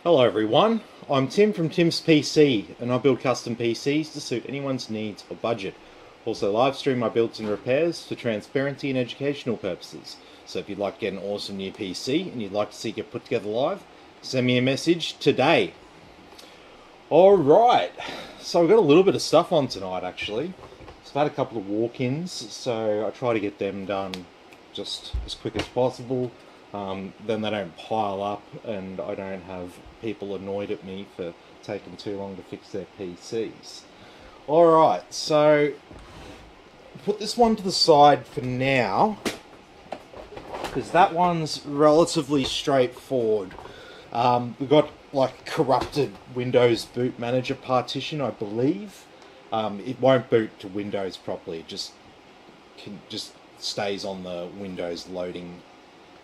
Hello everyone, I'm Tim from Tim's PC and I build custom PCs to suit anyone's needs or budget. Also live stream my builds and repairs for transparency and educational purposes. So if you'd like to get an awesome new PC and you'd like to see it get put together live, send me a message today. Alright, so I've got a little bit of stuff on tonight actually. So I've had a couple of walk-ins, so I try to get them done just as quick as possible. Then they don't pile up and I don't have people annoyed at me for taking too long to fix their PCs. Alright, so put this one to the side for now because that one's relatively straightforward. We've got like corrupted Windows boot manager partition, I believe. It won't boot to Windows properly, it just stays on the Windows loading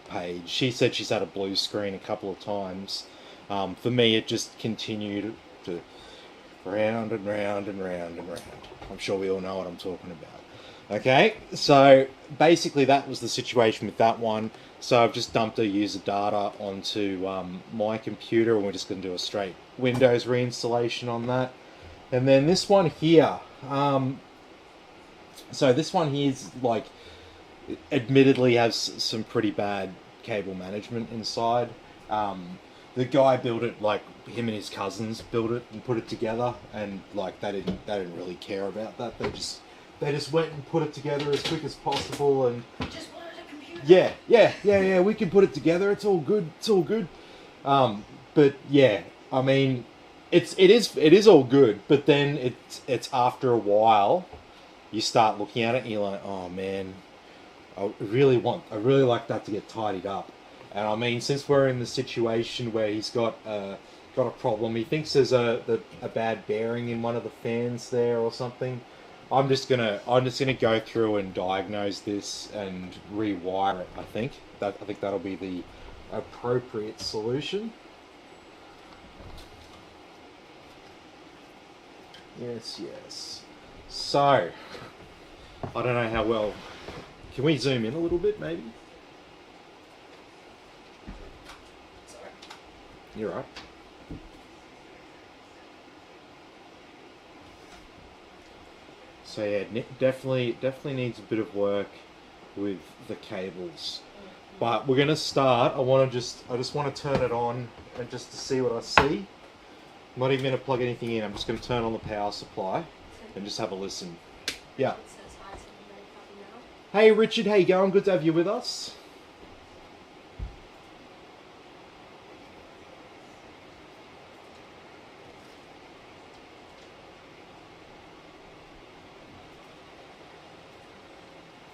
page. She said she's had a blue screen a couple of times. For me, it just continued to round and round and round and round. I'm sure we all know what I'm talking about. Okay, so basically that was the situation with that one. So I've just dumped the user data onto my computer and we're just going to do a straight Windows reinstallation on that. And then this one here, so this one here is like, admittedly has some pretty bad cable management inside. The guy built it, like him and his cousins built it and put it together, and like they didn't really care about that. They just went and put it together as quick as possible and just wanted a computer. Yeah. We can put it together. It's all good. It's all good. But yeah, I mean, it is all good. But then it's after a while, you start looking at it and you're like, oh man, I really like that to get tidied up. And I mean, since we're in the situation where he's got a problem, he thinks there's a bad bearing in one of the fans there or something. I'm just gonna go through and diagnose this and rewire it. I think that'll be the appropriate solution. Yes. So I don't know how well. Can we zoom in a little bit, maybe? Sorry. You're right. So yeah, definitely needs a bit of work with the cables. But we're gonna start. I just want to turn it on and just to see what I see. I'm not even gonna plug anything in. I'm just gonna turn on the power supply and just have a listen. Yeah. Hey Richard, how you going? Good to have you with us.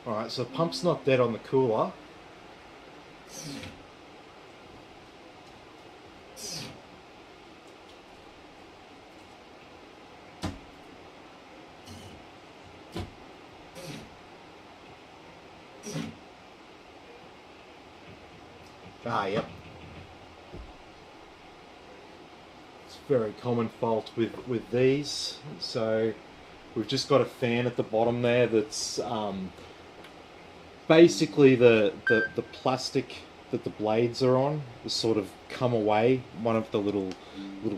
Alright, so the pump's not dead on the cooler. Yep. It's a very common fault with these. So we've just got a fan at the bottom there that's basically the plastic that the blades are on has sort of come away. One of the little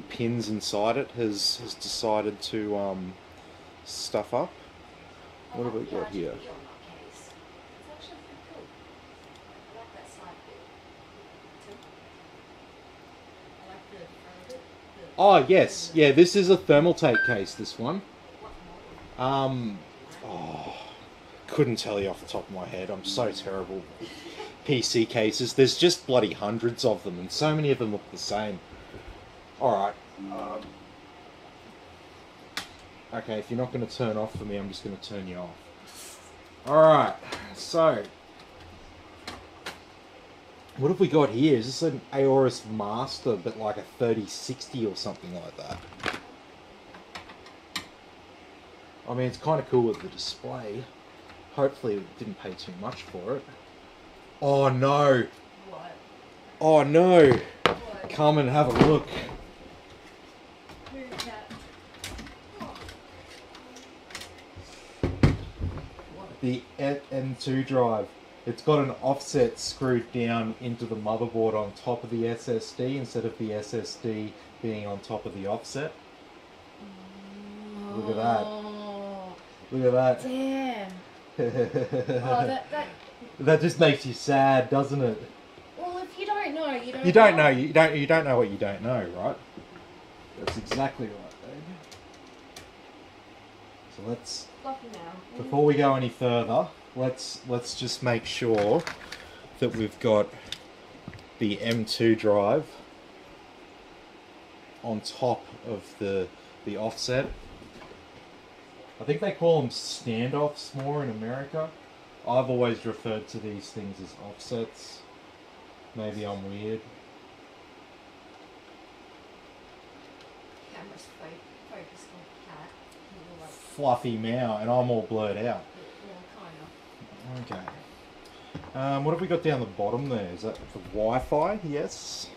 pins inside it has decided to stuff up. What have we got here? Oh yes, yeah. This is a Thermaltake case. This one. Couldn't tell you off the top of my head. I'm so terrible. PC cases. There's just bloody hundreds of them, and so many of them look the same. All right. Okay, if you're not going to turn off for me, I'm just going to turn you off. All right. So, what have we got here? Is this an Aorus Master, but like a 3060 or something like that? I mean, it's kind of cool with the display. Hopefully it didn't pay too much for it. Oh no! What? Oh no! What? Come and have a look. Who's that? The M2 drive. It's got an offset screwed down into the motherboard on top of the SSD instead of the SSD being on top of the offset. Look at that. Oh, Look at that. damn. Oh, that. That just makes you sad, doesn't it? Well, if you don't know, you don't. You don't know. You don't know what you don't know, right? That's exactly right, babe. So let's. Fluffy now. Before we go any further, let's just make sure that we've got the M2 drive on top of the offset. I think they call them standoffs more in America. I've always referred to these things as offsets. Maybe I'm weird. Camera's focused on the cat. You're like, Fluffy meow, and I'm all blurred out. yeah, kind of. Okay. What have we got down the bottom there? Is that the Wi-Fi? Yes.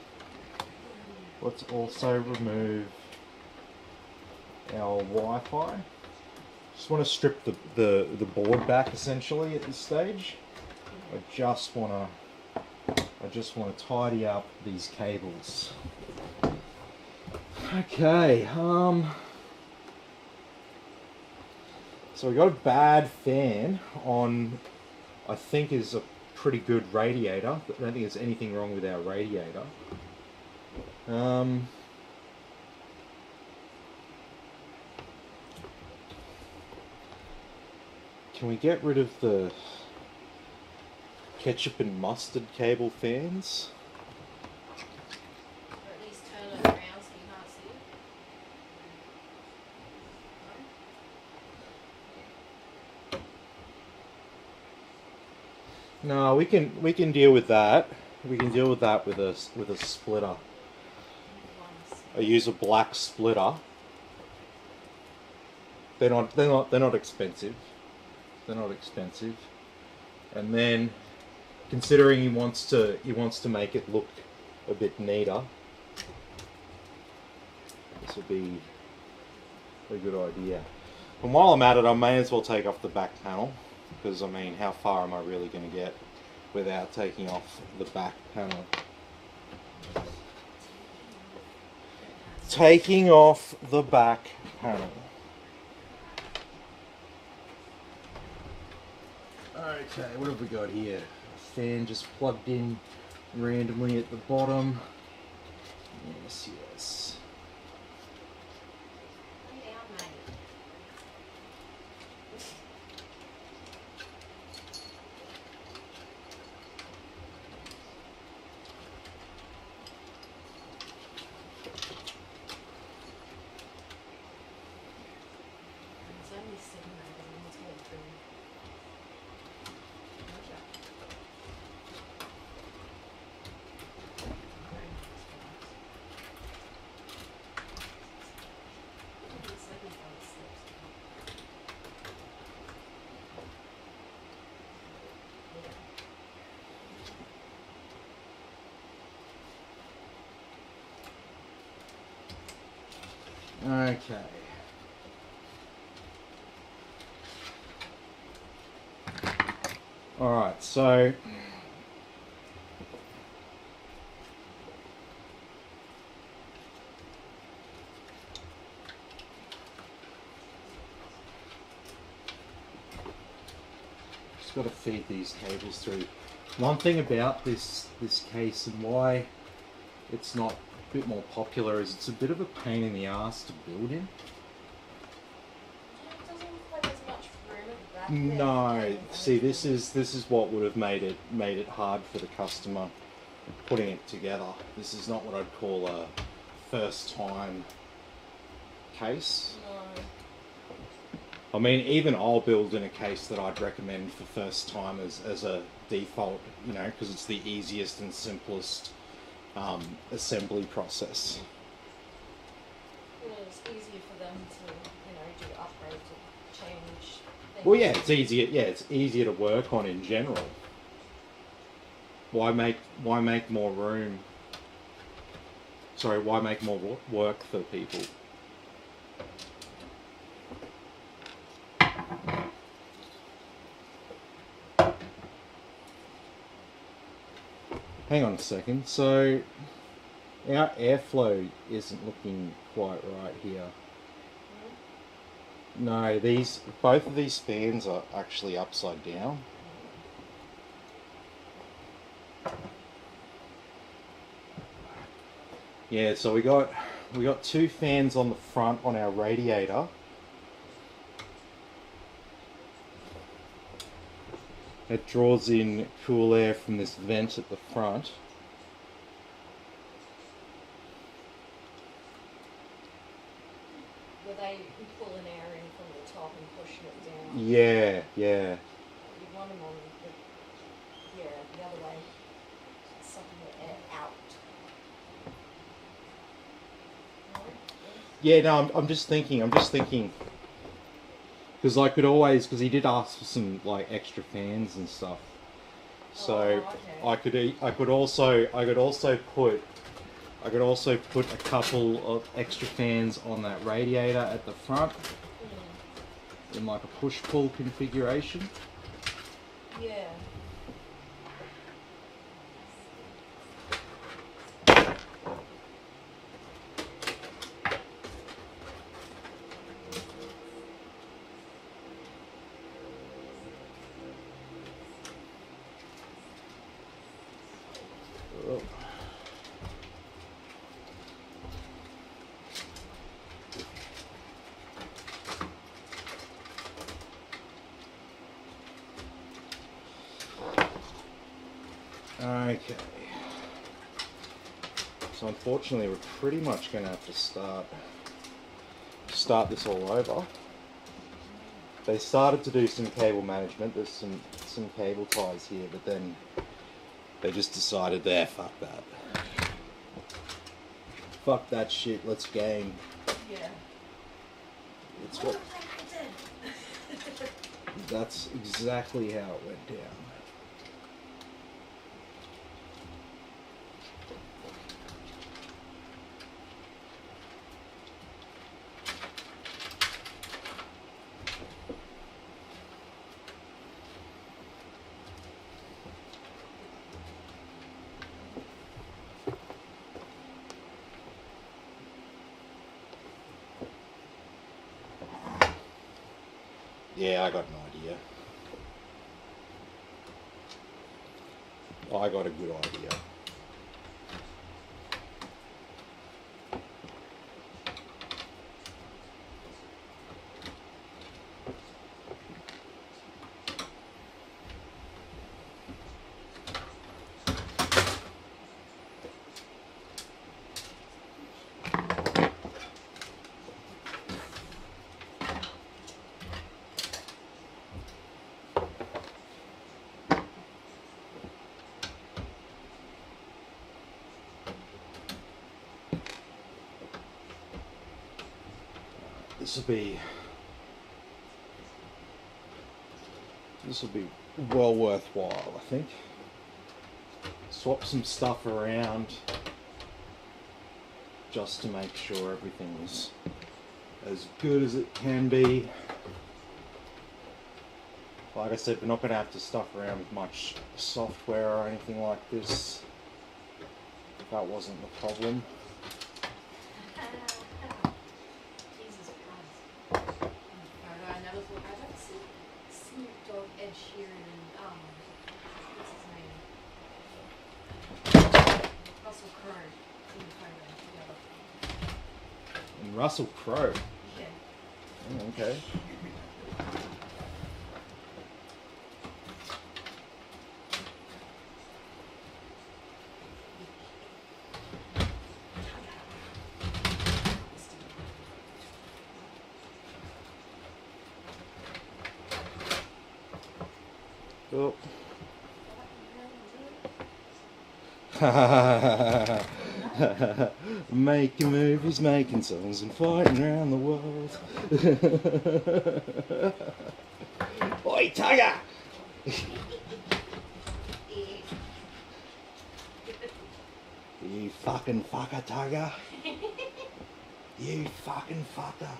Let's also remove our Wi-Fi. Just want to strip the board back essentially at this stage. I just want to tidy up these cables. Okay. So we got a bad fan on. I think is a pretty good radiator. I don't think there's anything wrong with our radiator. Can we get rid of the ketchup and mustard cable fans? Or at least turn it around so you can't see it. No, we can deal with that. We can deal with that with a splitter. I use a black splitter. They're not expensive. They're not expensive. And then, considering he wants to make it look a bit neater, this will be a good idea. And while I'm at it, I may as well take off the back panel, because I mean, how far am I really going to get without taking off the back panel? Taking off the back panel. Okay, what have we got here? A fan just plugged in randomly at the bottom. Yes, yes. Lay down, mate. It's only sitting there, but I'm not through. Okay. Alright, so just got to feed these cables through. One thing about this case and why it's not a bit more popular is it's a bit of a pain in the ass to build in. It doesn't look like there's much room at the back. No, see, this is what would have made it hard for the customer putting it together. This is not what I'd call a first time case. No. I mean, even I'll build in a case that I'd recommend for first time as a default, you know, because it's the easiest and simplest assembly process. It's easier for them to, do upgrades or change things. Well, yeah, it's easier. Yeah, it's easier to work on in general. Why make more room? Sorry, why make more work for people? hang on a second. So our airflow isn't looking quite right here. No, both of these fans are actually upside down. Yeah, so we got two fans on the front on our radiator. It draws in cool air from this vent at the front. Were they pulling air in from the top and pushing it down? Yeah, yeah. You want them on the other way, sucking the air out. Yeah, no, I'm just thinking, because because he did ask for some like extra fans and stuff. So okay. I could also put a couple of extra fans on that radiator at the front in like a push-pull configuration. Yeah. Oh. Okay. So unfortunately, we're pretty much going to have to start this all over. They started to do some cable management. There's some cable ties here, but then they just decided, there, fuck that. Fuck that shit. Let's game. Yeah. It's what. That's exactly how it went down. Yeah, I got an idea. I got a good idea. This will be well worthwhile, I think. Swap some stuff around just to make sure everything's as good as it can be. Like I said, we're not going to have to stuff around with much software or anything like this. That wasn't the problem. Jesus Christ. I never thought I'd like to see Snoop Dogg, Ed Sheeran, and what's his name? Russell Crowe in the photo together. And Russell Crowe. Yeah. Oh, okay. Oh. Making movies, making songs, and fighting around the world. Oi, Tiger! You fucking fucker, Tiger. You fucking fucker.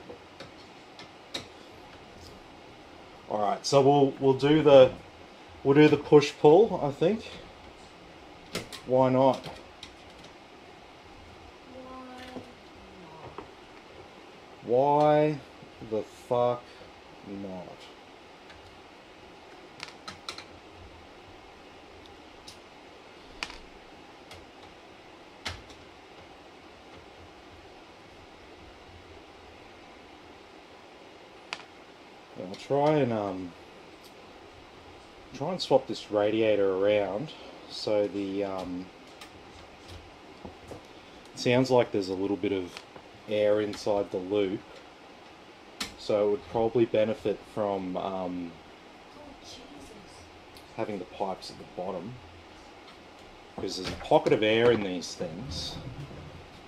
Alright, so we'll do the push pull, I think. Why not? Why not? Why the fuck not? I'll try and swap this radiator around so the sounds like there's a little bit of air inside the loop, so it would probably benefit from Oh, Jesus. having the pipes at the bottom, because there's a pocket of air in these things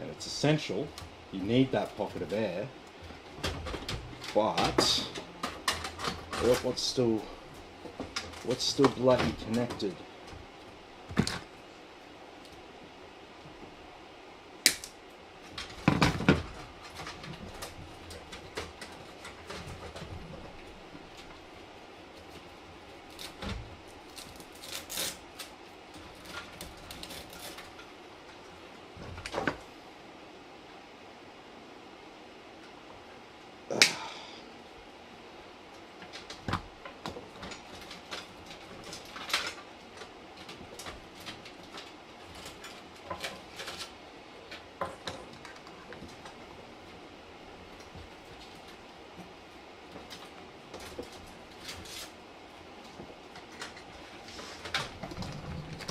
and it's essential. You need that pocket of air, but what's still bloody connected?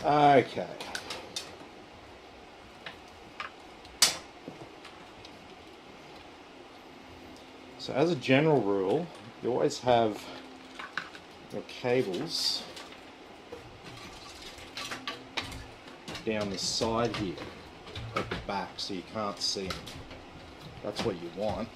Okay. So as a general rule, you always have your cables down the side here at the back so you can't see them. That's what you want.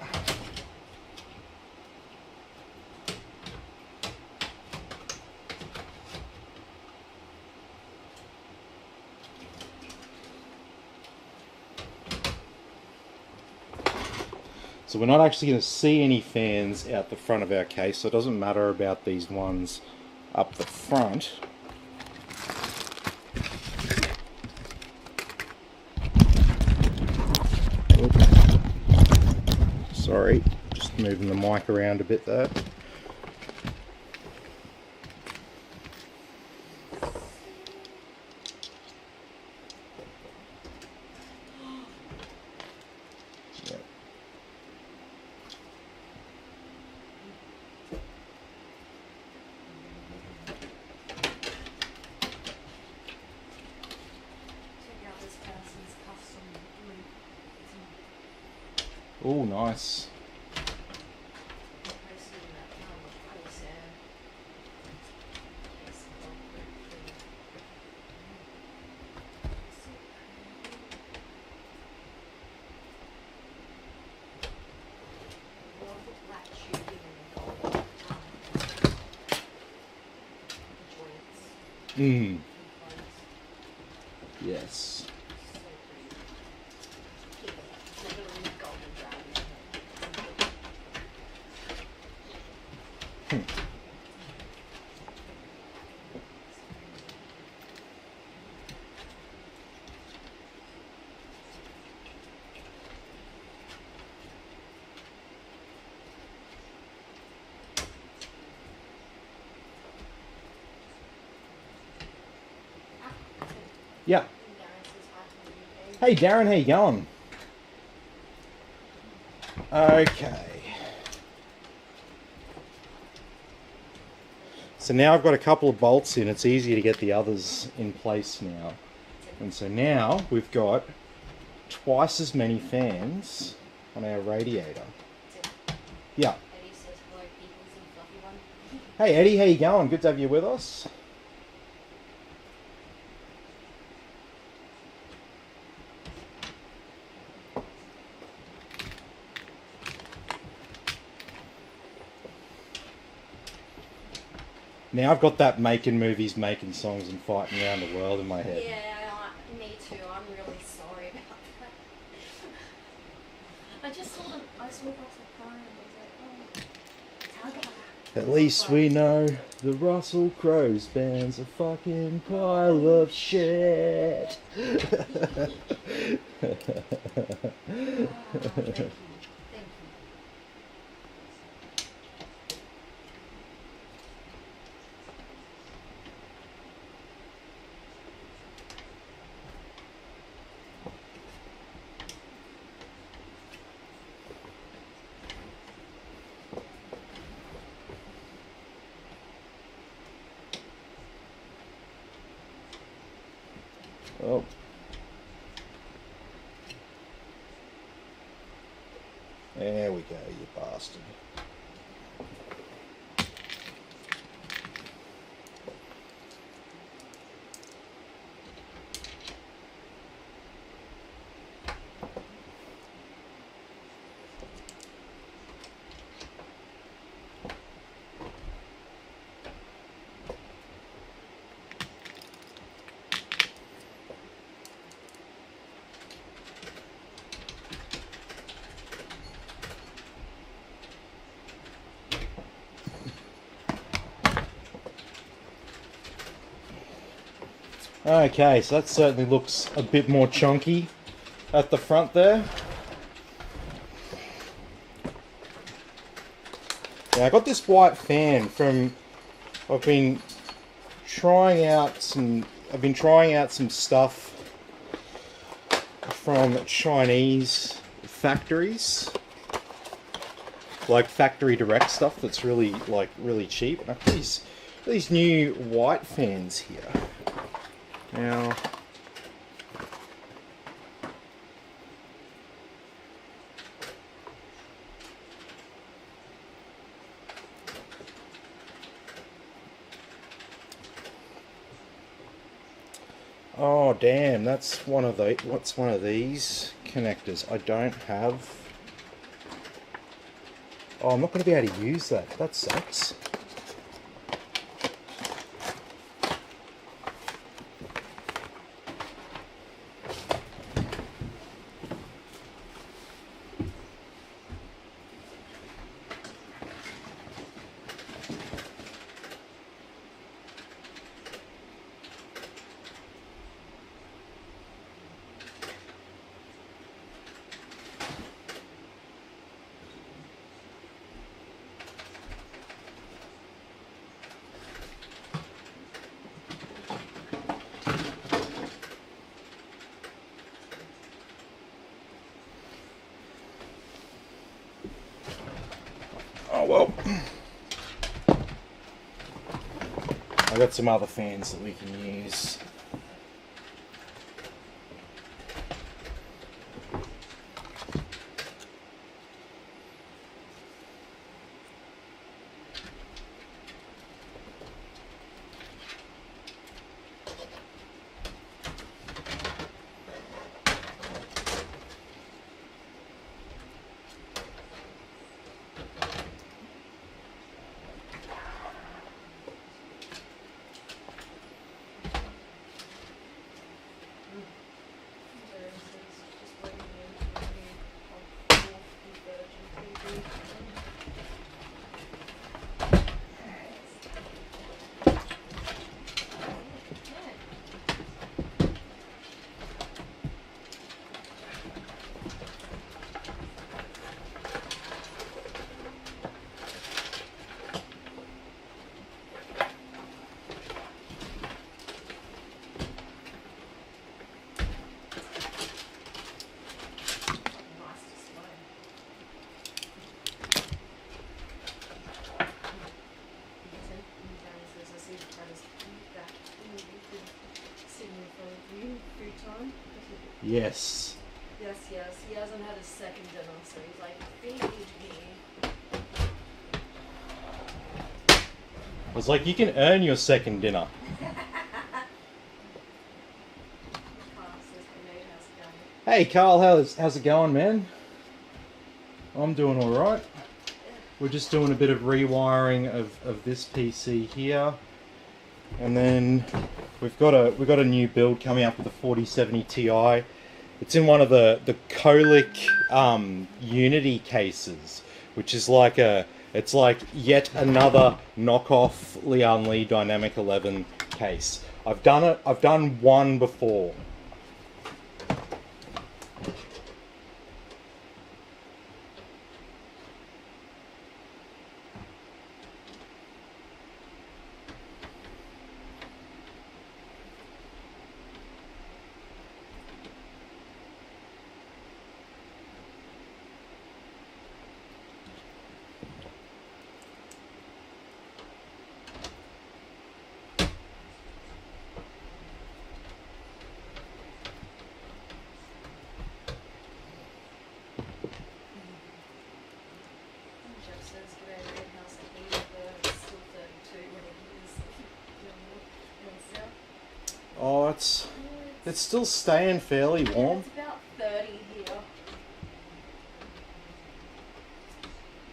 So we're not actually going to see any fans out the front of our case, so it doesn't matter about these ones up the front. Oops. Sorry, just moving the mic around a bit there. Oh, nice. Yes. Yeah. Hey Darren, how you going? Okay. So now I've got a couple of bolts in, it's easier to get the others in place now. And so now we've got twice as many fans on our radiator. Yeah. Hey Eddie, how you going? Good to have you with us. Now I've got that making movies, making songs and fighting around the world in my head. Yeah, me too. I'm really sorry about that. I just saw the box of car and I was like, oh, Calcutta. At least we know the Russell Crowe's band's a fucking pile of shit. Thank you. Thank you. Oh. There we go, you bastard. Okay, so that certainly looks a bit more chunky at the front there. Yeah, I got this white fan from, I've been trying out some stuff from Chinese factories, like factory direct stuff that's really cheap. And I've got these new white fans here. Now, oh damn, that's one of the, what's one of these connectors? I don't have. Oh, I'm not going to be able to use that. That sucks. Oh well, I got some other fans that we can use. Yes. Yes, yes. He hasn't had his second dinner, so he's like, feed me. I was like, you can earn your second dinner. Hey Carl, how's it going, man? I'm doing alright. We're just doing a bit of rewiring of this PC here. And then we've got a new build coming up with the 4070 Ti. It's in one of the Kolink Unity cases, which is like a It's like yet another knockoff Lian Li Dynamic 11 case. I've done it. I've done one before. Jeff says, "G'day, Red House at Heath, it's still 32 when it is down south." Oh, it's still staying fairly warm. It's about 30 here.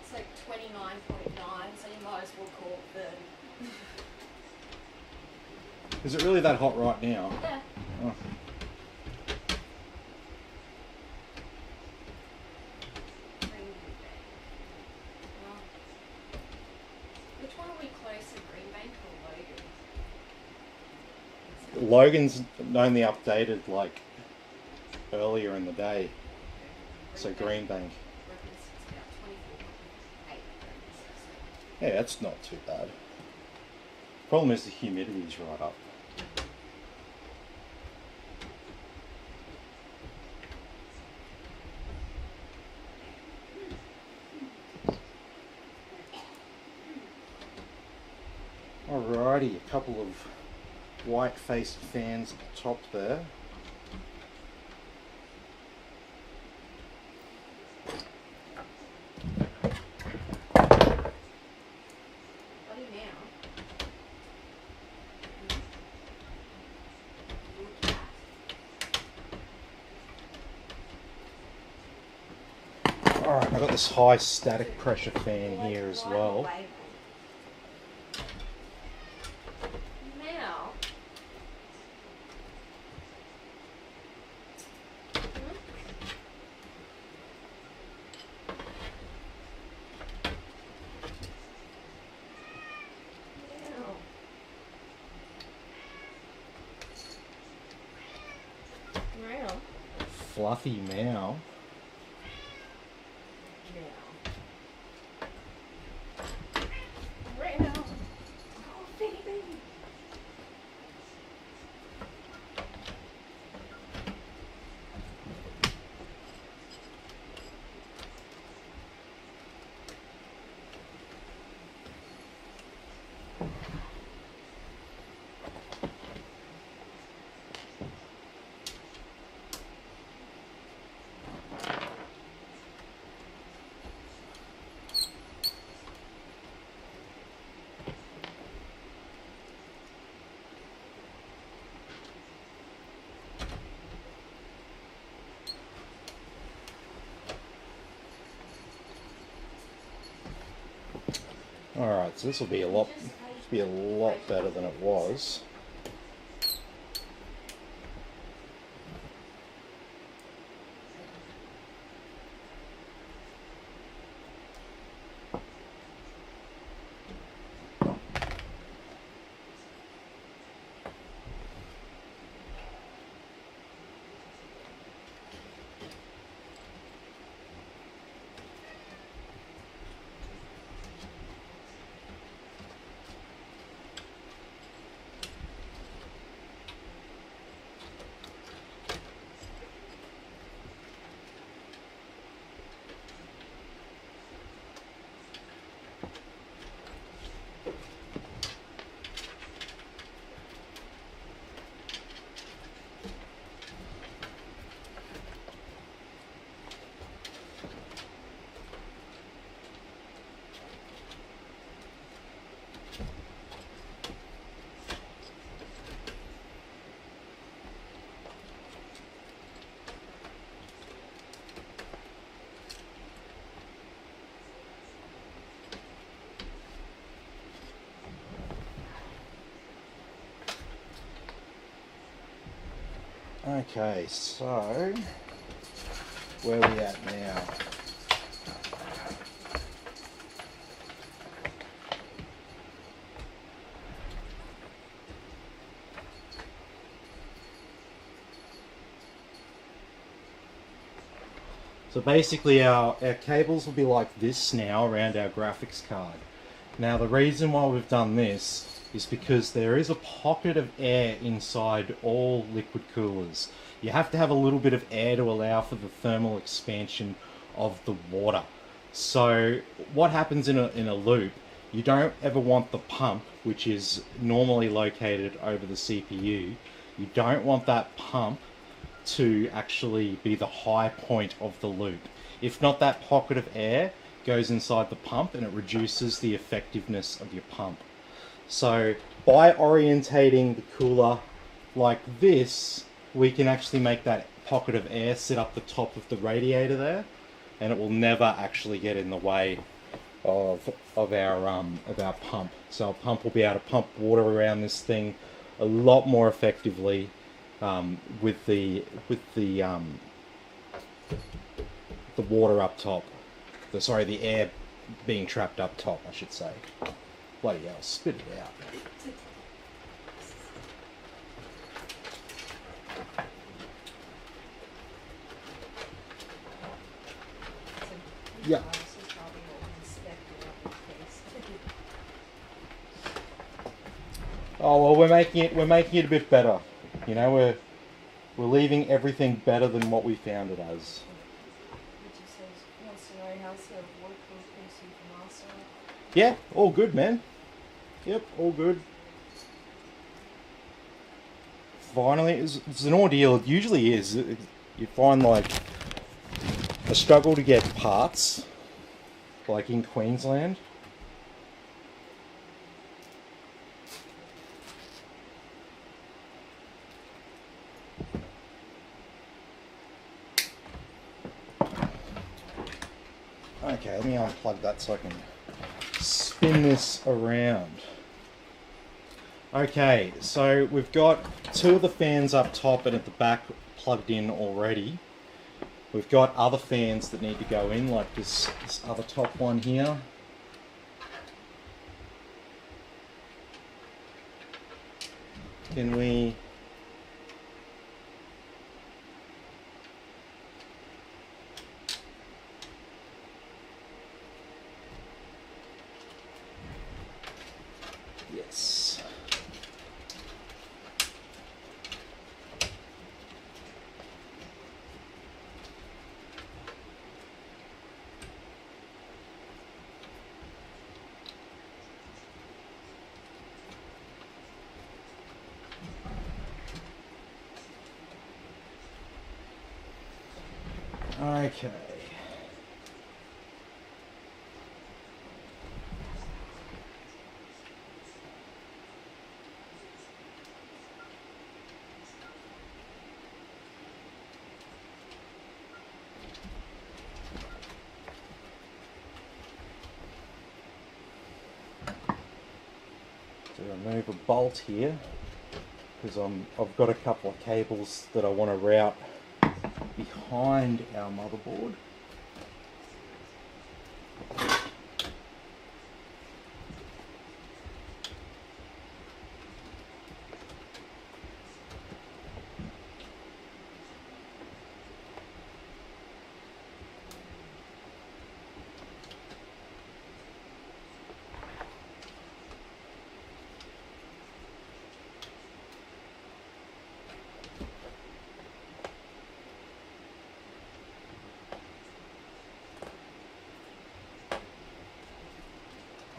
It's like 29.9, so you might as well call it 30. Is it really that hot right now? Yeah. Oh. Which one are we closer, Greenbank or Logan? Logan's only updated like earlier in the day, so Greenbank. Reckons it's about 24.8. Yeah, that's not too bad. Problem is the humidity's right up. Alrighty, a couple of white-faced fans at the top there. Bloody now. Alright, I've got this high static pressure fan here as well. Now. Now. Fluffy meow. Right now. Oh, baby. Alright, so this will be a lot better than it was. Okay, so where are we at now? So basically our cables will be like this now around our graphics card. Now the reason why we've done this is because there is a pocket of air inside all liquid coolers. You have to have a little bit of air to allow for the thermal expansion of the water. So what happens in a loop, you don't ever want the pump, which is normally located over the CPU, you don't want that pump to actually be the high point of the loop. If not, that pocket of air goes inside the pump and it reduces the effectiveness of your pump. So by orientating the cooler like this, we can actually make that pocket of air sit up the top of the radiator there, and it will never actually get in the way of our pump. So our pump will be able to pump water around this thing a lot more effectively with the water up top. The air being trapped up top, I should say. Bloody hell, spit it out. Yeah. Oh well, we're making it a bit better. You know, we're leaving everything better than what we found it as. Yeah, all good, man. Yep, all good. Finally, it's an ordeal. It usually is. You find like a struggle to get parts, like in Queensland. Okay, let me unplug that so I can spin this around. Okay, so we've got two of the fans up top and at the back plugged in already. We've got other fans that need to go in, like this other top one here. Can we... Yes. Okay. So remove a bolt here because I've got a couple of cables that I want to route behind our motherboard.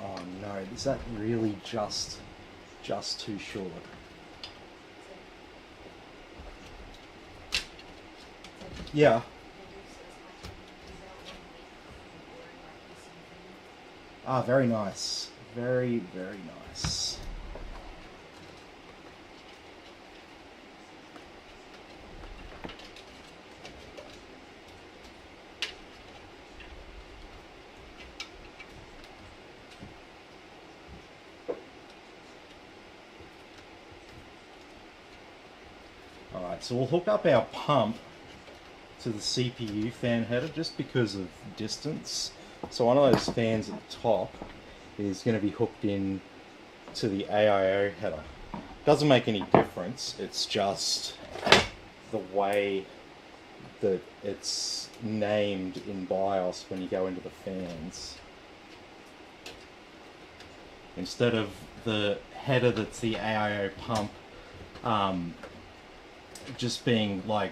Oh no, is that really just too short? Yeah. Ah, very nice. Very, very nice. Alright, so we'll hook up our pump to the CPU fan header just because of distance. So one of those fans at the top is going to be hooked in to the AIO header. Doesn't make any difference, it's just the way that it's named in BIOS when you go into the fans. Instead of the header that's the AIO pump just being like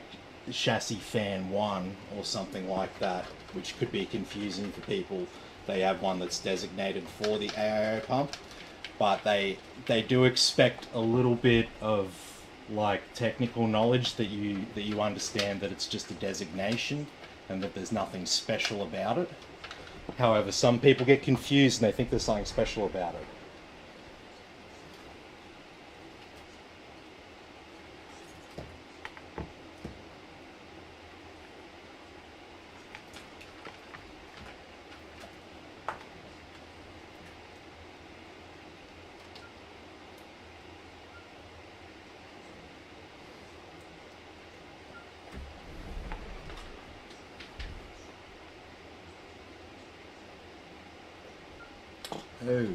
chassis fan 1 or something like that, which could be confusing for people. They have one that's designated for the AIO pump, but they do expect a little bit of like technical knowledge, that you understand that it's just a designation and that there's nothing special about it. However, some people get confused and they think there's something special about it. Oh.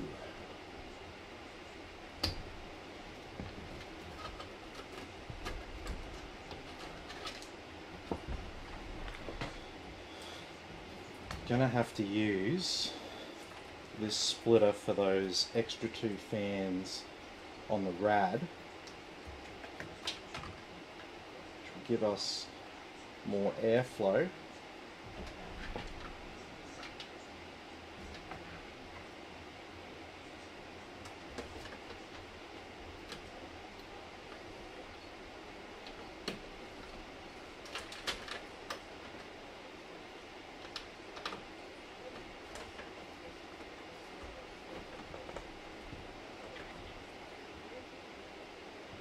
Gonna have to use this splitter for those extra 2 fans on the rad, which will give us more airflow.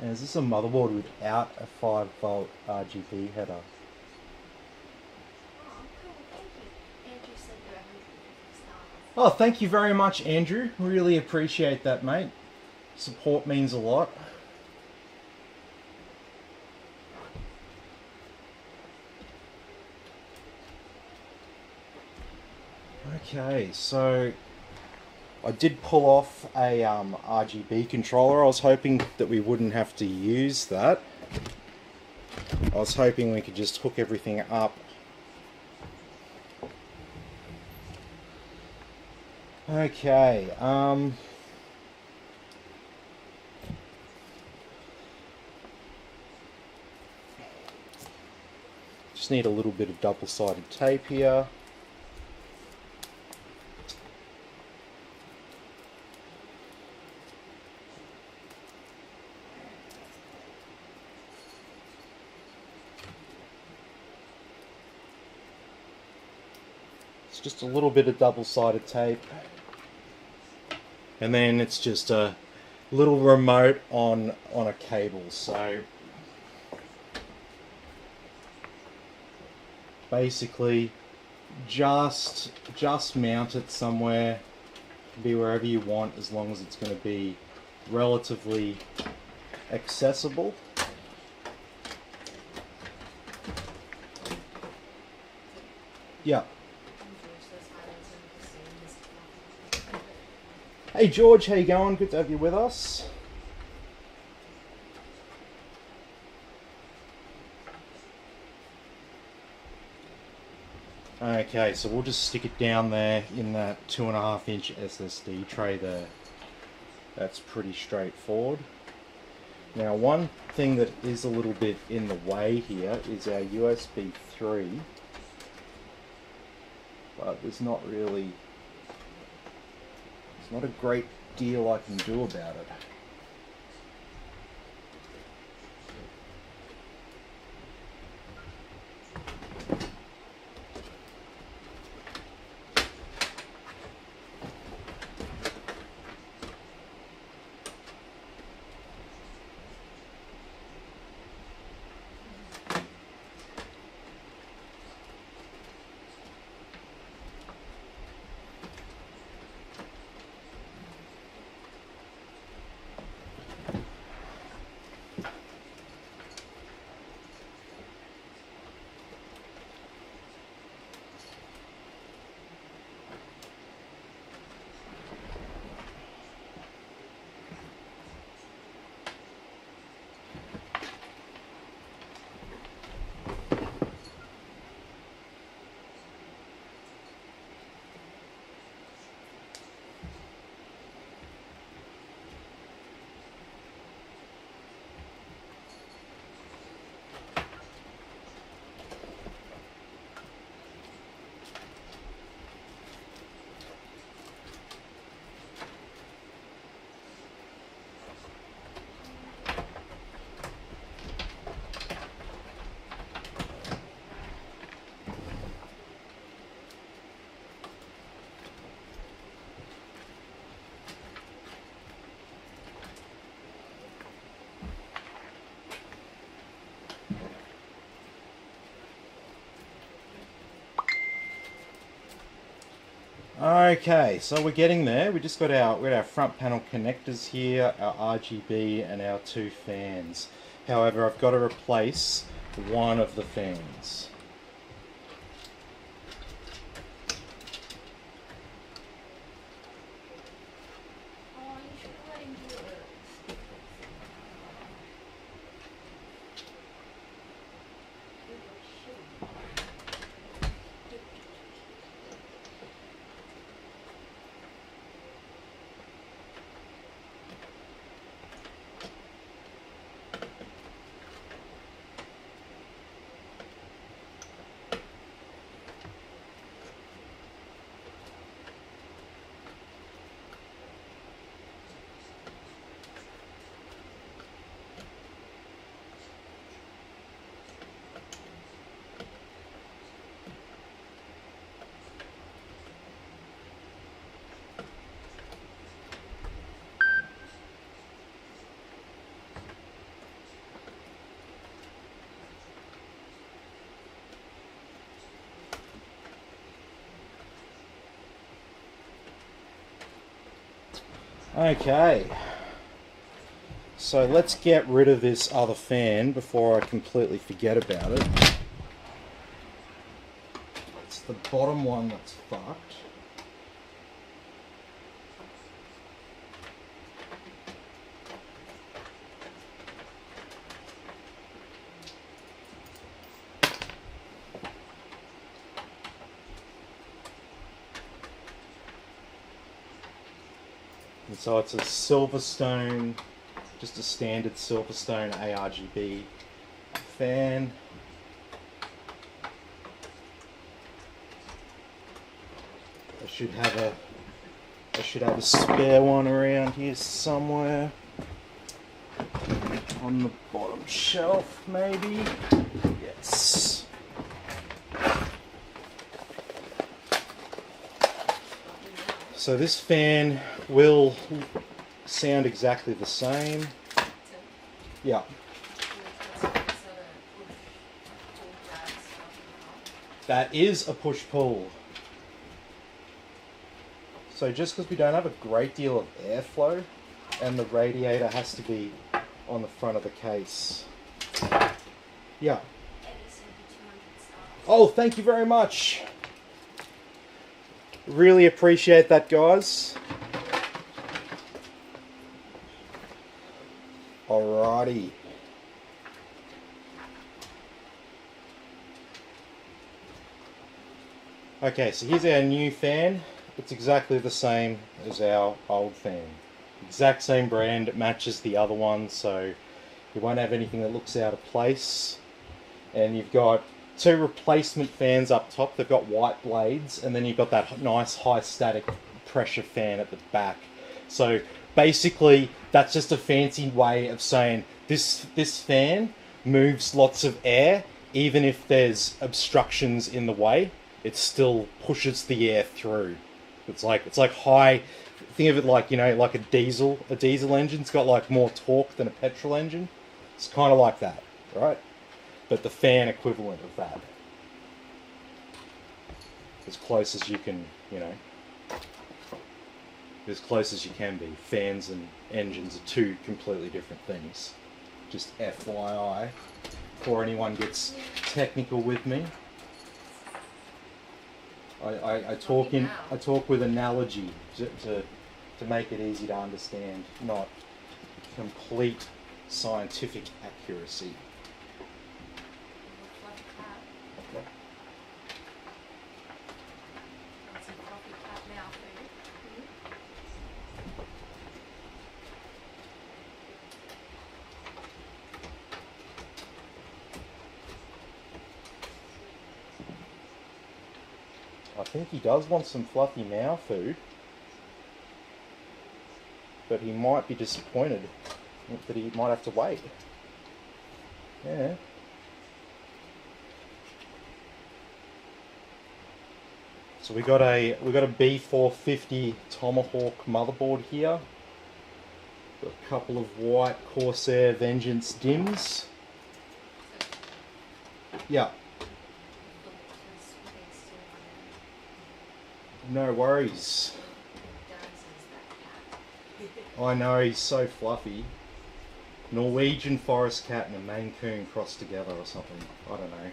And is this a motherboard without a 5-volt RGB header? Oh, cool, thank you. Andrew said you're 150 stars. Oh, thank you very much, Andrew. Really appreciate that, mate. Support means a lot. Okay, so I did pull off a RGB controller. I was hoping that we wouldn't have to use that. I was hoping we could just hook everything up. Okay, just need a little bit of double-sided tape here. It's just a little bit of double-sided tape. And then it's just a little remote on a cable. So basically just mount it somewhere, be wherever you want, as long as it's going to be relatively accessible. Yeah. Hey George, how you going? Good to have you with us. Okay, so we'll just stick it down there in that 2.5-inch SSD tray there. That's pretty straightforward. Now, one thing that is a little bit in the way here is our USB 3, but there's not a great deal I can do about it. Okay, so we're getting there. We just got our front panel connectors here, our RGB and our 2 fans. However, I've got to replace one of the fans. Oh, you should have let him do it. Good shit. Okay, so let's get rid of this other fan before I completely forget about it. It's the bottom one that's fucked. And so it's a Silverstone, just a standard Silverstone ARGB fan. I should have a spare one around here somewhere. On the bottom shelf, maybe. Yes. So this fan will sound exactly the same. Yeah. That is a push-pull. So just because we don't have a great deal of airflow, and the radiator has to be on the front of the case. Yeah. Oh, thank you very much. Really appreciate that, guys. Alrighty. Okay, so here's our new fan. It's exactly the same as our old fan. Exact same brand, it matches the other one, so you won't have anything that looks out of place. And you've got 2 replacement fans up top. They've got white blades, and then you've got that nice high static pressure fan at the back. So basically, that's just a fancy way of saying this fan moves lots of air, even if there's obstructions in the way. It still pushes the air through. It's like high. Think of it like, you know, like a diesel. A diesel engine's got like more torque than a petrol engine. It's kind of like that, right? But the fan equivalent of that. As close as you can, you know. As close as you can be. Fans and engines are 2 completely different things. Just FYI, before anyone gets technical with me. I talk with analogy to make it easy to understand, not complete scientific accuracy. I think he does want some fluffy meow food, but he might be disappointed that he might have to wait. Yeah. So we got a B450 Tomahawk motherboard here. Got a couple of white Corsair Vengeance dims. Yeah. No worries. I know, he's so fluffy. Norwegian forest cat and a Maine Coon crossed together or something. I don't know.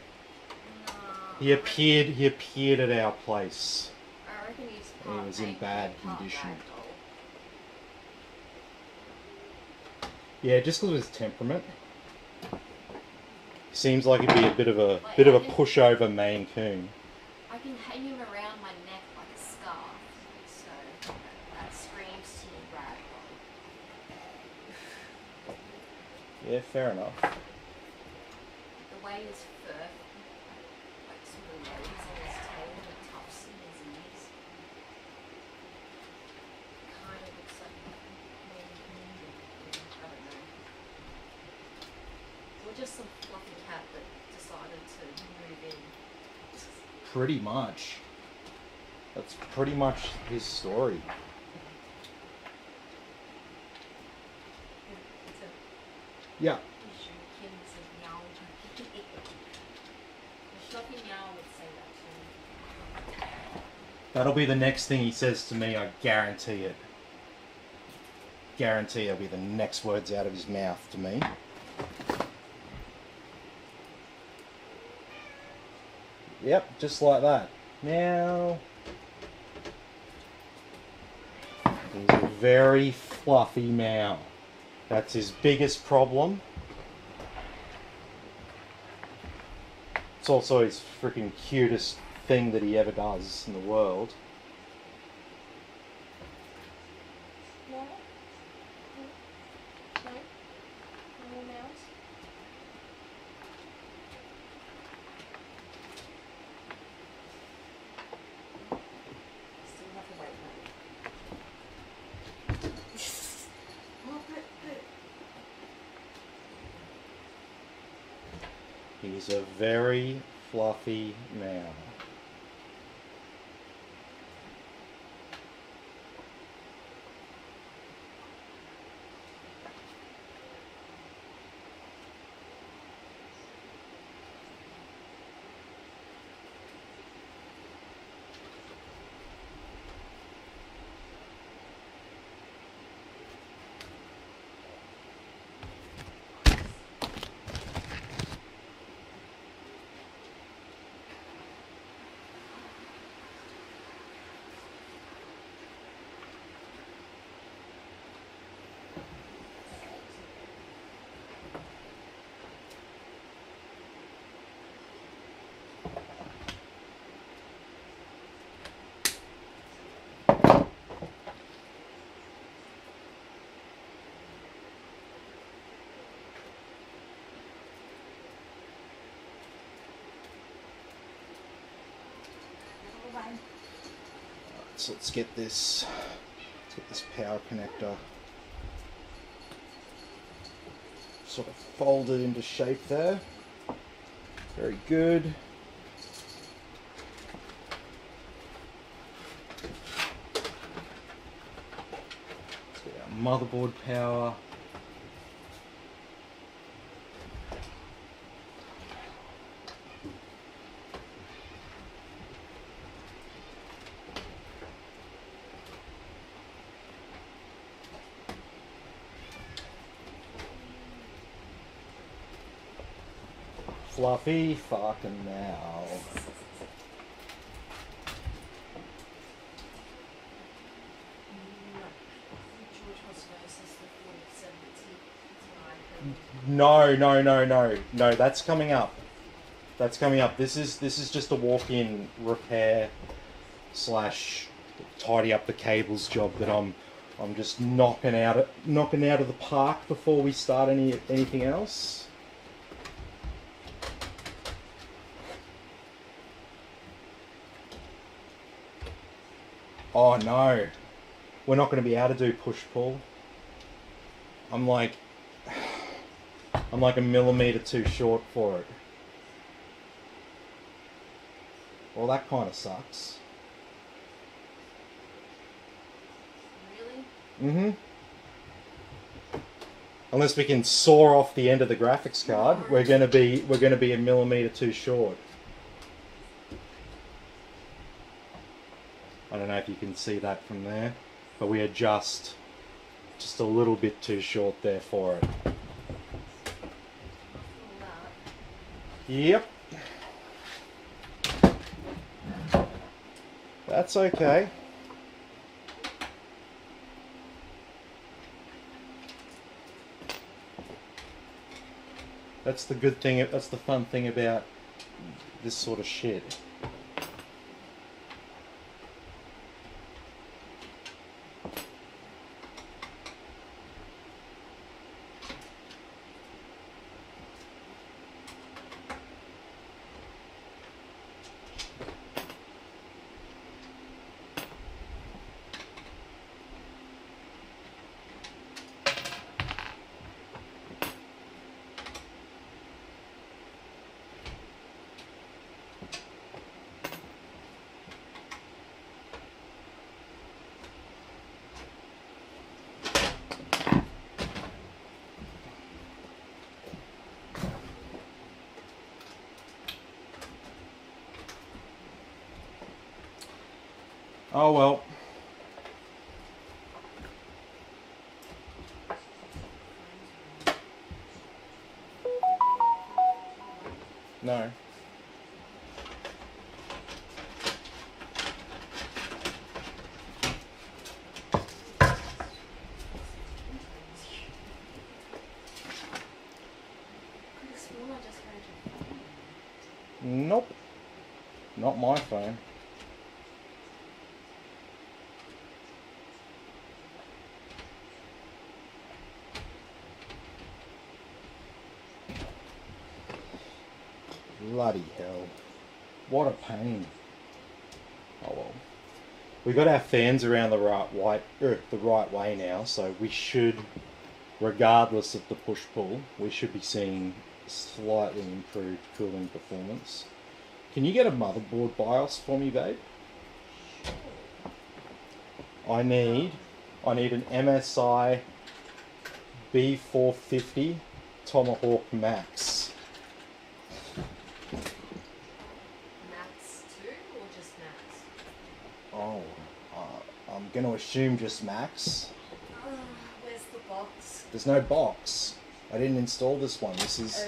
He appeared at our place. I reckon he's And he was in bad condition. Yeah, just because of his temperament. Seems like he'd be a bit of a pushover Maine Coon. I can hang him around my neck like a scarf, so that screams to me ragdoll. Yeah, fair enough. The way his fur, like sort of lays on his tail, the tufts in his ears, kind of looks like maybe I don't know. Or just some fluffy cat that decided to move in. Pretty much. That's pretty much his story. Yeah. That'll be the next thing he says to me, I guarantee it. Guarantee it'll be the next words out of his mouth to me. Yep, just like that. Now, he's a very fluffy meow. That's his biggest problem. It's also his freaking cutest thing that he ever does in the world. No? No? No more mouse? Still have to wait, mate. Oh, but. He's a very fluffy meow. So let's get this power connector sort of folded into shape there. Very good. Let's get our motherboard power. Fluffy fucking now. No, that's coming up. That's coming up. This is just a walk-in repair slash tidy up the cables job that I'm just knocking out of the park before we start anything else. Oh no, we're not going to be able to do push-pull. I'm like a millimetre too short for it. Well, that kind of sucks. Really? Mm-hmm. Unless we can saw off the end of the graphics card, we're going to be a millimetre too short. I don't know if you can see that from there, but we are just a little bit too short there for it. Yep. That's okay. That's the good thing, that's the fun thing about this sort of shit. Oh well. No. Nope. Not my phone. Bloody hell. What a pain. Oh well. We got our fans around the right way now, so we should, regardless of the push-pull, we should be seeing slightly improved cooling performance. Can you get a motherboard BIOS for me, babe? I need an MSI B450 Tomahawk Max. Max 2 or just Max? Oh, I'm going to assume just Max. Where's the box? There's no box. I didn't install this one. This is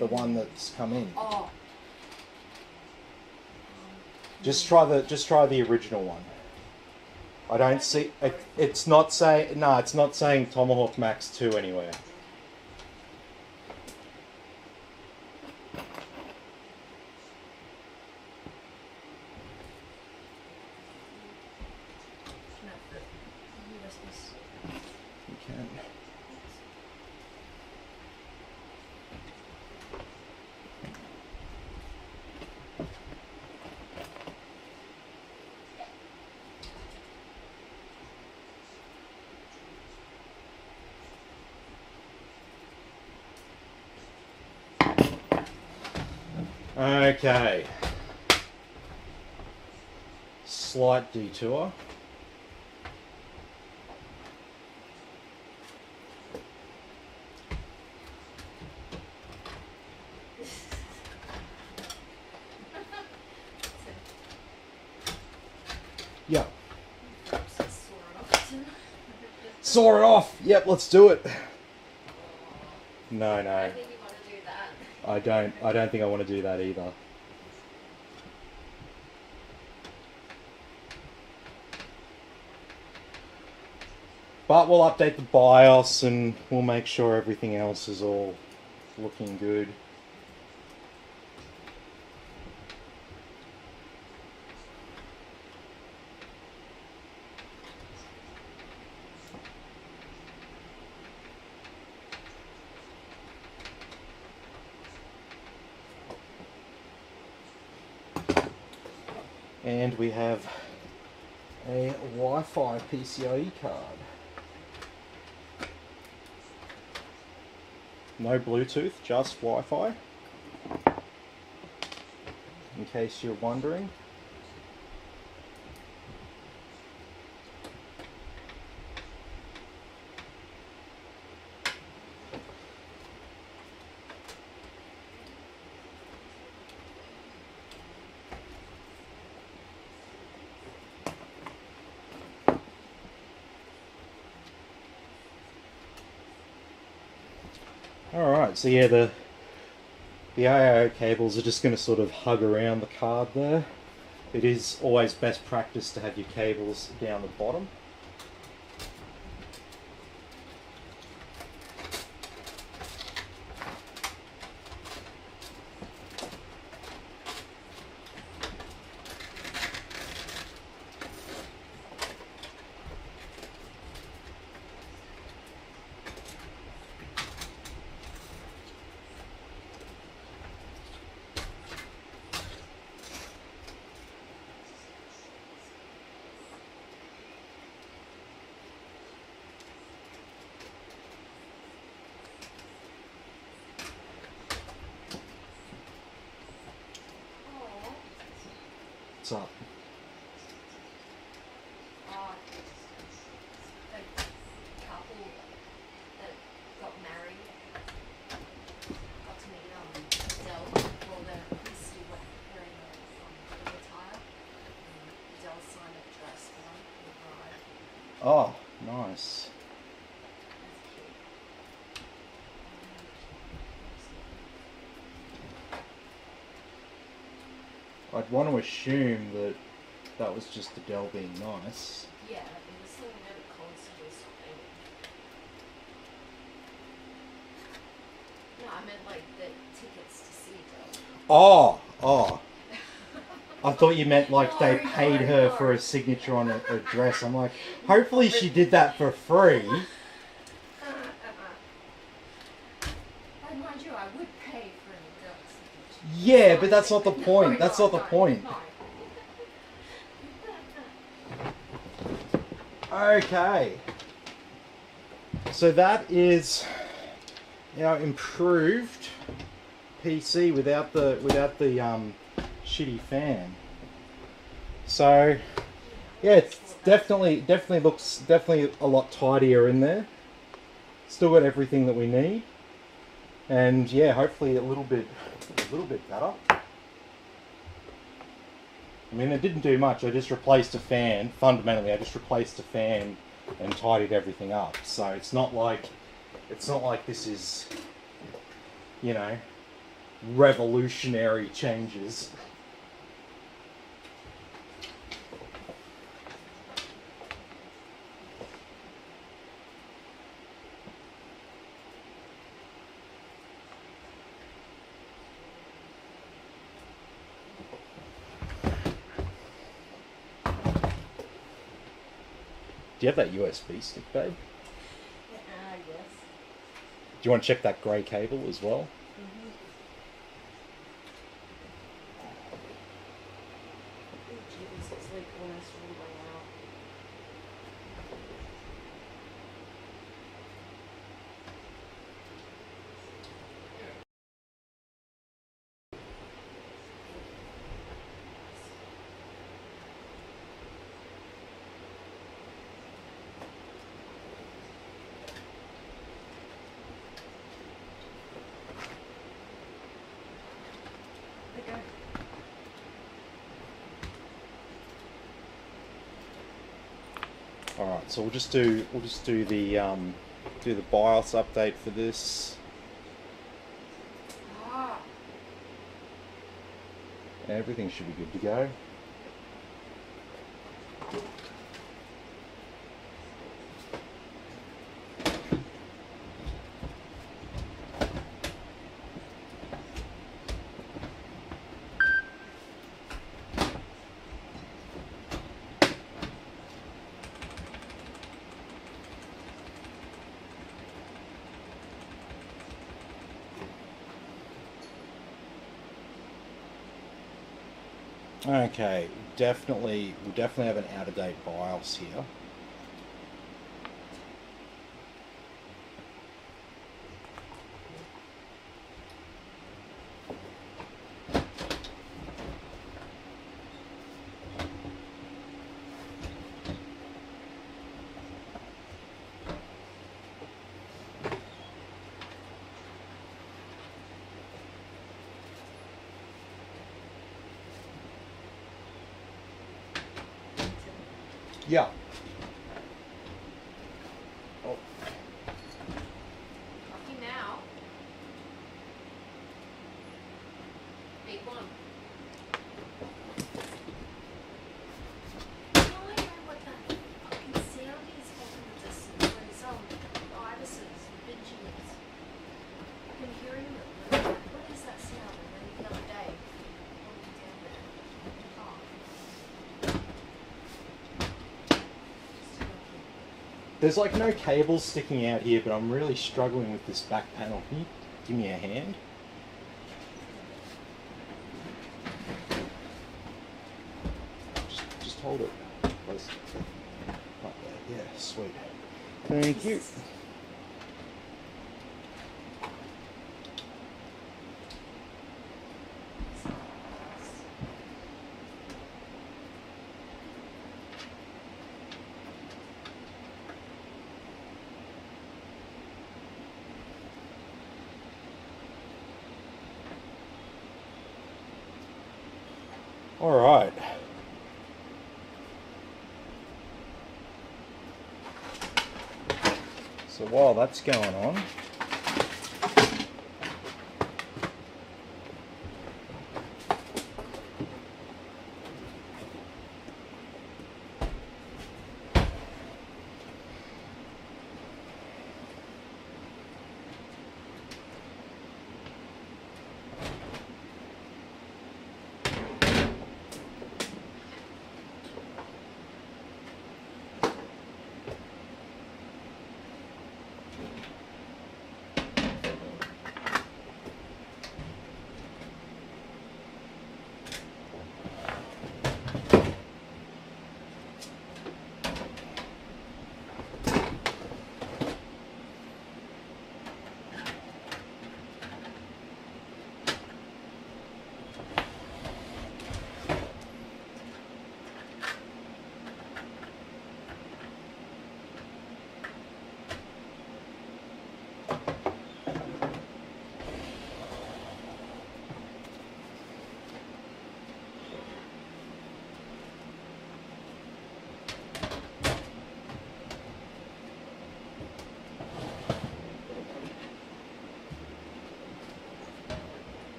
the one that's come in. Oh. Just try the original one. I don't see it's not saying Tomahawk Max 2 anywhere. You can. Okay. Slight detour. Yeah. Saw it off. Yep, let's do it. No. I think you want to do that. I don't think I want to do that either. But we'll update the BIOS and we'll make sure everything else is all looking good. And we have a Wi-Fi PCIe card. No Bluetooth, just Wi-Fi. In case you're wondering. Alright, so yeah, the AIO cables are just going to sort of hug around the card there. It is always best practice to have your cables down the bottom. What's up? The couple that got married got to meet Adele. Well, he's still wearing the attire. Adele signed a dress for him, the bride. Oh, nice. That's cute. I'd want to assume that that was just Adele being nice. Yeah, it was something at a concert or something. No, I meant like the tickets to see Adele. Oh. I thought you meant like they No, paid no, her no. for a signature on a dress. I'm like, hopefully she did that for free. And mind you, I would pay for an Adele signature. Yeah, but that's not the No, point. That's no, not the no, point. no. Okay. So that is our improved PC without the shitty fan. So yeah, it's definitely looks a lot tidier in there. Still got everything that we need, and yeah, hopefully a little bit better. I mean, it didn't do much. I just replaced a fan. Fundamentally, I just replaced a fan and tidied everything up. So it's not like this is, you know, revolutionary changes. Do you have that USB stick, babe? Yes. Do you want to check that grey cable as well? Mm-hmm. Oh, jeez, it's like almost rolling out. Okay. All right, so we'll just do the BIOS update for this. Ah, Everything should be good to go. Okay, we'll definitely have an out-of-date BIOS here. Yeah. Oh. lucky now. on. Do you know what that fucking sound is off in the distance? Those ibises, pigeons. I've been hearing them. And I'm like, what is that sound? And then the other day, walking down there in the park. Just looking. There's like no cables sticking out here, but I'm really struggling with this back panel. Can you give me a hand? Just hold it. Close. Right there. Yeah, sweet. Thank you. All right. So while that's going on,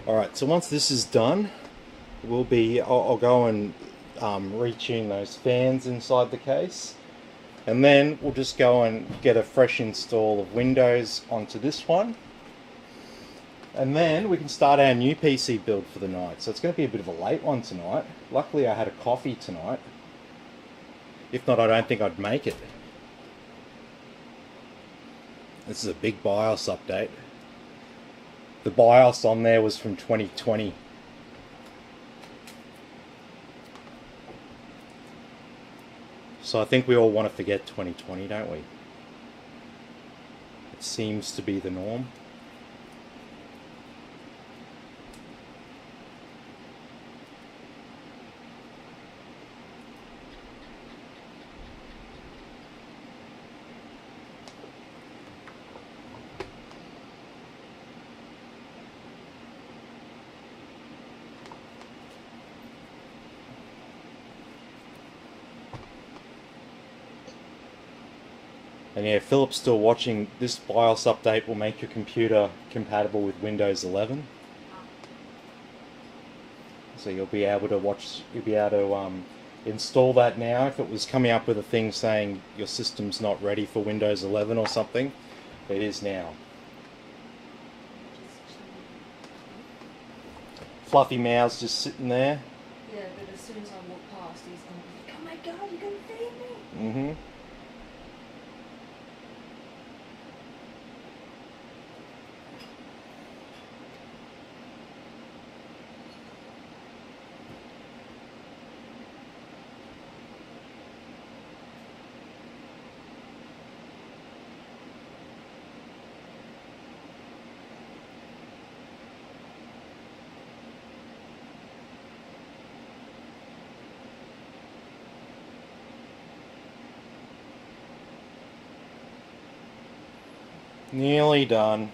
alright, so once this is done, I'll go and retune those fans inside the case, and then we'll just go and get a fresh install of Windows onto this one, and then we can start our new PC build for the night. So it's going to be a bit of a late one tonight. Luckily I had a coffee tonight. If not, I don't think I'd make it. This is a big BIOS update. The BIOS on there was from 2020. So I think we all want to forget 2020, don't we? It seems to be the norm. And yeah, Philip's still watching. This BIOS update will make your computer compatible with Windows 11. So you'll be able to install that now. If it was coming up with a thing saying your system's not ready for Windows 11 or something, it is now. fluffy mouse just sitting there. Yeah, but as soon as I walk past, he's going to be like, oh my god, you're going to feed me. Mm-hmm. Nearly done.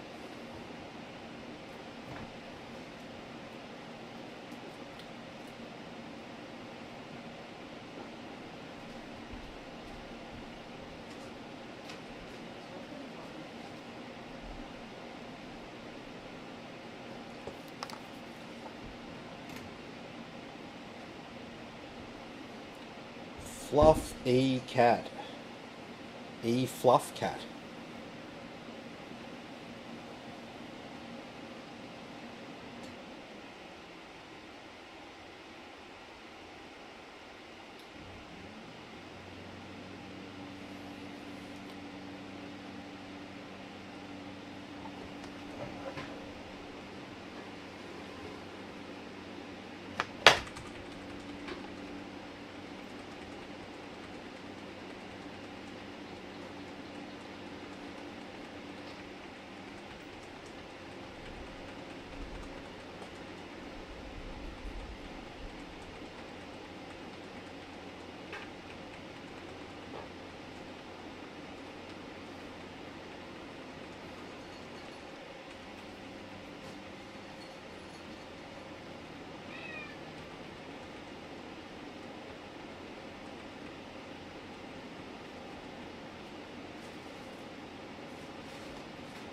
Fluff E cat. E fluff cat.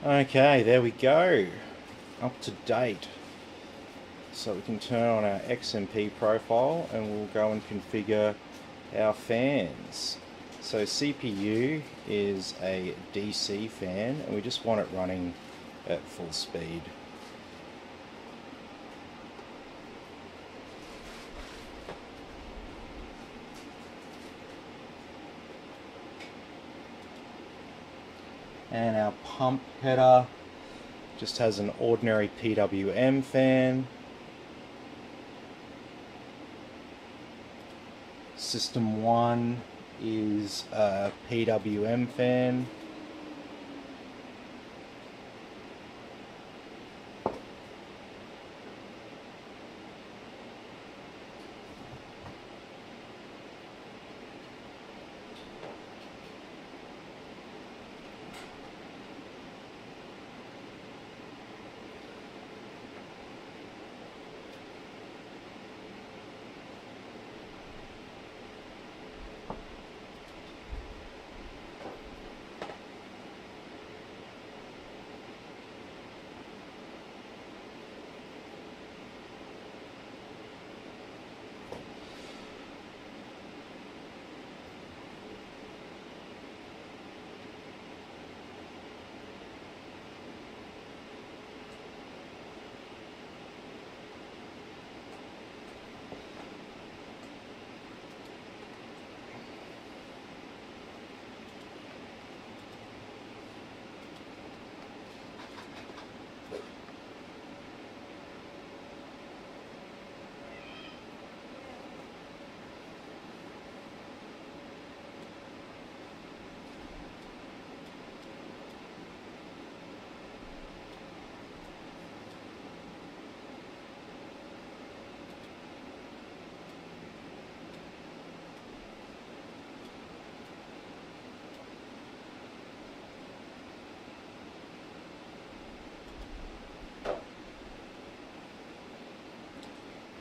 Okay, there we go. Up to date. So we can turn on our XMP profile and we'll go and configure our fans. So CPU is a DC fan and we just want it running at full speed. And our pump header just has an ordinary PWM fan. System 1 is a PWM fan.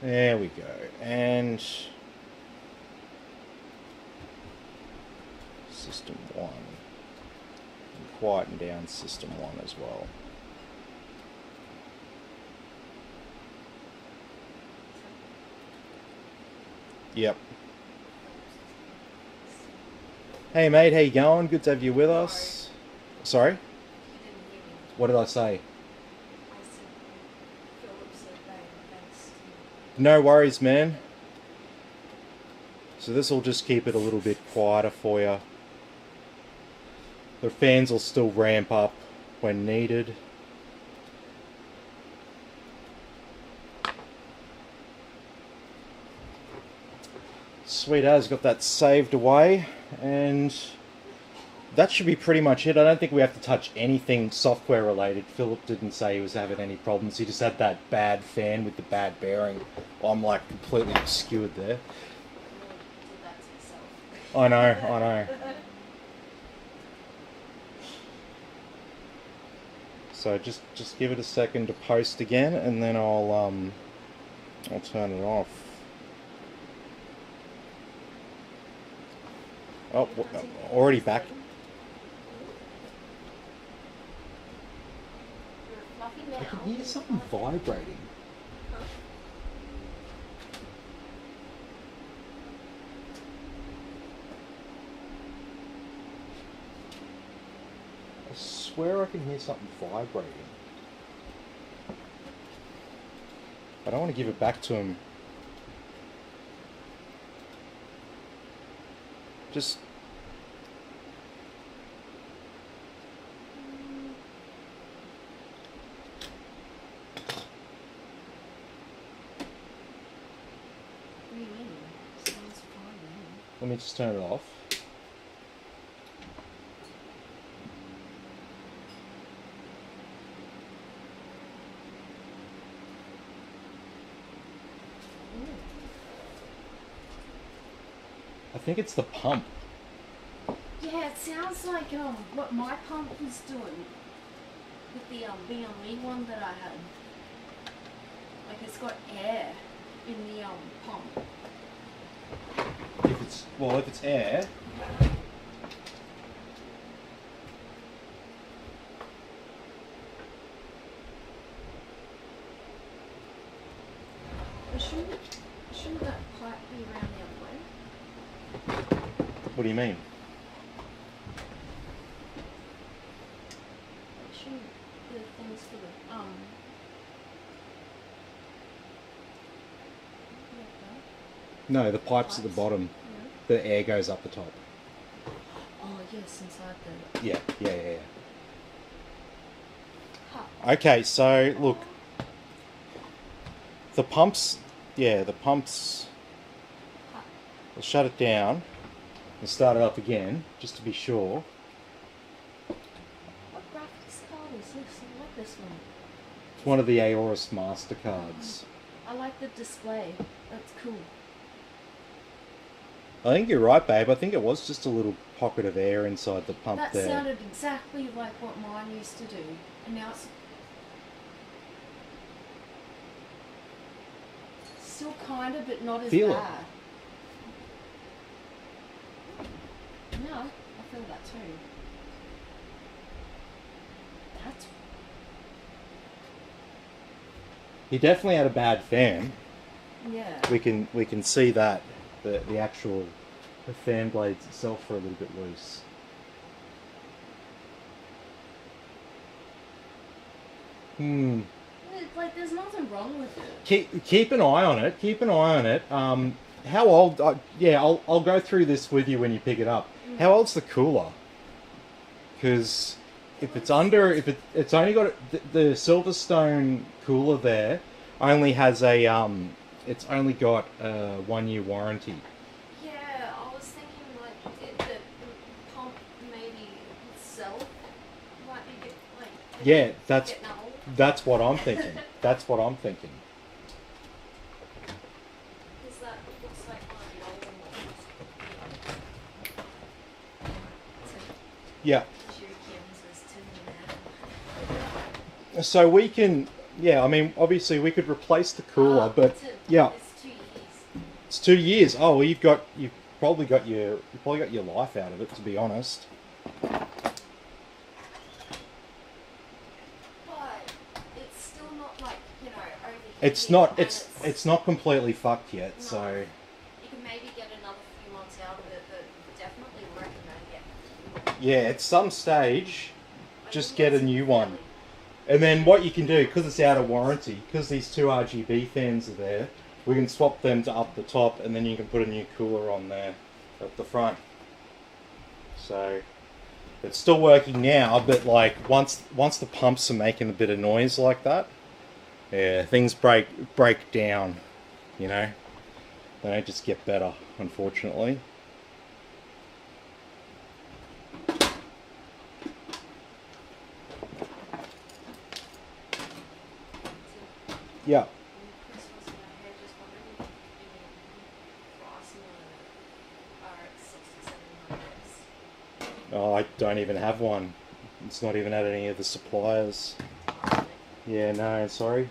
There we go. And system 1. And quieten down system 1 as well. Yep. Hey mate, how you going? Good to have you with us. Sorry? You didn't hear me. What did I say? I said, Philip said they invest No worries, man. So this will just keep it a little bit quieter for you. The fans will still ramp up when needed. Sweet as, got that saved away, and that should be pretty much it. I don't think we have to touch anything software related. Philip didn't say he was having any problems. He just had that bad fan with the bad bearing. I'm like completely obscured there. Did that to yourself. I know. So just give it a second to post again, and then I'll turn it off. Oh, already back. You're fluffy I now. can hear something vibrating. Huh? I swear I can hear something vibrating. I don't want to give it back to him. Just... What do you mean? Sounds fine. let me just turn it off. I think it's the pump. Yeah, it sounds like what my pump was doing with the BME one that I had. Like it's got air in the pump. If it's air, But shouldn't that pipe be around the other way? what do you mean? Shouldn't the things for the like that? No, the pipe's at the bottom. Yeah. The air goes up the top. Oh yes, inside the. Yeah. Huh. Okay, so look, the pumps. Huh. We'll shut it down and start it up again, just to be sure. What graphics card is this? I like this one. It's one of the Aorus Mastercards. I like the display. That's cool. I think you're right, babe. I think it was just a little pocket of air inside the pump That there. sounded exactly like what mine used to do, and now it's still kind of, but not as Feel it. bad. No, I feel that too. That's He definitely had a bad fan. yeah. We can see that the actual fan blades itself are a little bit loose. Like there's nothing wrong with it. Keep an eye on it. Keep an eye on it. How old? I'll go through this with you when you pick it up. How old's the cooler? Because if it's it's only got the Silverstone cooler there only has a it's only got a 1 year warranty. Yeah, I was thinking like the pump maybe itself might be Yeah, that's getting old. that's what I'm thinking. That's what I'm thinking. Because that looks like one of the older ones. Yeah. Shurikens was too mad. So we can, I mean, obviously we could replace the cooler, but yeah, It's 2 years. it's 2 years. Oh, well, you've probably got your life out of it, to be honest. But it's still not like, overheating. It's not. and It's not completely fucked yet. No. So You can maybe get another few months out of it, but definitely recommend it. yeah, at some stage, I just think get a it's new one. fairly- And then what you can do, because it's out of warranty, because these two RGB fans are there, we can swap them to up the top, and then you can put a new cooler on there at the front. So it's still working now, but like once the pumps are making a bit of noise like that, yeah, things break down. You know, they don't just get better, unfortunately. Yeah. Oh, I don't even have one. It's not even at any of the suppliers. Yeah, no, sorry.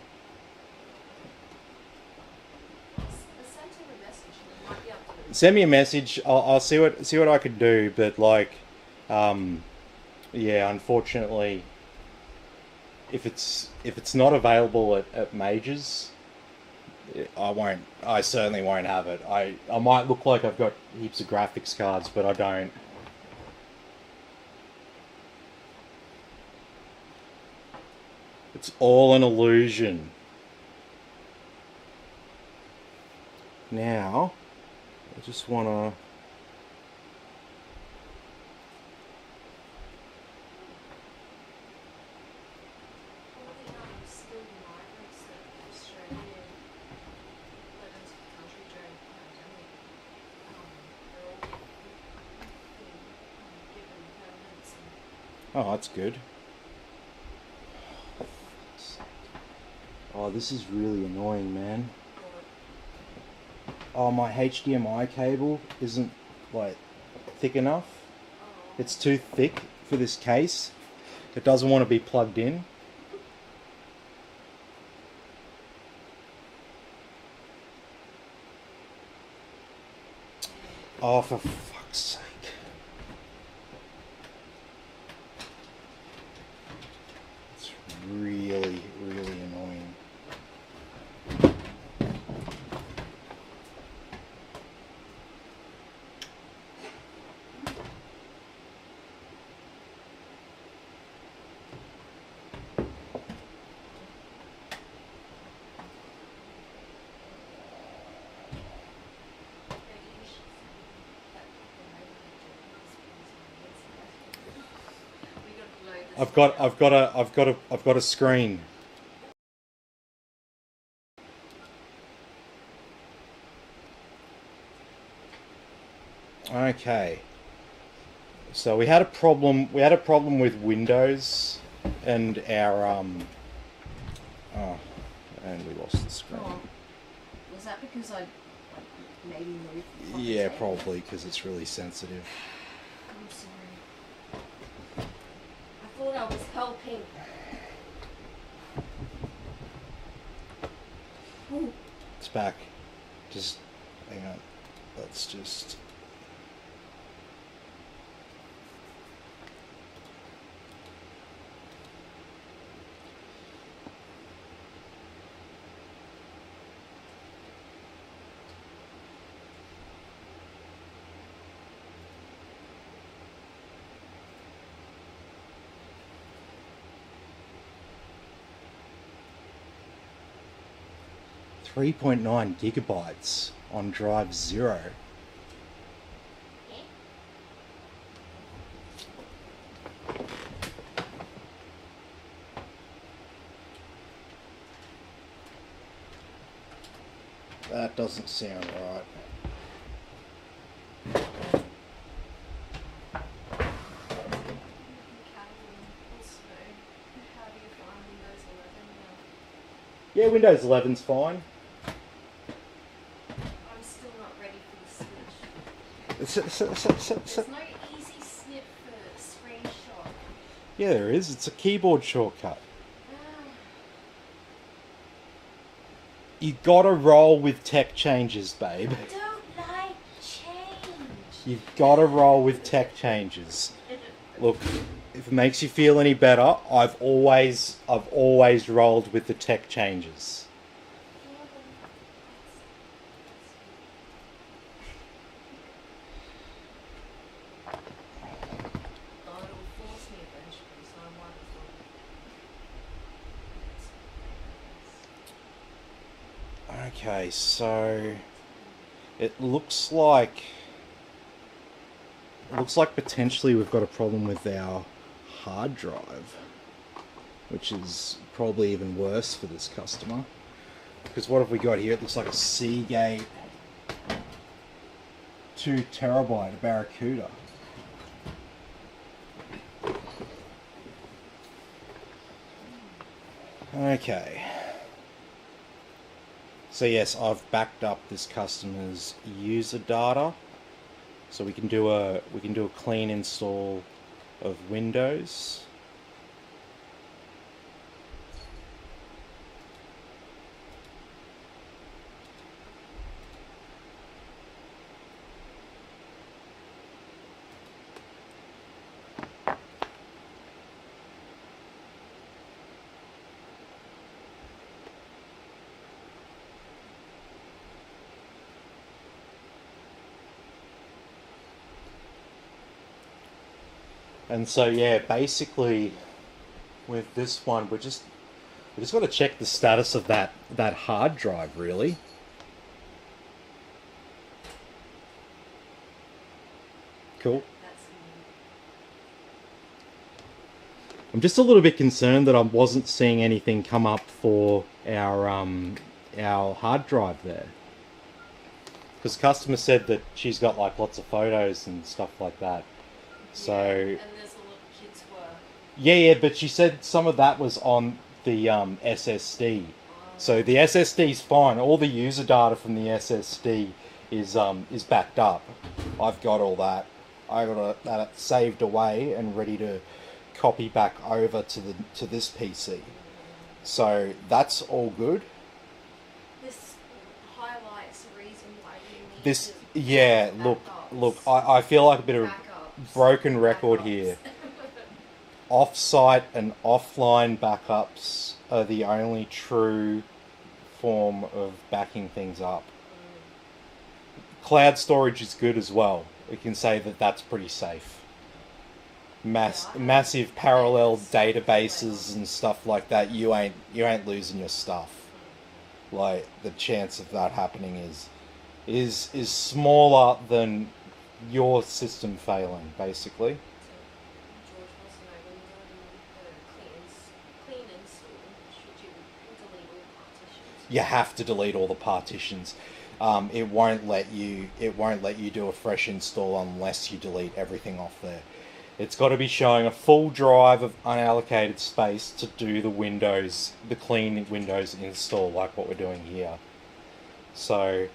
Send me a message. I'll see what I could do, but like, yeah, unfortunately, if it's not available at majors, I certainly won't have it. I might look like I've got heaps of graphics cards, but I don't. It's all an illusion. Now, I just want to... Oh, that's good. Oh, this is really annoying, man. Oh, my HDMI cable isn't, like, thick enough. It's too thick for this case. It doesn't want to be plugged in. Oh, for fuck's sake. It's really, really annoying. I've got a screen. Okay. So we had a problem with Windows and our oh, and we lost the screen. Oh, was that because I maybe moved? Yeah, probably because it's really sensitive. I'm sorry. I thought I was helping. Ooh. It's back. Just hang on. Let's just... 3.9 gigabytes on drive 0. That doesn't sound right. Yeah, Windows 11's fine. I'm still not ready for the switch. There's no easy snip for screenshot. Yeah, there is. It's a keyboard shortcut. You gotta roll with tech changes, babe. I don't like change. You've gotta roll with tech changes. Look, if it makes you feel any better, I've always rolled with the tech changes. Okay, so it looks like potentially we've got a problem with our hard drive, which is probably even worse for this customer. Because what have we got here? It looks like a Seagate 2 terabyte Barracuda. Okay. So yes, I've backed up this customer's user data, so we can do a clean install of Windows. And so yeah, basically with this one we just got to check the status of that hard drive really. Cool. I'm just a little bit concerned that I wasn't seeing anything come up for our hard drive there. Because customer said that she's got like lots of photos and stuff like that. So and there's a lot of kids' work. yeah, but she said some of that was on the SSD. So the SSD's fine. All the user data from the SSD is backed up. I've got all that. I got that saved away and ready to copy back over to this PC. So that's all good. This highlights the reason why you need This to yeah, look, I feel like a bit of broken record here. Off-site and offline backups are the only true form of backing things up. Cloud storage is good as well. We can say that that's pretty safe. Massive parallel databases and stuff like that. You ain't losing your stuff. Like the chance of that happening is smaller than your system failing, basically. George wants to know when you're doing the clean install, should you delete all partitions? You have to delete all the partitions. It won't let you do a fresh install unless you delete everything off there. It's got to be showing a full drive of unallocated space to do the clean Windows install like what we're doing here. So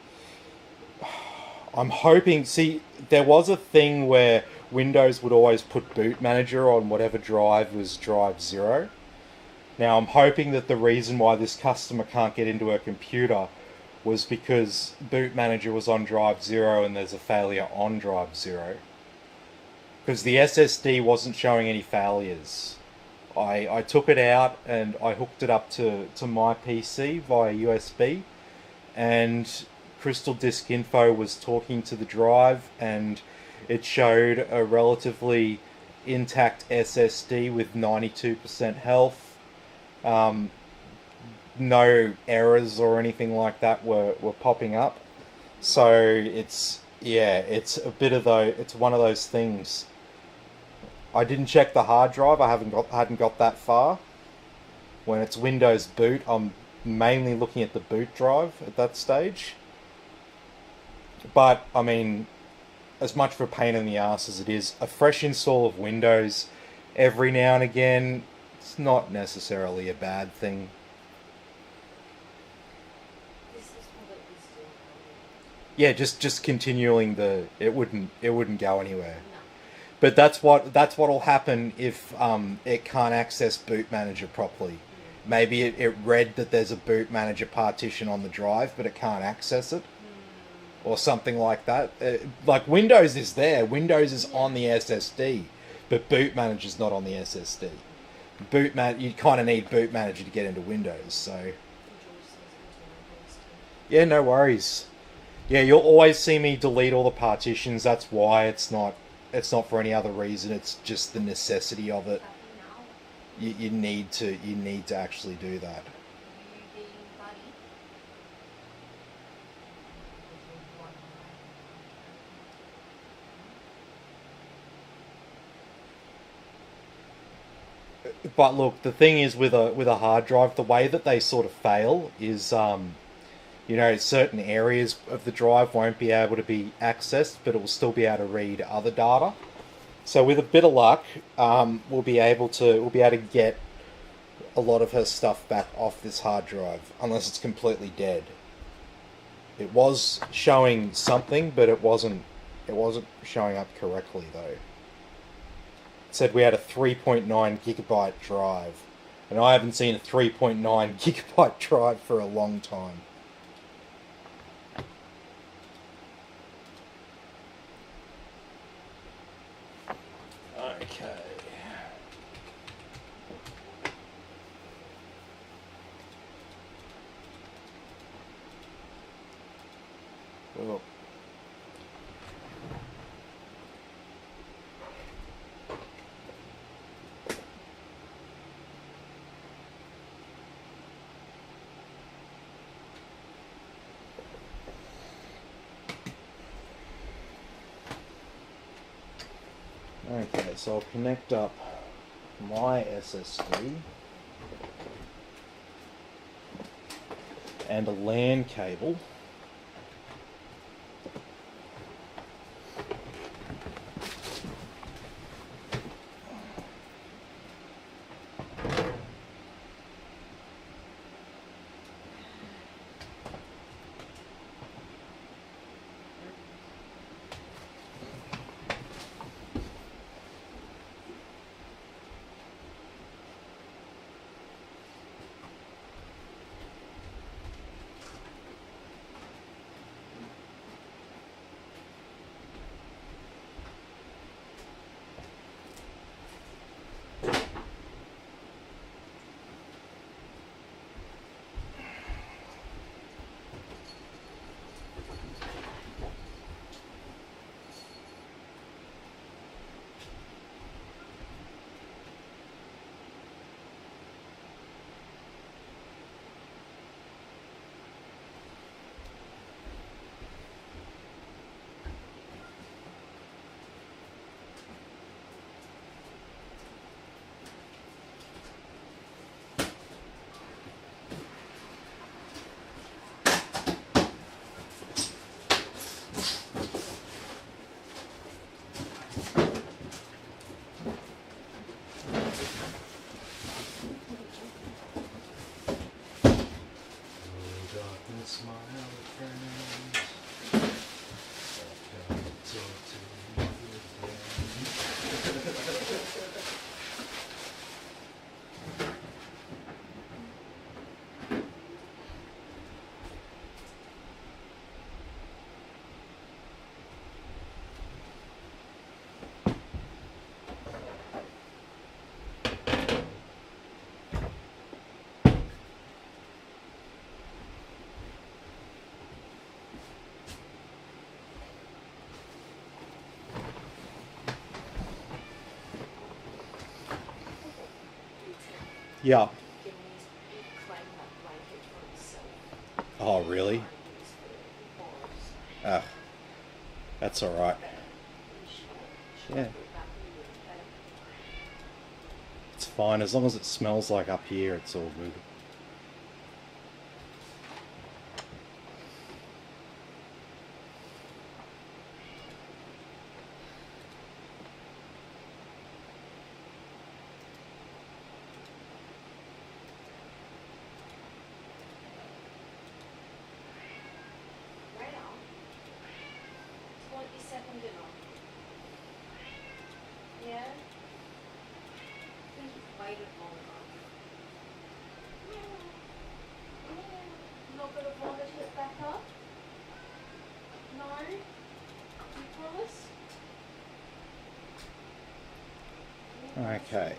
I'm hoping, see, there was a thing where Windows would always put boot manager on whatever drive was drive 0. Now I'm hoping that the reason why this customer can't get into her computer was because boot manager was on drive 0 and there's a failure on drive 0. Because the SSD wasn't showing any failures. I took it out and I hooked it up to my PC via USB, and Crystal Disk Info was talking to the drive and it showed a relatively intact SSD with 92% health. No errors or anything like that were popping up. So it's a bit of it's one of those things. I didn't check the hard drive. I hadn't got that far. When it's Windows boot, I'm mainly looking at the boot drive at that stage. But I mean, as much of a pain in the ass as it is, a fresh install of Windows every now and again, it's not necessarily a bad thing. This is what it was doing. Yeah, just continuing it wouldn't go anywhere. No. But that's what'll happen if it can't access boot manager properly. Maybe it read that there's a boot manager partition on the drive, but it can't access it, or something like that. Like Windows is there, Windows is on the SSD, but boot manager's not on the SSD. You kind of need boot manager to get into Windows. So yeah, no worries. Yeah, you'll always see me delete all the partitions. That's why it's not for any other reason. It's just the necessity of it. You need to actually do that. But look, the thing is with a hard drive, the way that they sort of fail is, you know, certain areas of the drive won't be able to be accessed, but it will still be able to read other data. So with a bit of luck, we'll be able to get a lot of her stuff back off this hard drive, unless it's completely dead. It was showing something, but it wasn't showing up correctly though. It said we had a 3.9 gigabyte drive, and I haven't seen a 3.9 gigabyte drive for a long time. Okay. Well. Okay, so I'll connect up my SSD and a LAN cable. Yeah. Oh, really? Ah, that's all right. Yeah. It's fine as long as it smells like up here. It's all good. Okay.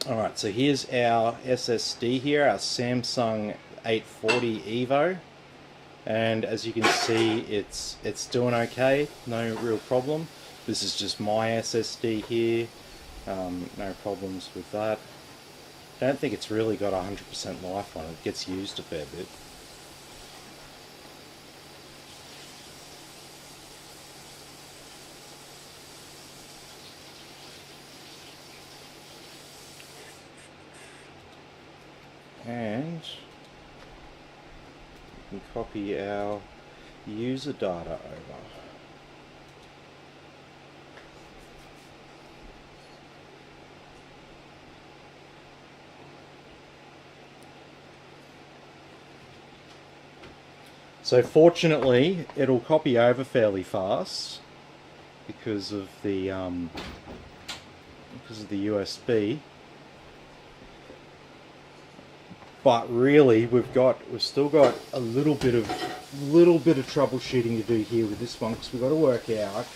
Alright, so here's our SSD here, our Samsung 840 Evo. And as you can see, it's doing okay, no real problem. This is just my SSD here, no problems with that. Don't think it's really got 100% life on it, it gets used a fair bit. and copy our user data over. So fortunately, it'll copy over fairly fast because of the USB. But really, we've still got a little bit of troubleshooting to do here with this one, because we've got to work out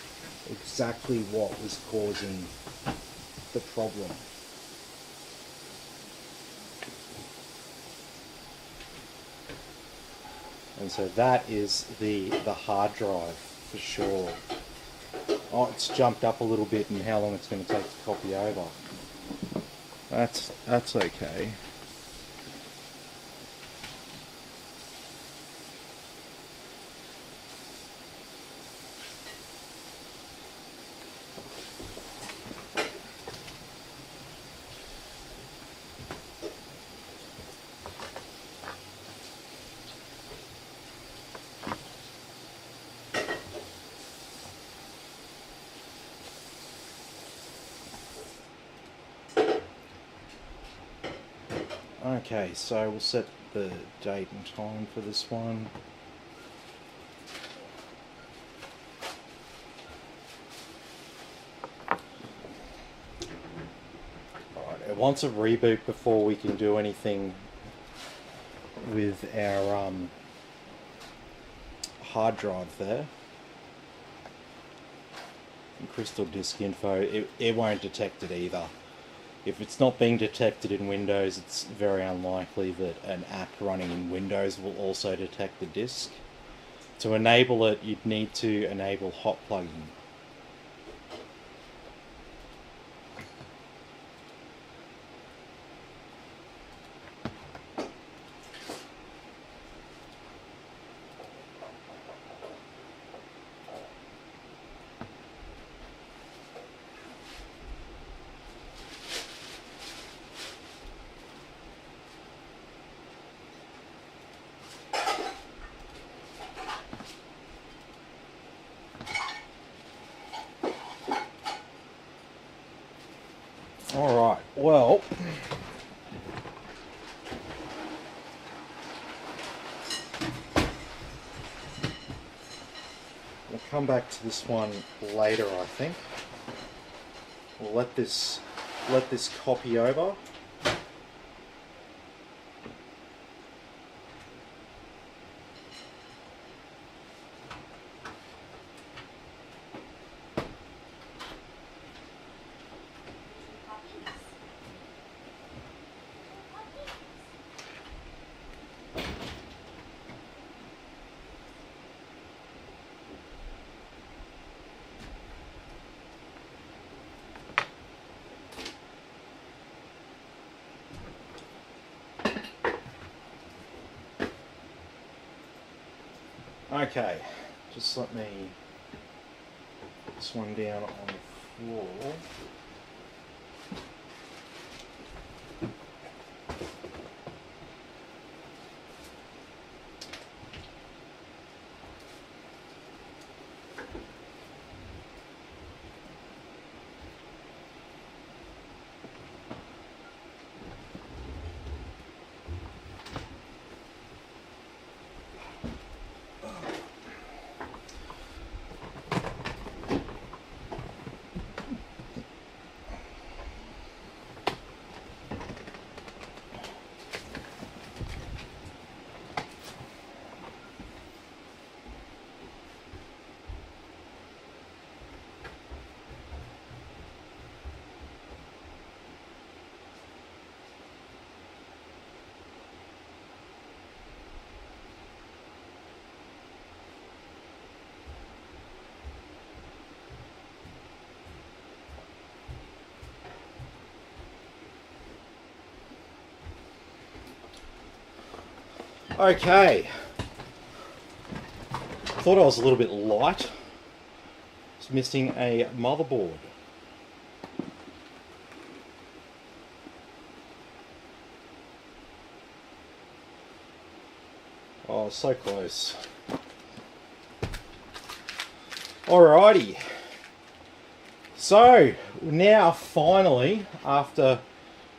exactly what was causing the problem. And so that is the hard drive for sure. Oh, it's jumped up a little bit in how long it's going to take to copy over. That's okay. Okay, so we'll set the date and time for this one. Alright, it wants a reboot before we can do anything with our hard drive there. And crystal disk info, it won't detect it either. If it's not being detected in Windows, it's very unlikely that an app running in Windows will also detect the disk. To enable it, you'd need to enable hot plugging. Alright, well, we'll come back to this one later, I think. We'll let this copy over. Okay, just let me put this one down on the floor. Okay, thought I was a little bit light. It's missing a motherboard. Oh, so close. Alrighty. So, now finally, after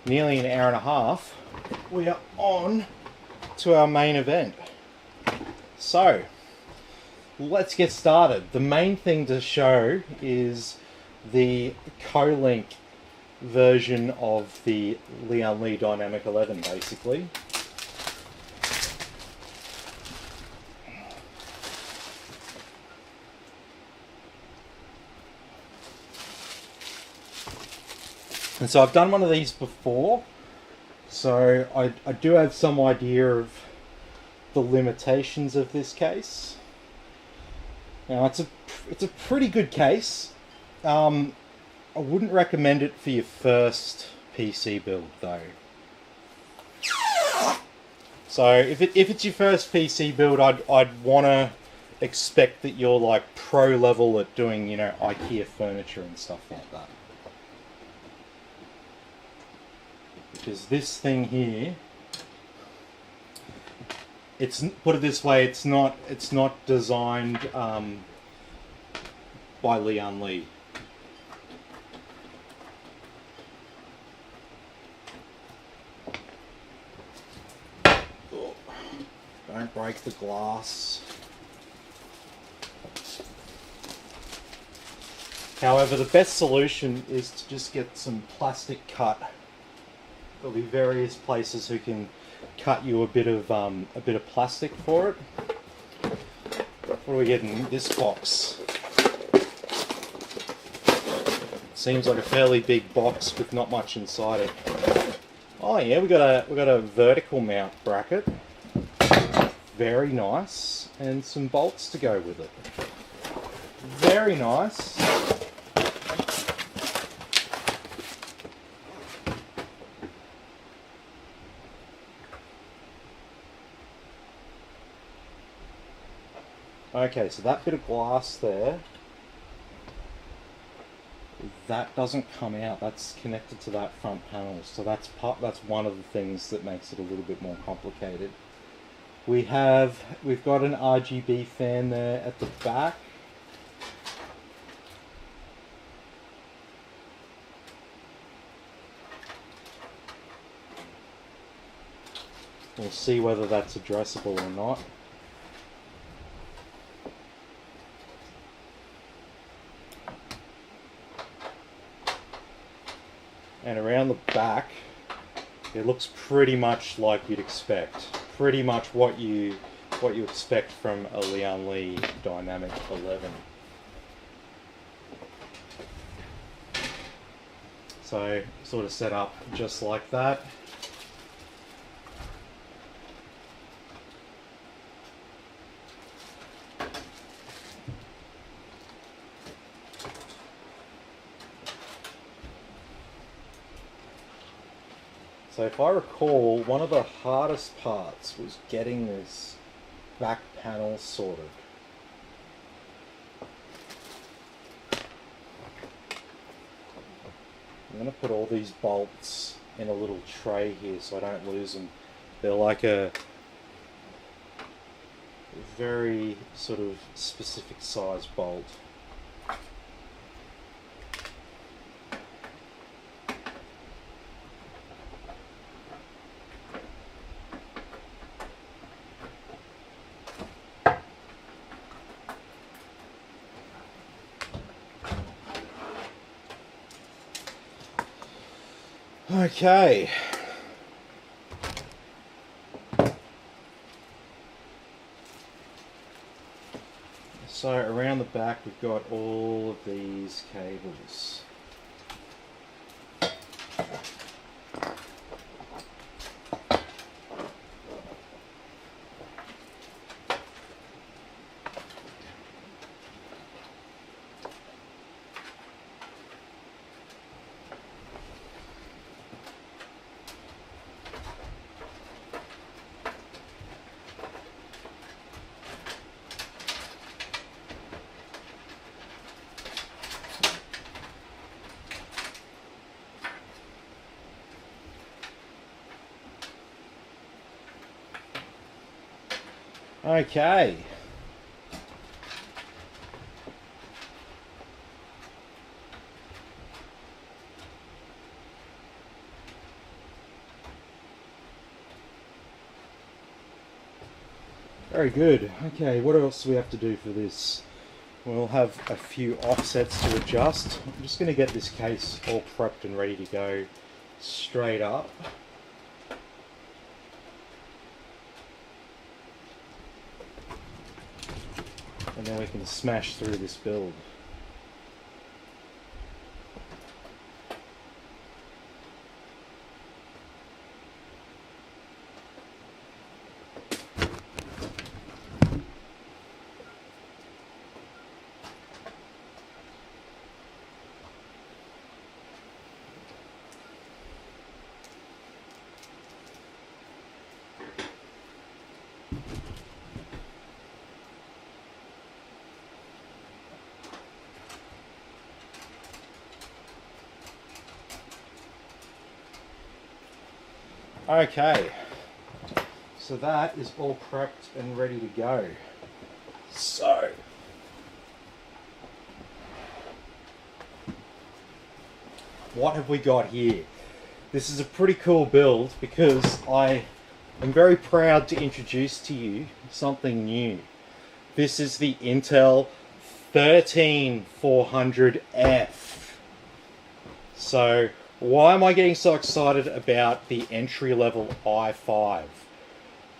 nearly an hour and a half, we are on to our main event. So, let's get started. The main thing to show is the Kolink version of the Lian Li Dynamic 11, basically. And so I've done one of these before, so I do have some idea of the limitations of this case. Now it's a pretty good case. I wouldn't recommend it for your first PC build though. So if it's your first PC build, I'd want to expect that you're like pro level at doing, you know, IKEA furniture and stuff like that. Because this thing here, it's, put it this way, it's not designed by Lian Li. Oh, don't break the glass. However, the best solution is to just get some plastic cut. There'll be various places who can cut you a bit of plastic for it. What do we get in this box? Seems like a fairly big box with not much inside it. Oh yeah, we got a vertical mount bracket. Very nice, and some bolts to go with it. Very nice. Okay, so that bit of glass there, that doesn't come out. That's connected to that front panel. So that's one of the things that makes it a little bit more complicated. We've got an RGB fan there at the back. We'll see whether that's addressable or not. And around the back, it looks pretty much like you'd expect. Pretty much what you expect from a Lian Li Dynamic 11. So sort of set up just like that. So if I recall, one of the hardest parts was getting this back panel sorted. I'm going to put all these bolts in a little tray here so I don't lose them. They're like a very sort of specific size bolt. Okay. So around the back we've got all of these cables. Okay. Very good. Okay, what else do we have to do for this? We'll have a few offsets to adjust. I'm just going to get this case all prepped and ready to go straight up. And then we can smash through this build. Okay, so that is all prepped and ready to go. So, what have we got here? This is a pretty cool build because I am very proud to introduce to you something new. This is the Intel 13400F. So, why am I getting so excited about the entry-level i5?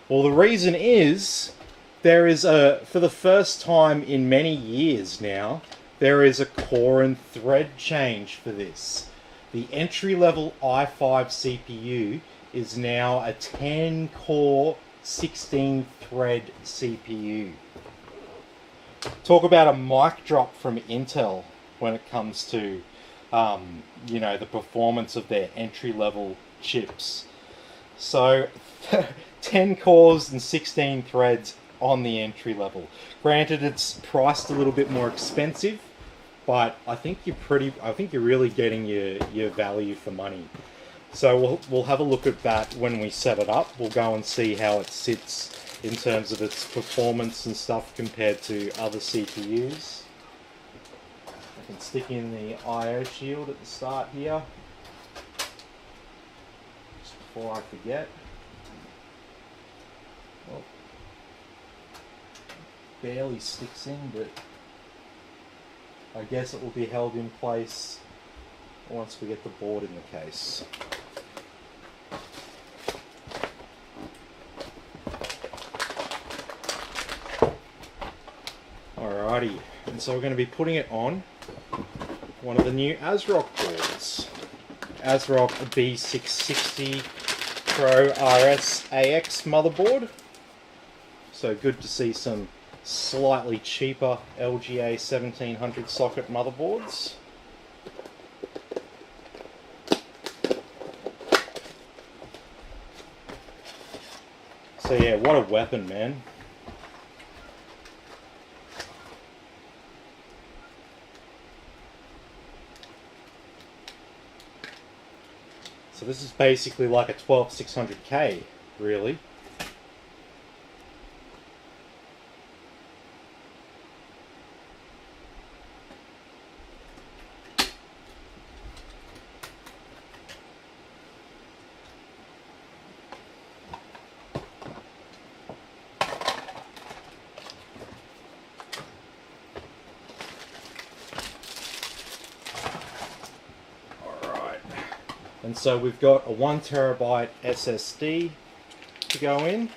Well, the reason is there is for the first time in many years now, there is a core and thread change for this. The entry-level i5 CPU is now a 10-core, 16-thread CPU. Talk about a mic drop from Intel when it comes to you know, the performance of their entry-level chips. So 10 cores and 16 threads on the entry level. Granted, it's priced a little bit more expensive, but I think you're really getting your value for money. So we'll have a look at that when we set it up. We'll go and see how it sits in terms of its performance and stuff compared to other CPUs. I can stick in the I/O shield at the start here, just before I forget. Well, barely sticks in, but I guess it will be held in place once we get the board in the case. Alrighty, and so we're going to be putting it on one of the new ASRock boards. ASRock B660 Pro RS AX motherboard. So good to see some slightly cheaper LGA 1700 socket motherboards. So yeah, what a weapon, man. So this is basically like a 12600K, really. And so we've got a 1TB SSD to go in.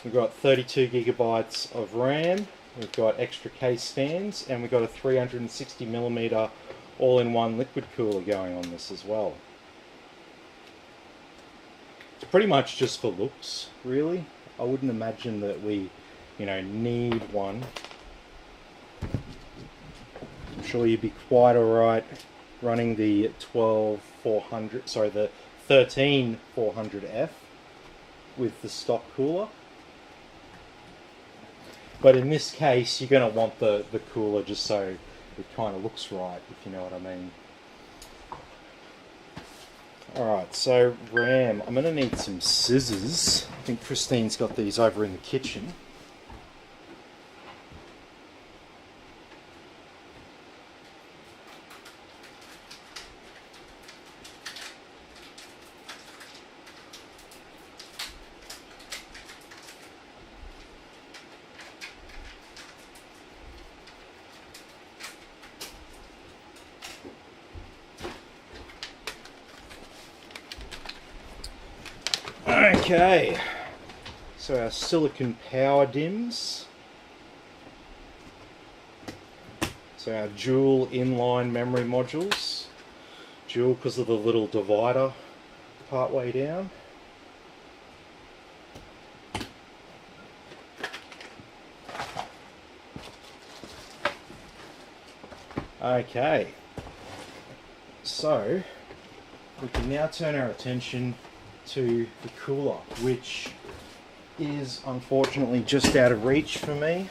We've got 32 gigabytes of RAM. We've got extra case fans, and we've got a 360mm all-in-one liquid cooler going on this as well. It's pretty much just for looks, really. I wouldn't imagine that we, you know, need one. I'm sure you'd be quite alright running the 13400F with the stock cooler. But in this case, you're going to want the cooler just so it kind of looks right, if you know what I mean. Alright, so RAM. I'm going to need some scissors. I think Christine's got these over in the kitchen. Okay, so our silicon power DIMMs. So our dual inline memory modules. Dual because of the little divider part way down. Okay, so we can now turn our attention to the cooler, which is unfortunately just out of reach for me.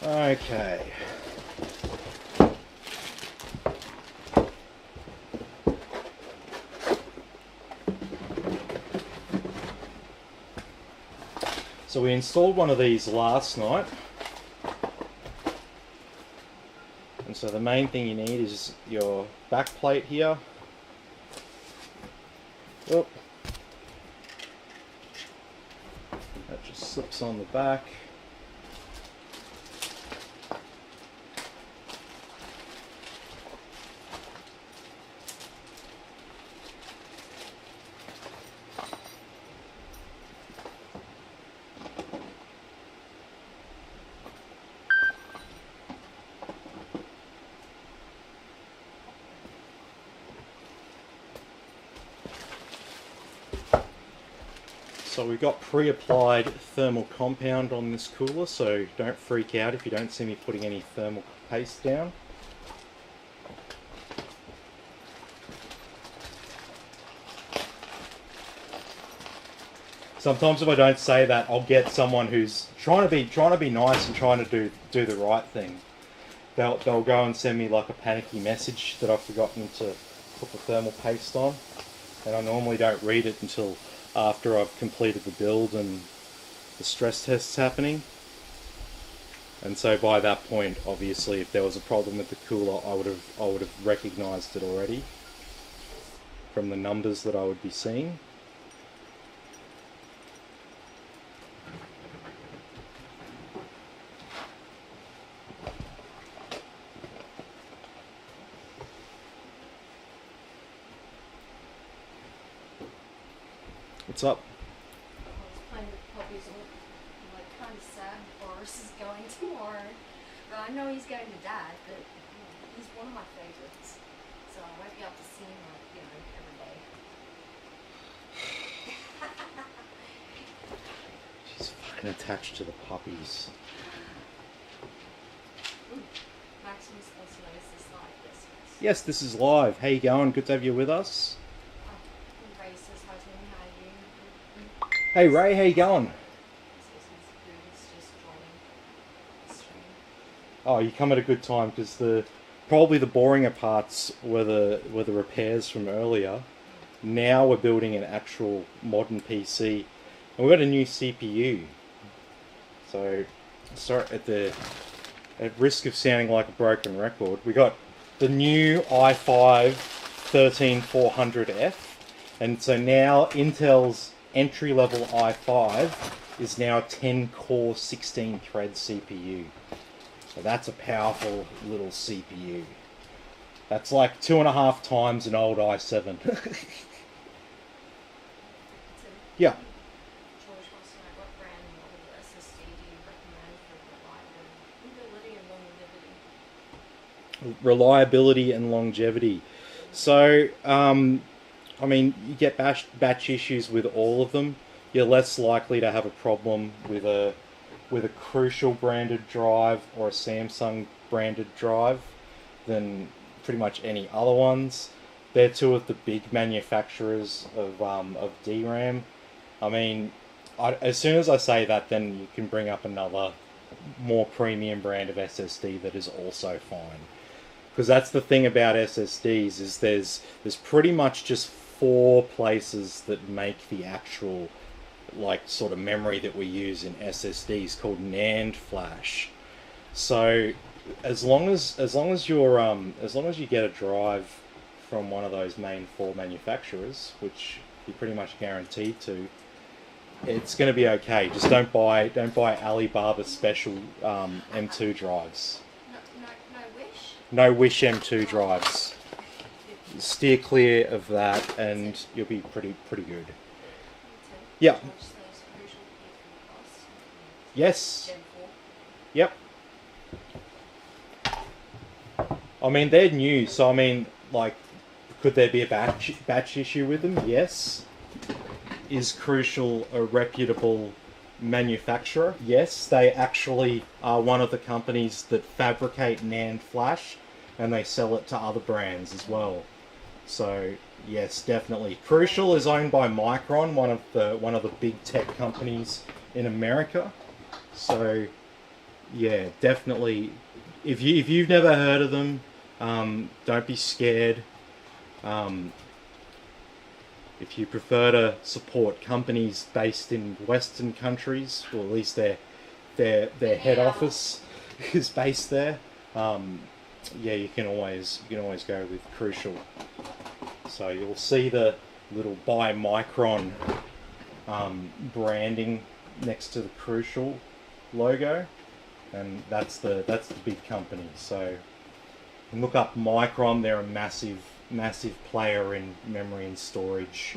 Okay. So we installed one of these last night. And so the main thing you need is your back plate here. Oh. That just slips on the back. So we've got pre-applied thermal compound on this cooler, so don't freak out if you don't see me putting any thermal paste down. Sometimes if I don't say that, I'll get someone who's trying to be nice and trying to do the right thing. They'll go and send me like a panicky message that I've forgotten to put the thermal paste on, and I normally don't read it until after I've completed the build and the stress test's happening. And so by that point, obviously, if there was a problem with the cooler, I would have recognised it already from the numbers that I would be seeing. What's up? I was playing with puppies. I'm like kind of sad Boris is going tomorrow. But I know he's going to Dad, but he's one of my favourites. So I won't be able to see him every day. She's fucking attached to the puppies. Maximus also knows this live, yes. Yes, this is live. How you going? Good to have you with us. Ray says hi to me, how are you? Hey Ray, how you going? Says he's good, he's just joining the stream. Oh, you come at a good time because probably the boringer parts were the repairs from earlier. Now we're building an actual modern PC, and we've got a new CPU. So, sorry, at risk of sounding like a broken record, we got the new i5 13400F, and so now Intel's entry-level i5 is now a 10-core 16-thread CPU. So that's a powerful little CPU. That's like 2.5 times an old i7. Yeah. George wants to know what brand model SSD do you recommend for reliability and longevity? reliability and longevity. So, I mean, you get batch issues with all of them. You're less likely to have a problem with a Crucial branded drive or a Samsung branded drive than pretty much any other ones. They're two of the big manufacturers of DRAM. I mean, as soon as I say that, then you can bring up another more premium brand of SSD that is also fine. Because that's the thing about SSDs is there's pretty much just four places that make the actual like sort of memory that we use in SSDs called NAND flash. So as long as you get a drive from one of those main four manufacturers, which you're pretty much guaranteed to, it's going to be okay. Just don't buy Alibaba special M2 drives. No wish. No Wish M2 drives. Steer clear of that, and you'll be pretty good. Yeah. Yes. Gen 4. Yep. I mean, they're new, so I mean, like, could there be a batch issue with them? Yes. Is Crucial a reputable manufacturer? Yes, they actually are one of the companies that fabricate NAND flash, and they sell it to other brands as well. So yes, definitely. Crucial is owned by Micron, one of the big tech companies in America. So yeah, definitely. If you've never heard of them, don't be scared. If you prefer to support companies based in Western countries, or at least their head office is based there, yeah, you can always go with Crucial. So you'll see the little by Micron branding next to the Crucial logo, and that's the big company. So you can look up Micron. They're a massive player in memory and storage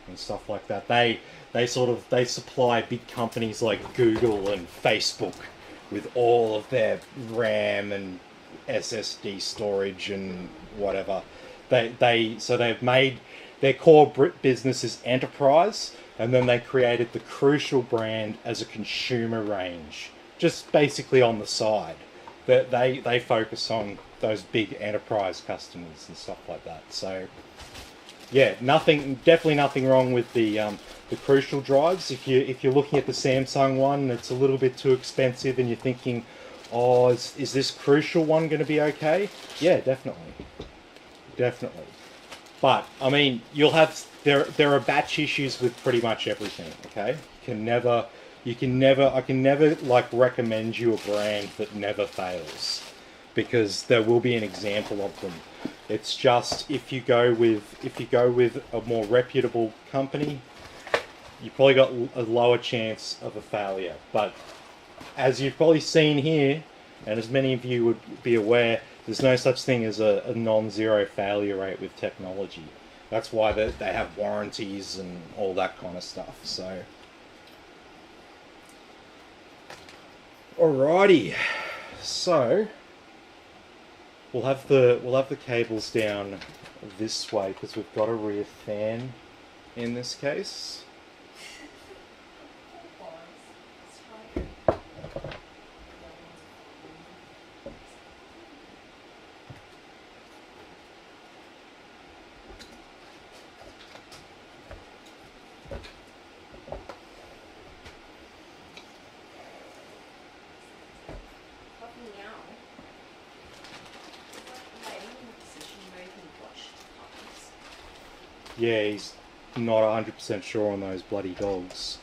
and stuff like that. They supply big companies like Google and Facebook with all of their RAM and SSD storage and whatever. They've made their core business is enterprise, and then they created the Crucial brand as a consumer range, just basically on the side. They focus on those big enterprise customers and stuff like that. So yeah, definitely nothing wrong with the Crucial drives. If you're looking at the Samsung one, it's a little bit too expensive, and you're thinking, oh, is this Crucial one going to be okay? Yeah, definitely. But I mean, there are batch issues with pretty much everything. Okay, I can never like recommend you a brand that never fails, because there will be an example of them. It's just if you go with a more reputable company, you probably got a lower chance of a failure. But as you've probably seen here, and as many of you would be aware, there's no such thing as a non-zero failure rate with technology. That's why they have warranties and all that kind of stuff. So, alrighty, so we'll have the cables down this way because we've got a rear fan in this case. Yeah, he's not 100% sure on those bloody dogs.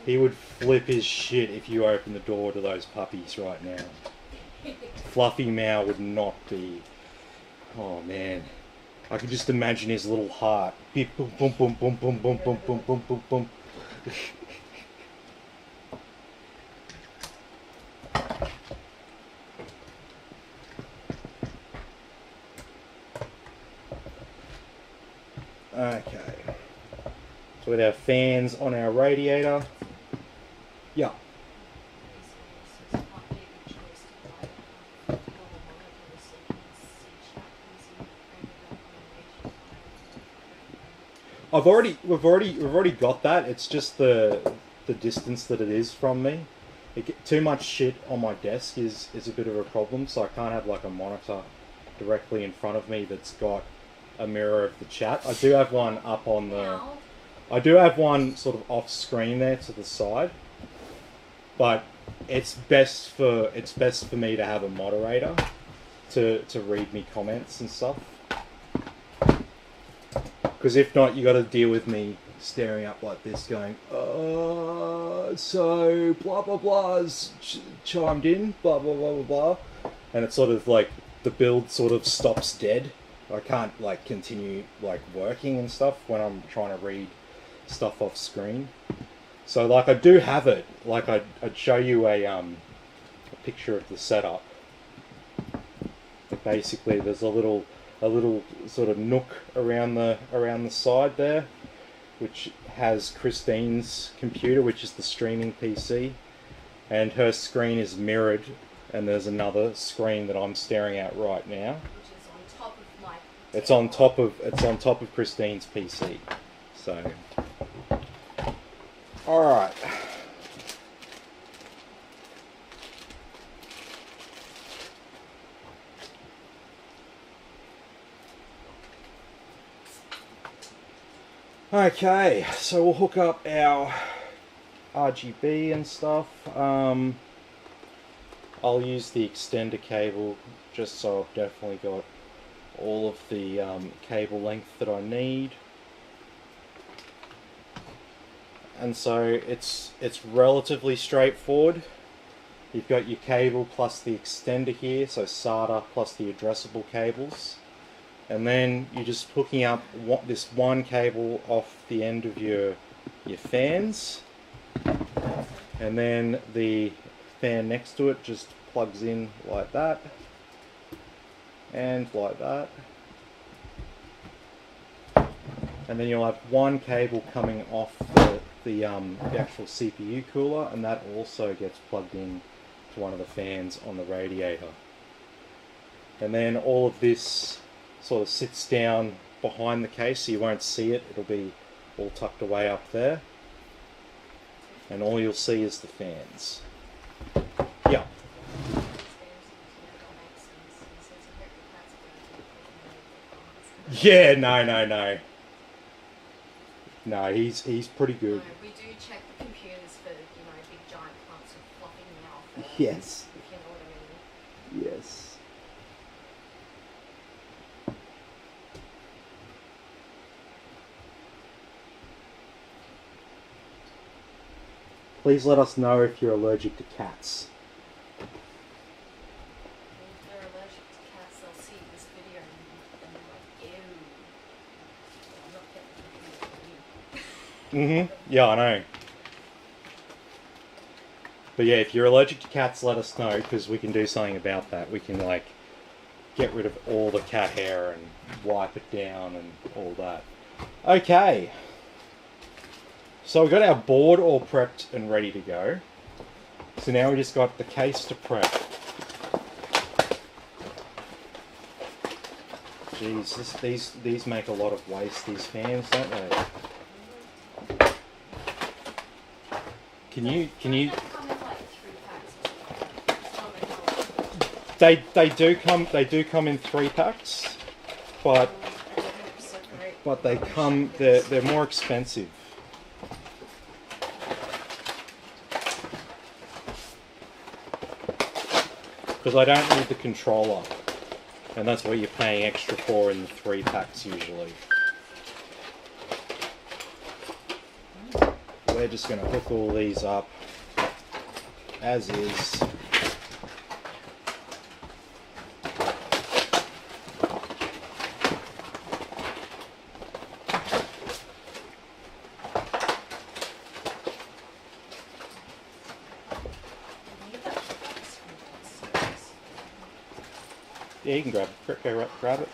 He would flip his shit if you open the door to those puppies right now. Fluffy Mao would not be... Oh man. I can just imagine his little heart. Beep, boom, boom, boom, boom, boom, boom, boom, boom, boom, boom, boom. Okay. So with our fans on our radiator. Yeah. So it might be a good choice to buy a double monitor so you can see chat using radio combination. We've already got that. It's just the distance that it is from me. Too much shit on my desk is a bit of a problem, so I can't have like a monitor directly in front of me that's got a mirror of the chat. I do have one up on the. I do have one sort of off screen there to the side, but it's best for me to have a moderator to read me comments and stuff. Because if not, you got to deal with me staring up like this, going, so blah blah blah's chimed in, blah blah blah blah blah, and it's sort of like the build sort of stops dead. I can't like continue like working and stuff when I'm trying to read stuff off screen. So like I do have it. Like I'd show you a picture of the setup. But basically, there's a little sort of nook around the side there, which has Christine's computer, which is the streaming PC, and her screen is mirrored, and there's another screen that I'm staring at right now. Which is on top of my. It's on top of Christine's PC. So, all right. Okay, so we'll hook up our RGB and stuff. I'll use the extender cable just so I've definitely got all of the cable length that I need. And so it's relatively straightforward. You've got your cable plus the extender here, so SATA plus the addressable cables. And then you're just hooking up this one cable off the end of your fans, and then the fan next to it just plugs in like that, and like that. And then you'll have one cable coming off the actual CPU cooler, and that also gets plugged in to one of the fans on the radiator. And then all of this sort of sits down behind the case, so you won't see it. It'll be all tucked away up there, and all you'll see is the fans. Yeah. Yeah, no. No, he's pretty good. No, we do check the computers for, big giant clumps of flopping now. Yes. If you know what I mean. Yes. Please let us know if you're allergic to cats. And if they're allergic to cats, they'll see this video and they're like, ew. I'm not getting it. Yeah, I know. But yeah, if you're allergic to cats, let us know, because we can do something about that. We can like get rid of all the cat hair and wipe it down and all that. Okay. So we've got our board all prepped and ready to go. So now we just got the case to prep. Jeez, these make a lot of waste, these fans, don't they? Can you? Come in like 3 packs. They do come in 3 packs, but they're more expensive. Because I don't need the controller, and that's what you're paying extra for in the 3 packs usually. We're just going to hook all these up as is. Yeah, you can grab it. Grab it.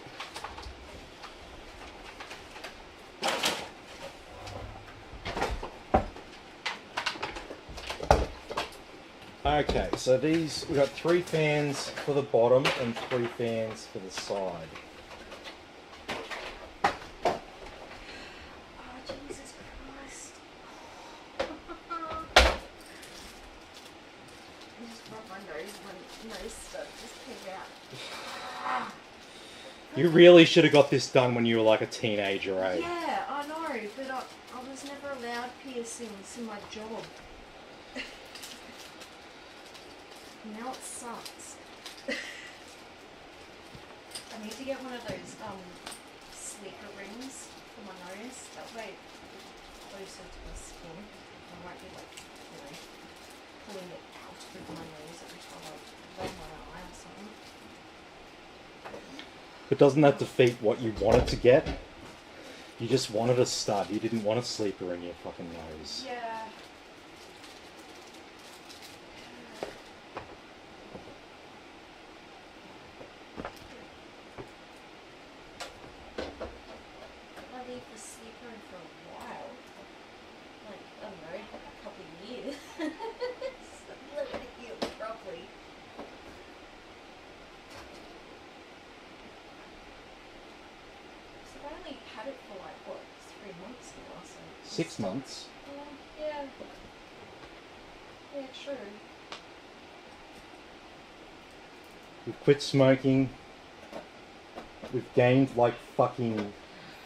Okay, so these, we've got 3 fans for the bottom and 3 fans for the side. Oh, Jesus Christ. I just rubbed my nose. My nose stuff just came out. You really should have got this done when you were like a teenager, eh? Yeah, I know, but I was never allowed piercings in my job. Now it sucks. I need to get one of those sleeper rings for my nose. That way closer to the skin. I won't be like, pulling it out with my nose every time I blow my eye or something. But doesn't that defeat what you wanted to get? You just wanted a stud. You didn't want a sleeper in your fucking nose. Yeah. I leave the sleeper in for a while. Like, I don't know, a couple of years. Let it heal properly. So I only had it for like, what, 3 months now, so... 6 months. Yeah. Yeah, true. We've quit smoking. We've gained like fucking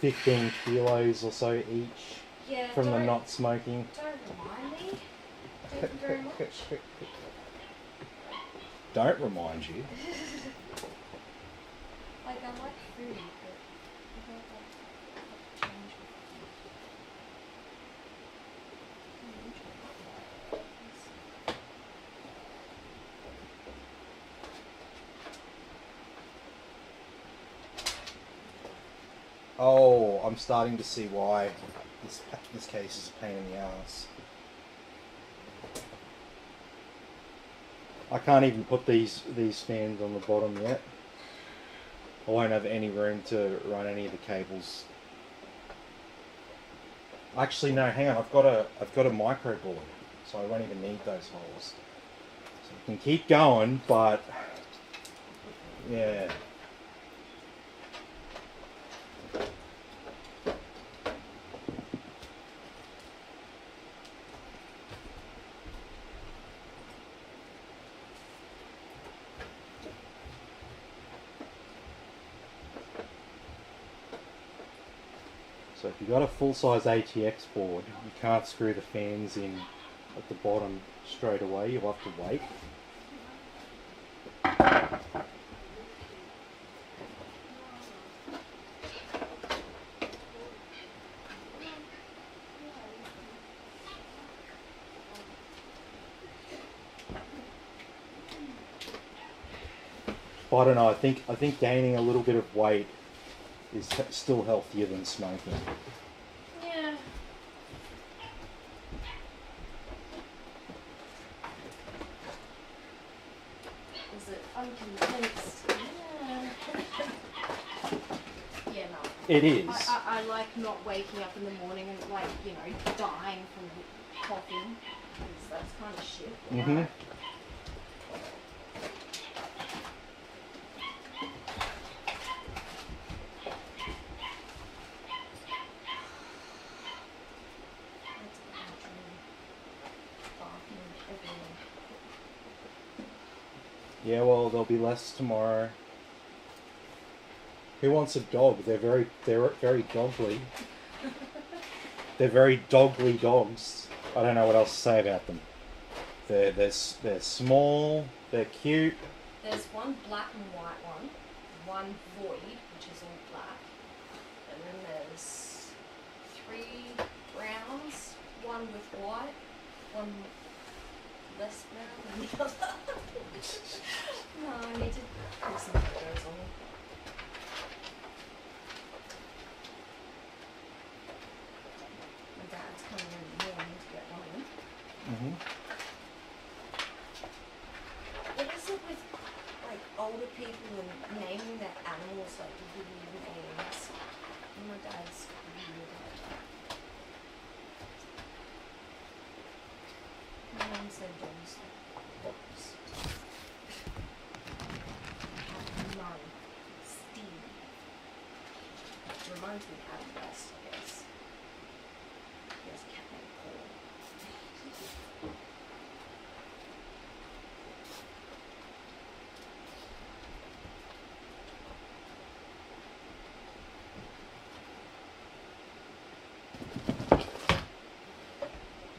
15 kilos or so each Yeah, from the not smoking. Don't remind me. Thank you very much. Don't remind you. Like, I like food, but I don't like change with food. Oh, I'm starting to see why this case is a pain in the ass. I can't even put these fans on the bottom yet. I won't have any room to run any of the cables. Actually, no. Hang on. I've got a micro board, so I won't even need those holes. So I can keep going, but yeah. So if you've got a full-size ATX board, you can't screw the fans in at the bottom straight away. You'll have to wait. But I don't know. I think gaining a little bit of weight is still healthier than smoking. Yeah. Is it unconvinced? Yeah. Yeah, no. It is. I like not waking up in the morning and like, dying from coughing. 'Cause that's kind of shit. Mhm. Yeah, well, there'll be less tomorrow. Who wants a dog? They're very dogly. They're very dogly dogs. I don't know what else to say about them. They're small. They're cute. There's one black and white one void, which is all black, and then there's 3 browns, one with white, one less brown than the other. No, I need to put some photos on them. My dad's coming in the morning to get one of them. Mhm. What is it with like older people and naming their animals like weird names? And my dad's weird like that. My mum said dogs. Mum, Steve. Reminds me out west, I guess. He has a cat named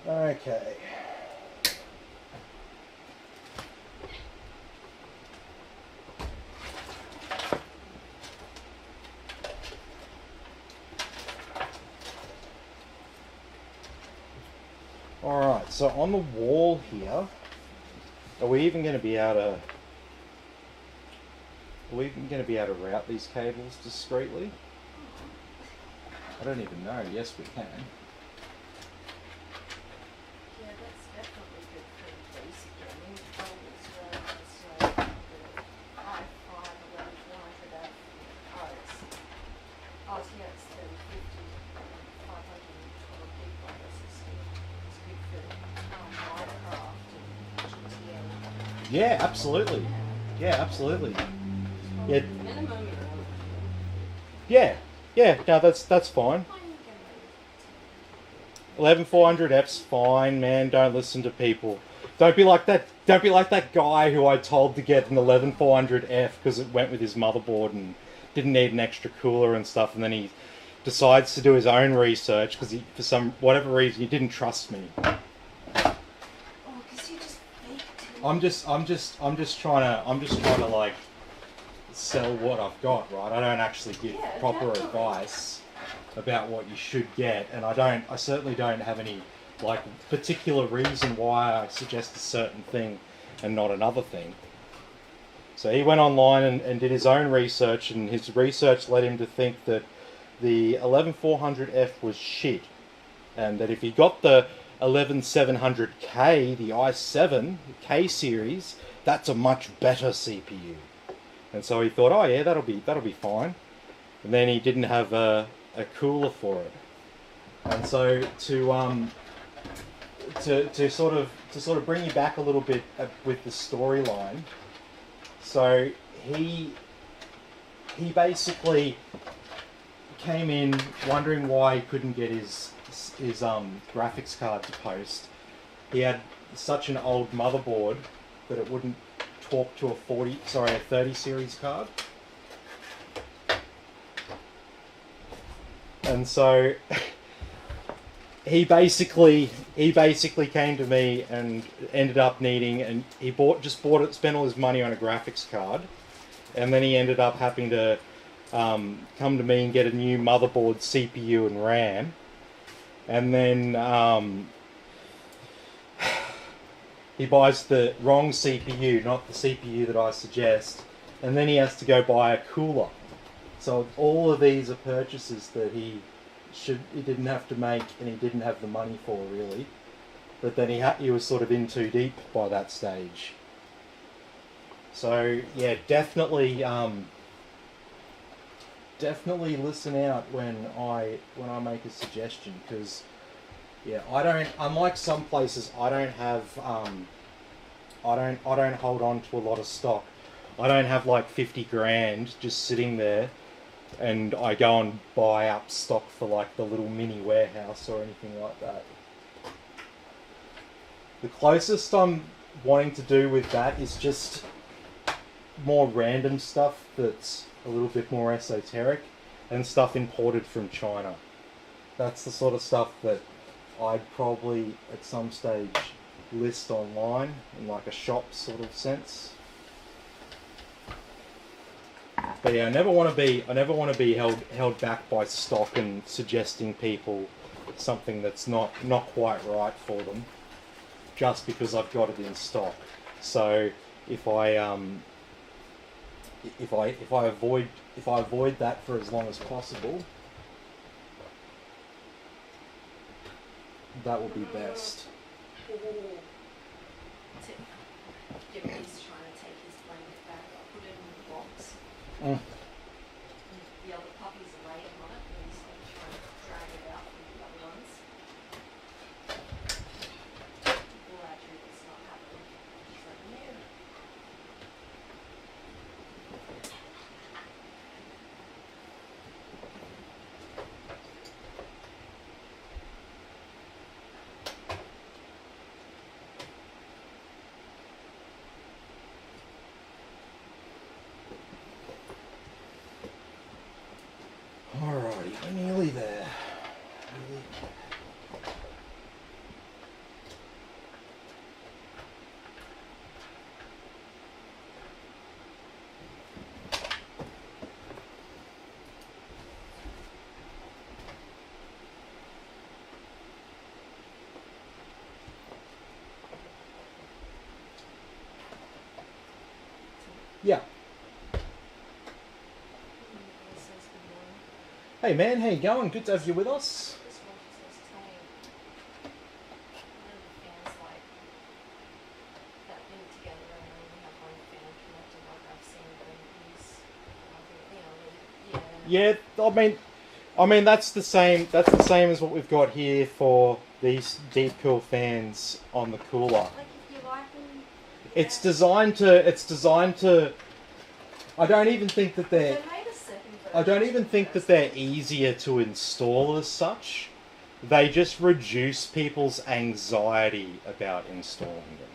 Paul. Okay. Alright, so on the wall here, are we even going to be able to route these cables discreetly? I don't even know. Yes, we can. Yeah, that's definitely good for basic gaming. Folders were so the i5 11400F O's. RTX 3050 512 gigabyte SSD. It's good for Minecraft and GTA. Yeah, absolutely. Yeah, absolutely. Yeah. Minimum. Yeah. Yeah, no, that's fine. 11400F's fine, man. Don't listen to people. Don't be like that. Don't be like that guy who I told to get an 11400F because it went with his motherboard and didn't need an extra cooler and stuff, and then he decides to do his own research because for some whatever reason he didn't trust me. Oh, because you just faked it. I'm just trying to like sell what I've got, right? I don't actually give proper advice about what you should get, and I certainly don't have any like particular reason why I suggest a certain thing and not another thing. So he went online and did his own research, and his research led him to think that the 11400F was shit, and that if he got the 11700K, the i7 K series, that's a much better CPU. And so he thought, oh yeah, that'll be fine. And then he didn't have a cooler for it. And so to sort of bring you back a little bit with the storyline. So he basically came in wondering why he couldn't get his graphics card to post. He had such an old motherboard that it wouldn't talk to a 30 series card. And so he basically came to me and ended up needing, and he spent all his money on a graphics card, and then he ended up having to come to me and get a new motherboard, CPU and RAM, and then he buys the wrong CPU, not the CPU that I suggest, and then he has to go buy a cooler. So all of these are purchases that he didn't have to make, and he didn't have the money for, really. But then he was sort of in too deep by that stage. So yeah, definitely listen out when I make a suggestion, because yeah, unlike some places, I don't hold on to a lot of stock. I don't have like 50 grand just sitting there, and I go and buy up stock for like the little mini warehouse or anything like that. The closest I'm wanting to do with that is just more random stuff that's a little bit more esoteric, and stuff imported from China. That's the sort of stuff that I'd probably at some stage list online in like a shop sort of sense. But yeah, I never want to be held back by stock and suggesting people something that's not quite right for them just because I've got it in stock. So if I avoid that for as long as possible, that will be best. Jimmy's trying to take his blanket back. I put it in the box. Mm. The other puppies are laying on it, and he's like trying to drag it out from the other ones. Well, actually, it's not happening. She's like, Alrighty, we're nearly there. Yeah. Hey man, how you going? Good to have you with us. This one says Tony. One of the fans like that been together and only have one fan connected like I've seen them use. I mean that's the same. That's the same as what we've got here for these deep cool fans on the cooler. Like if you like them, It's designed to. I don't even think that they're. they made a second version. I don't even think that they're easier to install as such. They just reduce people's anxiety about installing them.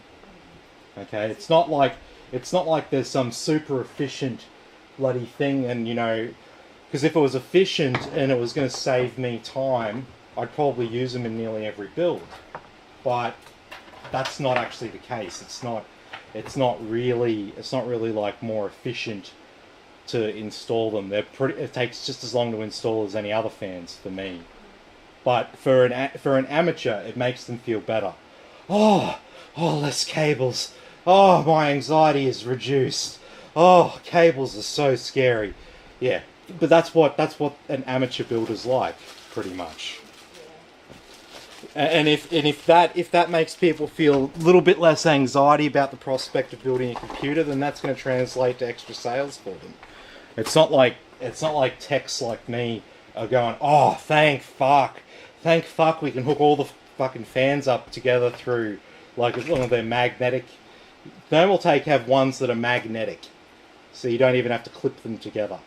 Okay, it's not like there's some super efficient bloody thing, and you know, because if it was efficient and it was going to save me time, I'd probably use them in nearly every build. But that's not actually the case. It's not really like more efficient to install them. It takes just as long to install as any other fans for me. But for an amateur, it makes them feel better. Oh, less cables. Oh, my anxiety is reduced. Oh, cables are so scary. Yeah, but that's what an amateur builder's like, pretty much. And if that makes people feel a little bit less anxiety about the prospect of building a computer, then that's going to translate to extra sales for them. It's not like techs like me are going, oh, thank fuck we can hook all the fucking fans up together through like one of their magnetic. Thermaltake have ones that are magnetic, so you don't even have to clip them together.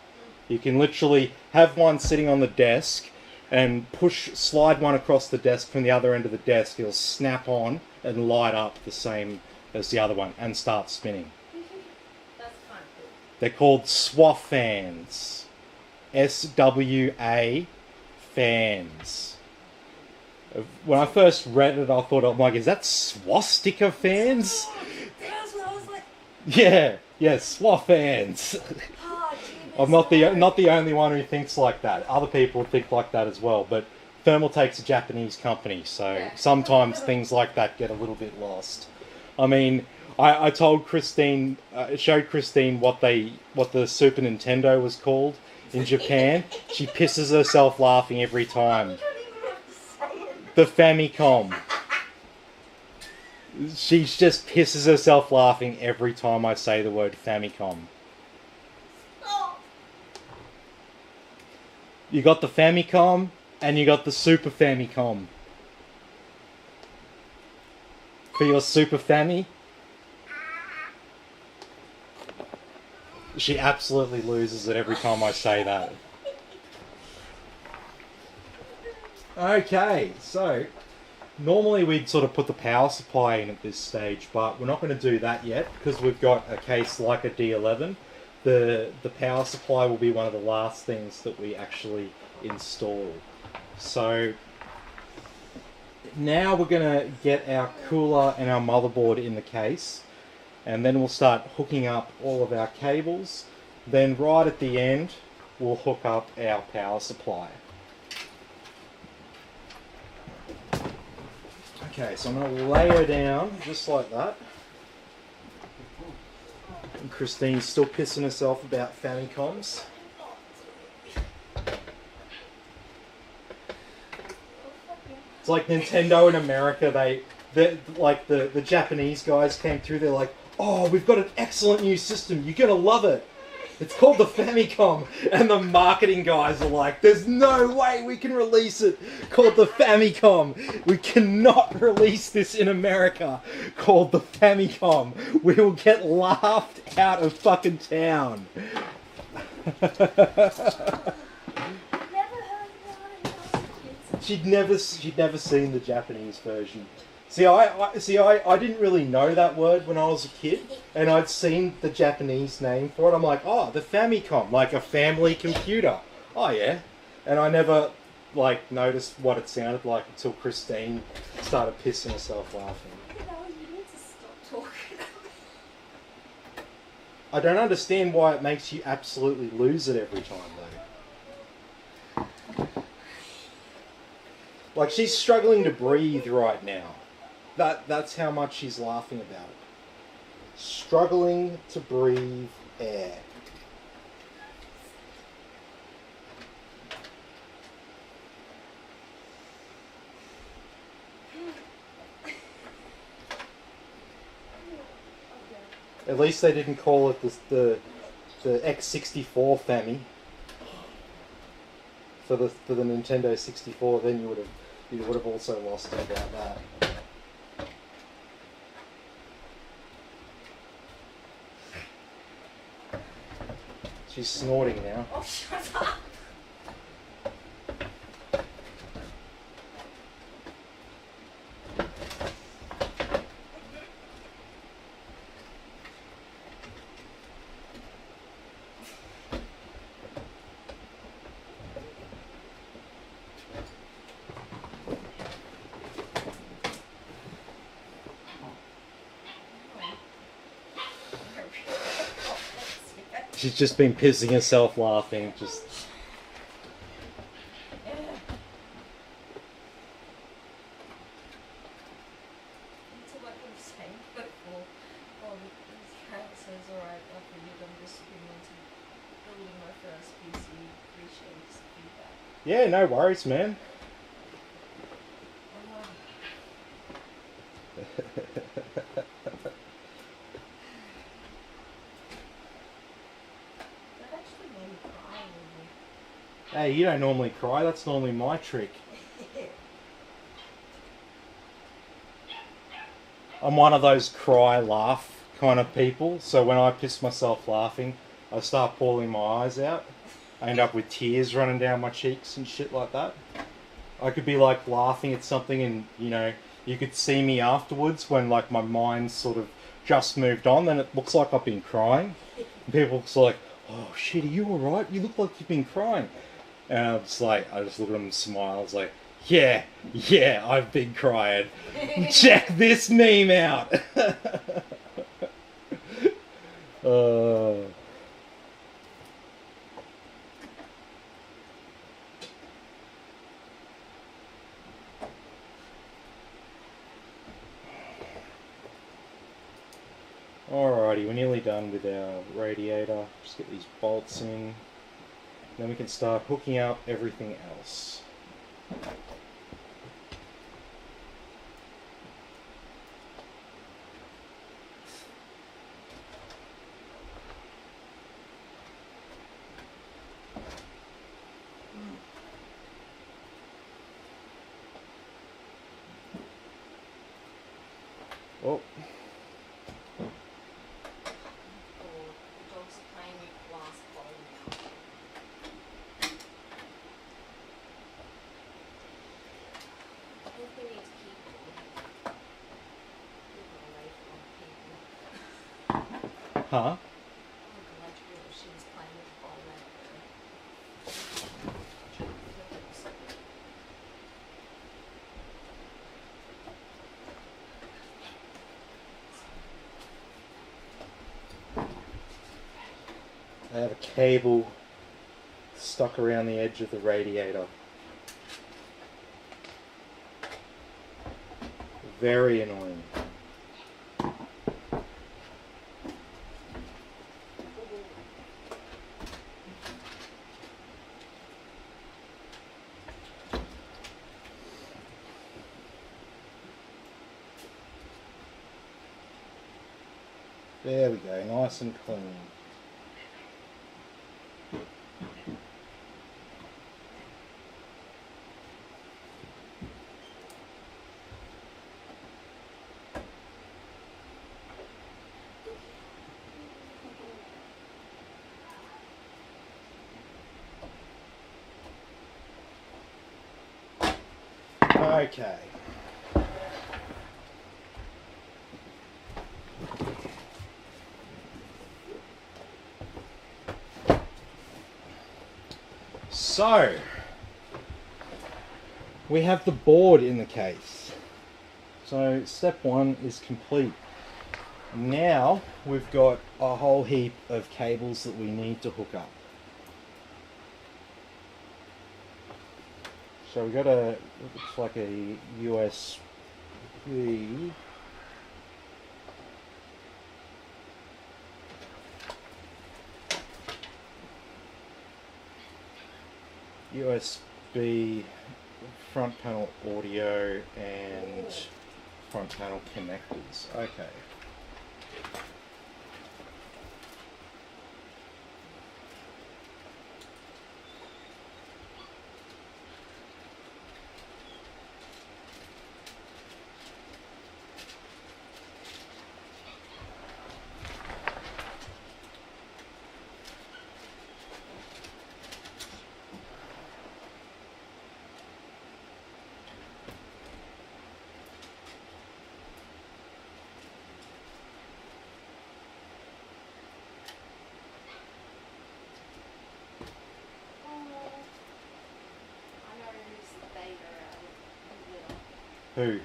You can literally have one sitting on the desk and slide one across the desk from the other end of the desk. It'll snap on and light up the same as the other one and start spinning. That's kind of cool. They're called SWA fans. SWA fans. When I first read it, I thought, I'm like, is that swastika fans? That's what I was like. Yeah, SWA fans. Oh, I'm not the only one who thinks like that. Other people think like that as well. But Thermaltake's a Japanese company, so sometimes things like that get a little bit lost. I mean, I told Christine, showed Christine what the Super Nintendo was called in Japan. She pisses herself laughing every time. The Famicom. She just pisses herself laughing every time I say the word Famicom. You got the Famicom and you got the Super Famicom. For your Super Fami. She absolutely loses it every time I say that. Okay, so normally we'd sort of put the power supply in at this stage, but we're not going to do that yet because we've got a case like a D11. The power supply will be one of the last things that we actually install. So now we're going to get our cooler and our motherboard in the case, and then we'll start hooking up all of our cables. Then right at the end we'll hook up our power supply. Okay, so I'm going to lay her down just like that. And Christine's still pissing herself about Famicoms. It's like Nintendo in America, the Japanese guys came through, they're like, oh, we've got an excellent new system, you're going to love it. It's called the Famicom. And the marketing guys are like, there's no way we can release it called the Famicom. We cannot release this in America called the Famicom. We will get laughed out of fucking town. She'd never seen the Japanese version. See, I didn't really know that word when I was a kid, and I'd seen the Japanese name for it. I'm like, oh, the Famicom, like a family computer. Oh yeah, And I never like noticed what it sounded like until Christine started pissing herself laughing. You know, you need to stop talking. I don't understand why it makes you absolutely lose it every time though. Like she's struggling to breathe right now. That's how much she's laughing about it. Struggling to breathe air. At least they didn't call it the X64 Fammy for the Nintendo 64. Then you would have also lost it about that. She's snorting now. Oh, shut up. She's just been pissing herself laughing. Just. Yeah, no worries, man. Hey, you don't normally cry. That's normally my trick. I'm one of those cry, laugh kind of people. So when I piss myself laughing, I start pulling my eyes out. I end up with tears running down my cheeks and shit like that. I could be like laughing at something and, you know, you could see me afterwards when like my mind's sort of just moved on, then it looks like I've been crying. And people are like, oh shit, are you alright? You look like you've been crying. And I just look at them and smile. I was like, yeah, I've been crying. Check this meme out. Alrighty, we're nearly done with our radiator. Just get these bolts in. Then we can start hooking up everything else. Oh. Huh? I have a cable stuck around the edge of the radiator. Very annoying. There we go, nice and clean. Okay. So, we have the board in the case. So step one is complete. Now we've got a whole heap of cables that we need to hook up. So we've got looks like a USB. USB front panel audio and front panel connectors. Okay. Who? The little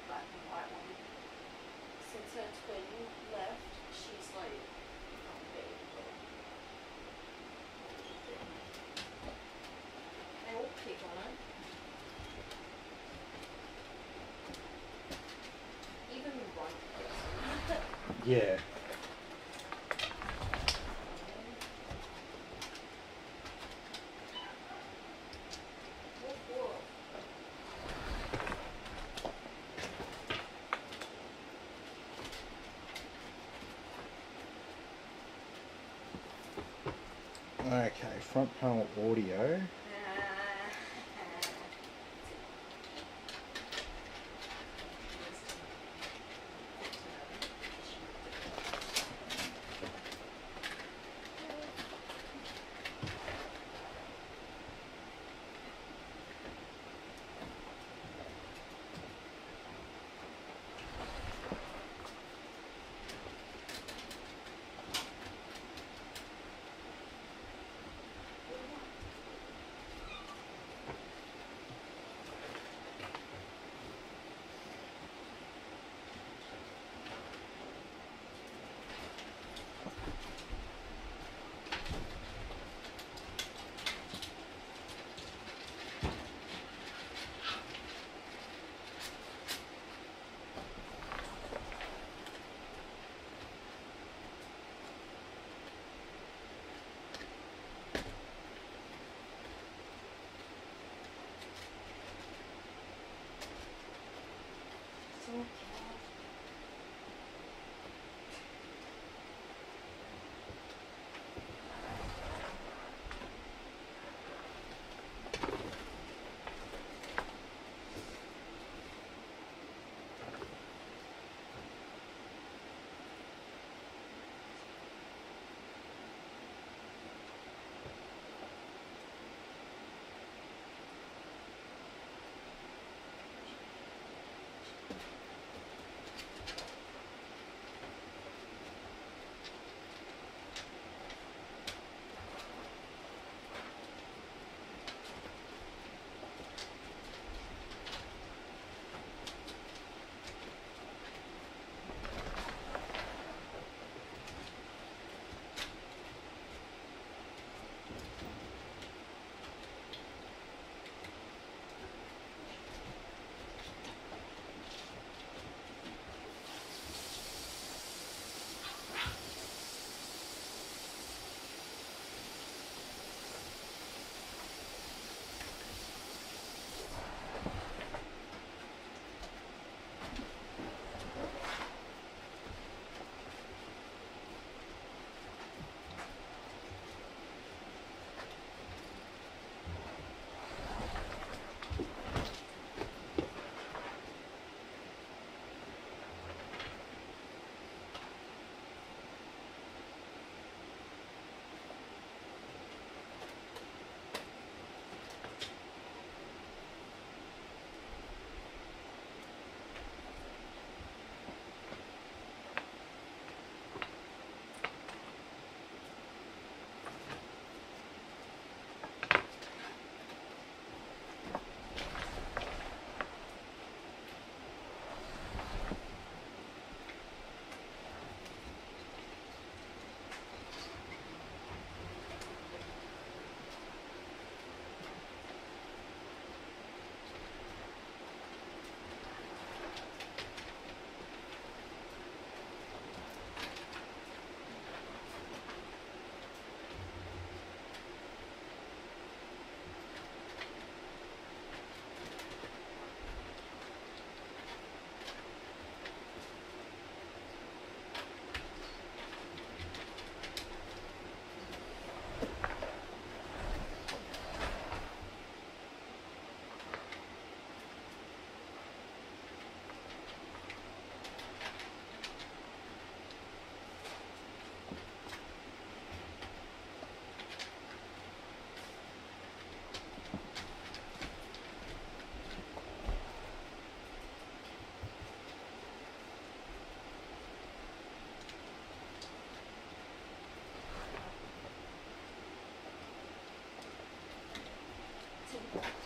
black and white one. Since her twin left, she's like not big, but they all pick on her. Even the one person. Yeah. Okay, front panel audio.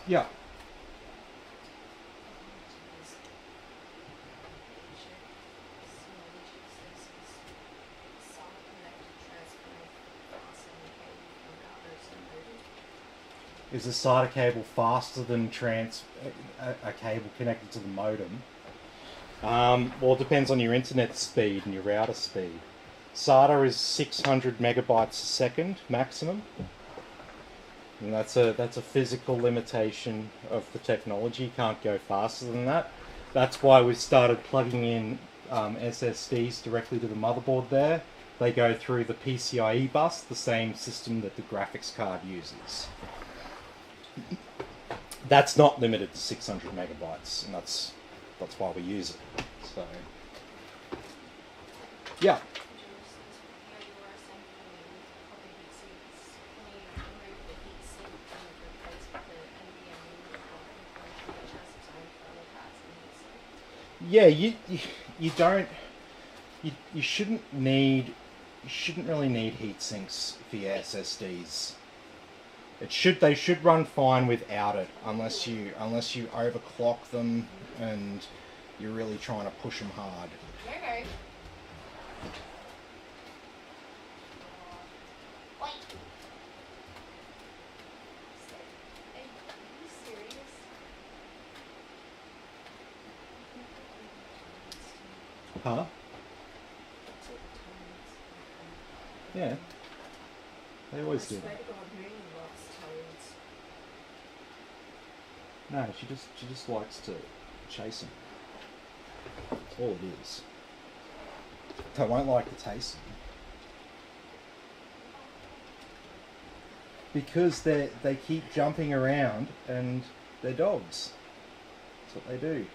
Yeah. Is the SATA cable faster than a cable connected to the modem? Well, it depends on your internet speed and your router speed. SATA is 600 megabytes a second maximum, and that's a physical limitation of the technology. You can't go faster than that. That's why we started plugging in SSDs directly to the motherboard there. They go through the PCIe bus, the same system that the graphics card uses. That's not limited to 600 megabytes, and that's why we use it. So, yeah. Yeah, you don't you shouldn't really need heat sinks for your SSDs. They should run fine without it, unless you overclock them and you're really trying to push them hard. Okay. Huh? Yeah. They always do that. No, she just likes to chase them. That's all it is. They won't like to taste them. Because they keep jumping around and they're dogs. That's what they do.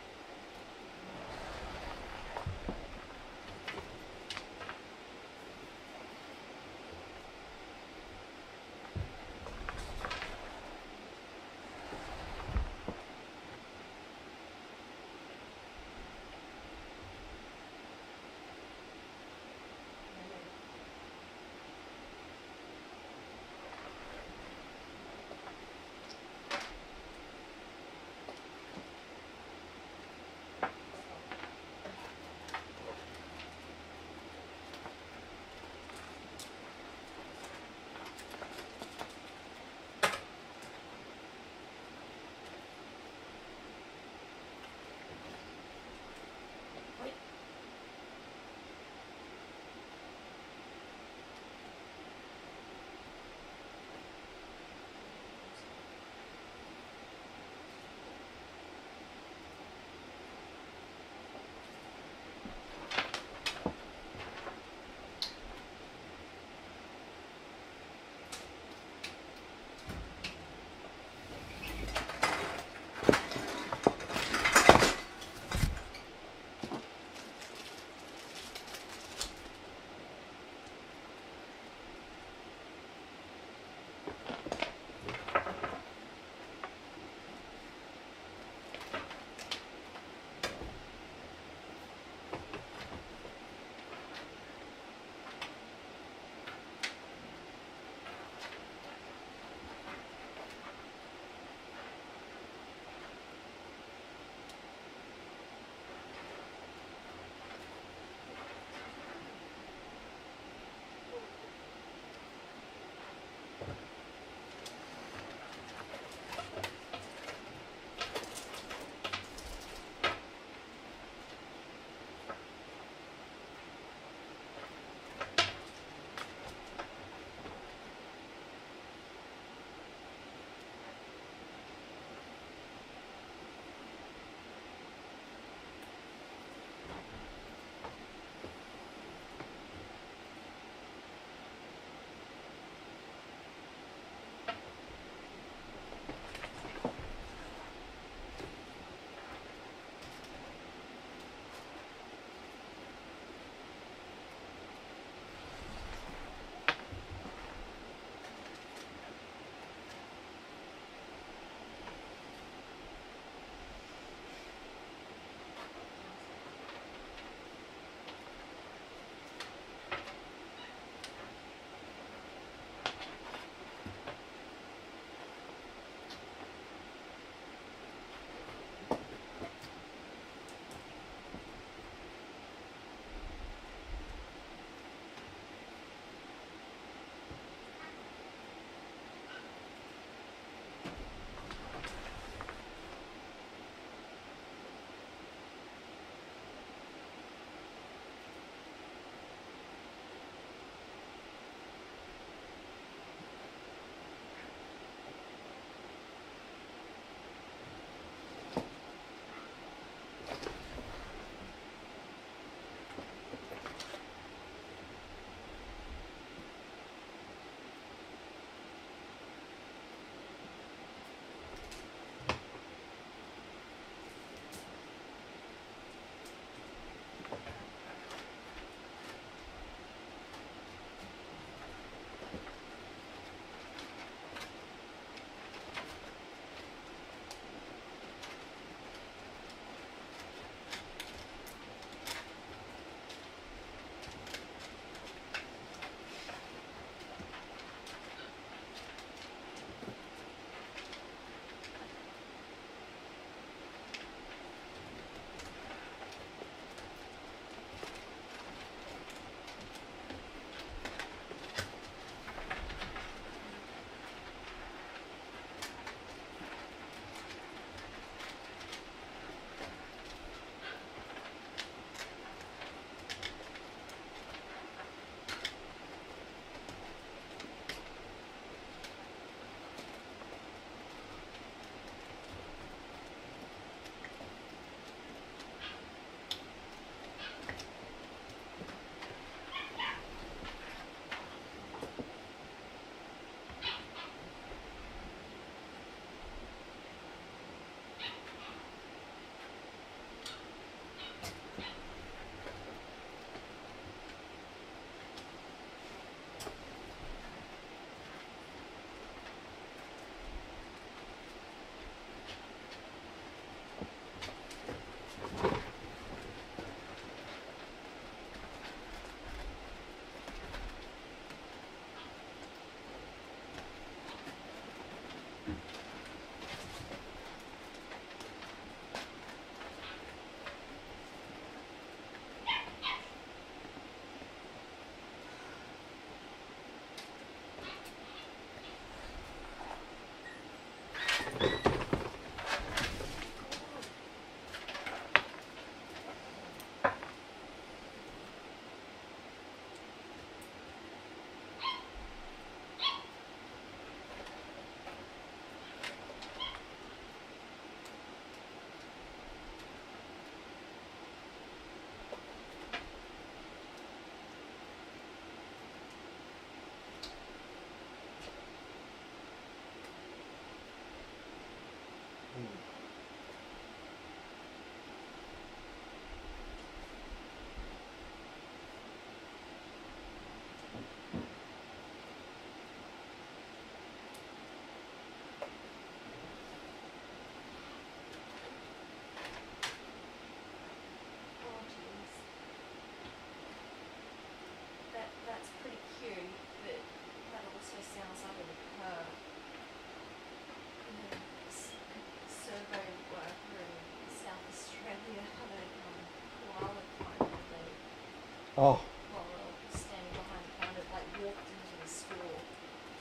Oh, while we were standing behind the counter, like walked into the store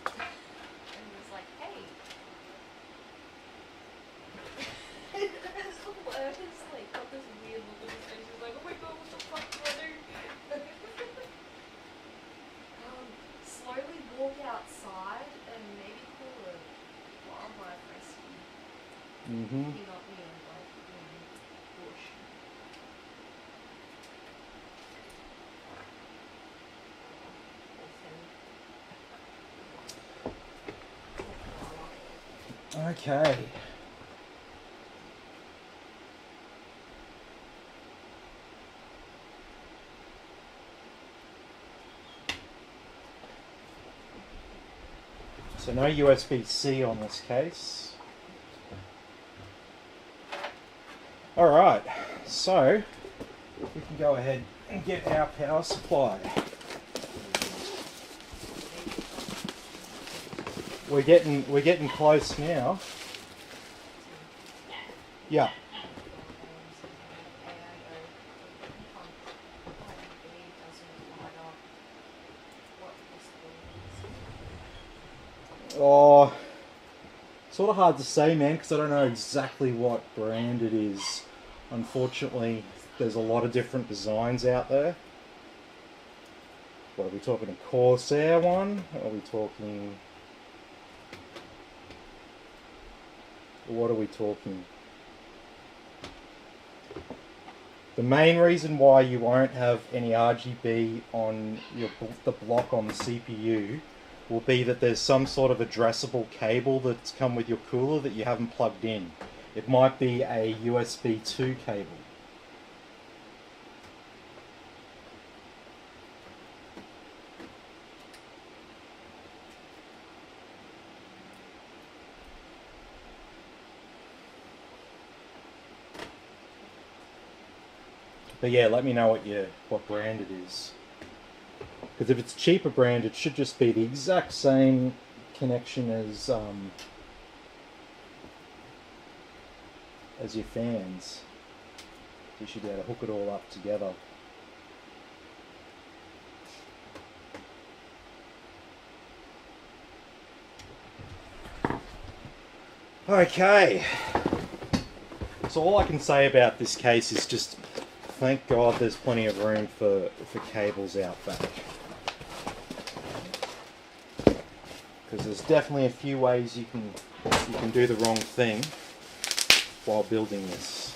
and was like, "Hey." It's like got this weird look on his face. He's like, "Oh my god, what the fuck do I do?" Slowly walk outside and maybe call a wildlife rescue. mm-hmm. He got me in like bush. Okay. So no USB-C on this case. Alright, so we can go ahead and get our power supply. We're getting close now. Yeah. Oh, sort of hard to say, man, because I don't know exactly what brand it is. Unfortunately, there's a lot of different designs out there. What are we talking, a Corsair one? Are we talking... What are we talking? The main reason why you won't have any RGB on the block on the CPU will be that there's some sort of addressable cable that's come with your cooler that you haven't plugged in. It might be a USB 2 cable. But yeah, let me know what brand it is. Because if it's cheaper brand, it should just be the exact same connection as your fans. You should be able to hook it all up together. Okay. So all I can say about this case is just thank God there's plenty of room for cables out back. Because there's definitely a few ways you can do the wrong thing while building this.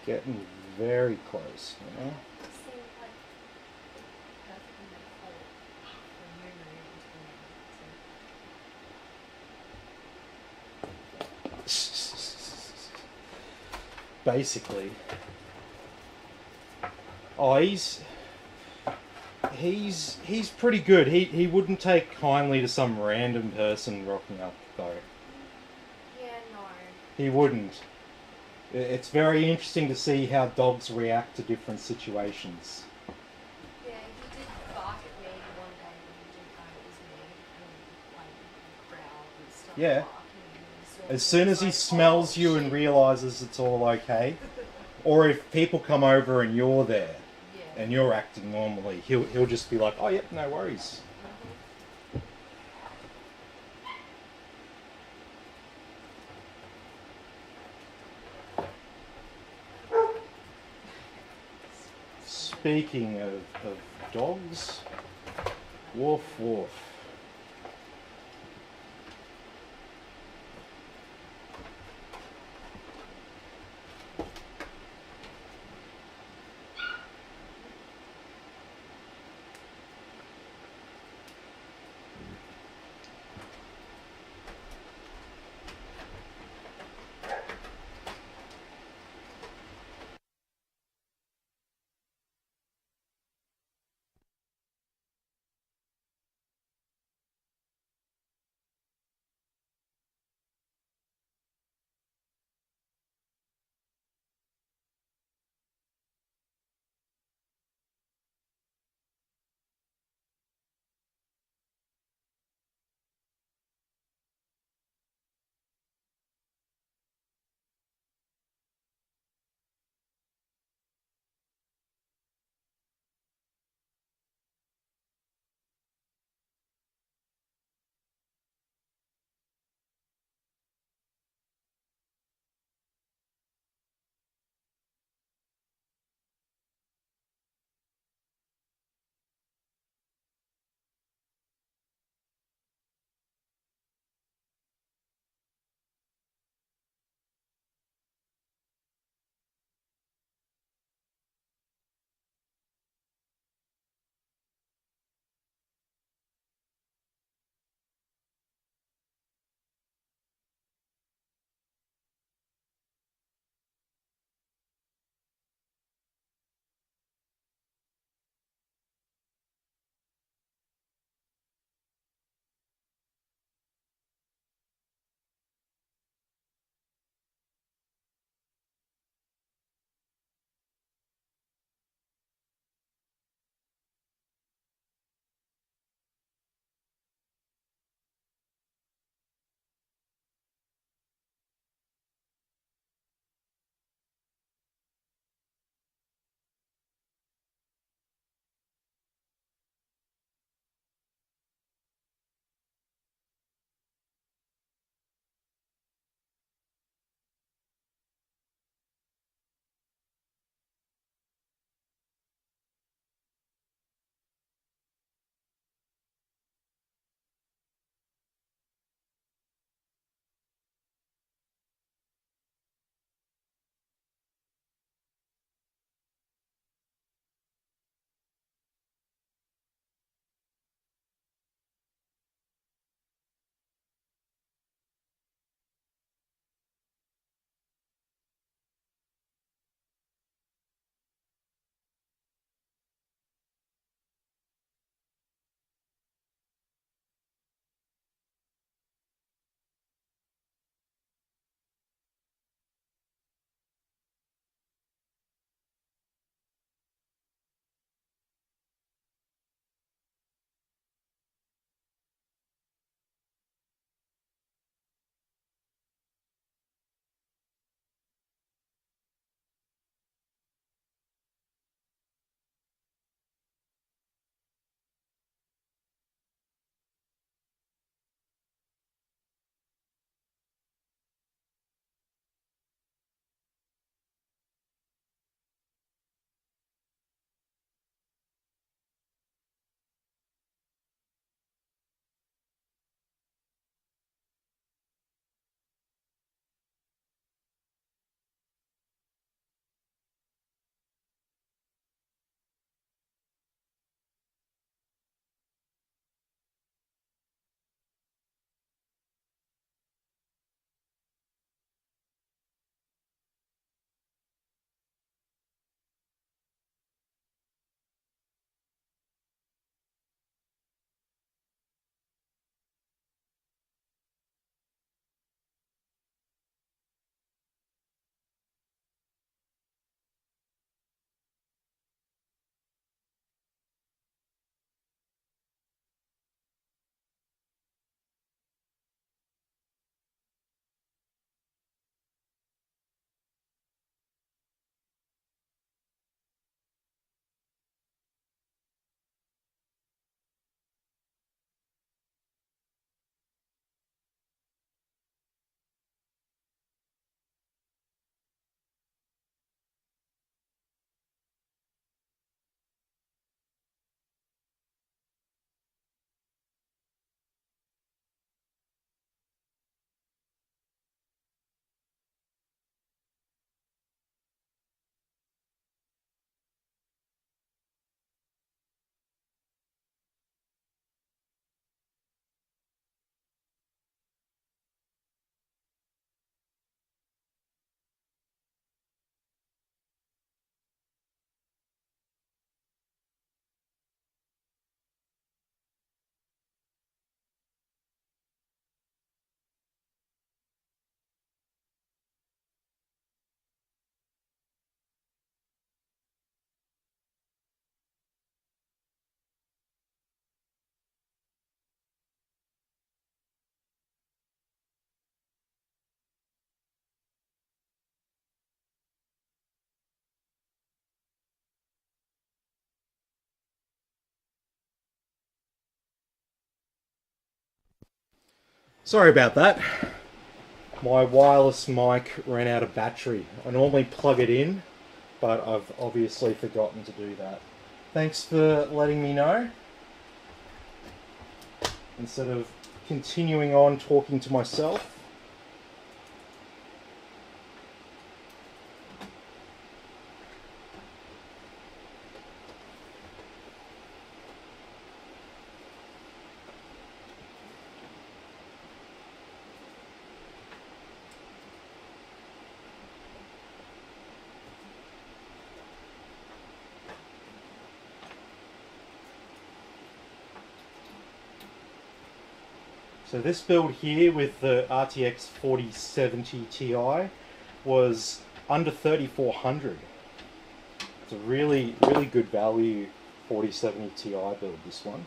Getting very close, you know? Basically. Oh, he's pretty good. He wouldn't take kindly to some random person rocking up though. Yeah, no. He wouldn't. It's very interesting to see how dogs react to different situations. Yeah, he did bark at me one day when he didn't know it was me. Yeah. barking and sort As of soon as he like, smells "Oh, you and shit." realizes it's all okay, or if people come over and you're there Yeah. and you're acting normally, he'll just be like, "Oh, yep, no worries." Speaking of dogs, woof woof. Sorry about that. My wireless mic ran out of battery. I normally plug it in, but I've obviously forgotten to do that. Thanks for letting me know. Instead of continuing on talking to myself. So this build here with the RTX 4070 Ti was under 3400. It's a really good value 4070 Ti build, this one.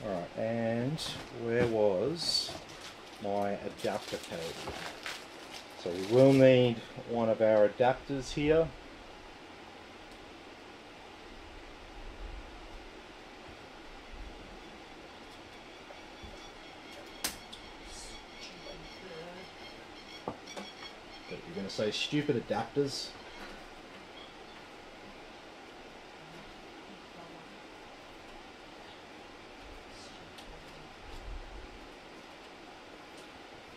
Alright, and where was my adapter cable? So we will need one of our adapters here. But you're going to say stupid adapters?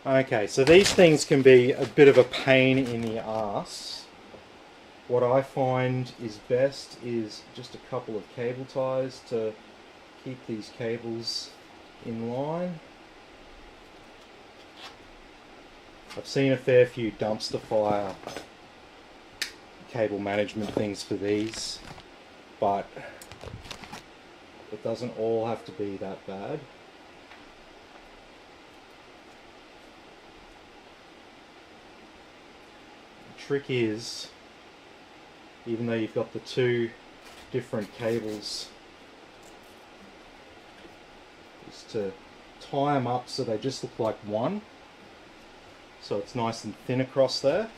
Okay, so these things can be a bit of a pain in the arse. What I find is best is just a couple of cable ties to keep these cables in line. I've seen a fair few dumpster fire cable management things for these, but it doesn't all have to be that bad. Trick is, even though you've got the two different cables, is to tie them up so they just look like one, so it's nice and thin across there.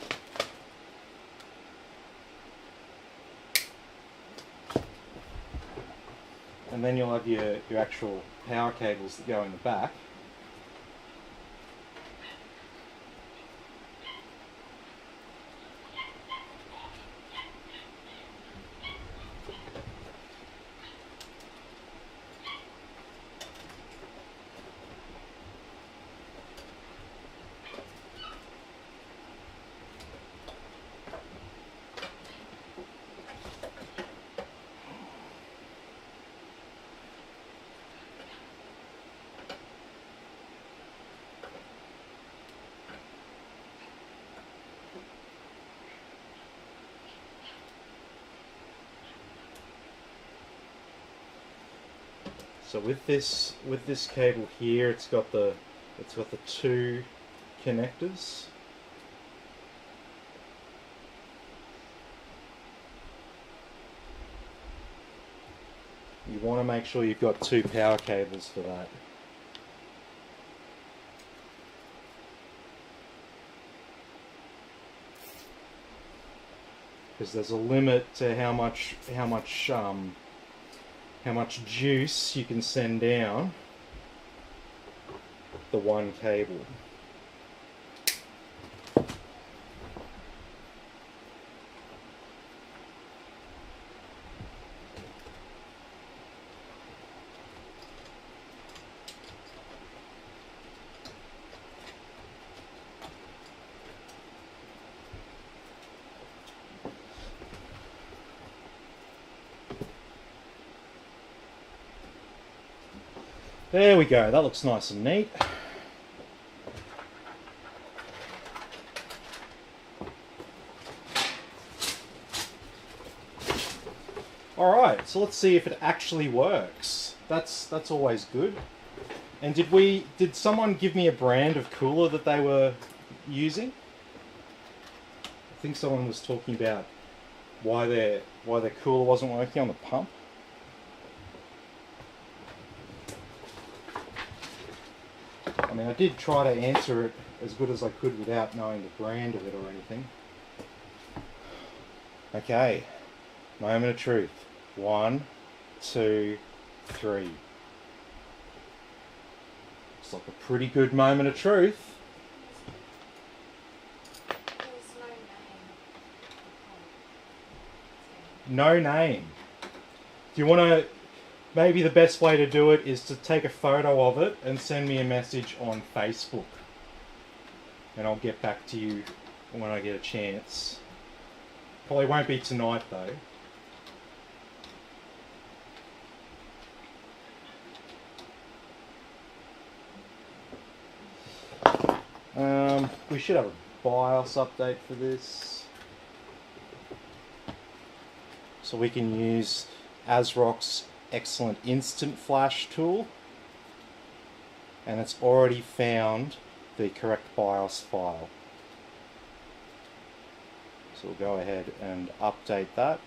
And then you'll have your actual power cables that go in the back. So with this cable here, it's got the two connectors. You want to make sure you've got two power cables for that. Because there's a limit to how much juice you can send down the one cable. There we go, that looks nice and neat. Alright, so let's see if it actually works. That's always good. And did someone give me a brand of cooler that they were using? think someone was talking about why their cooler wasn't working on the pump. I mean, I did try to answer it as good as I could without knowing the brand of it or anything. Okay, moment of truth. 1, 2, 3. It's like a pretty good moment of truth. There's no name. No name. Do you want to... Maybe the best way to do it is to take a photo of it and send me a message on Facebook. And I'll get back to you when I get a chance. Probably won't be tonight though. We should have a BIOS update for this. So we can use ASRock's excellent instant flash tool, and it's already found the correct BIOS file. So we'll go ahead and update that.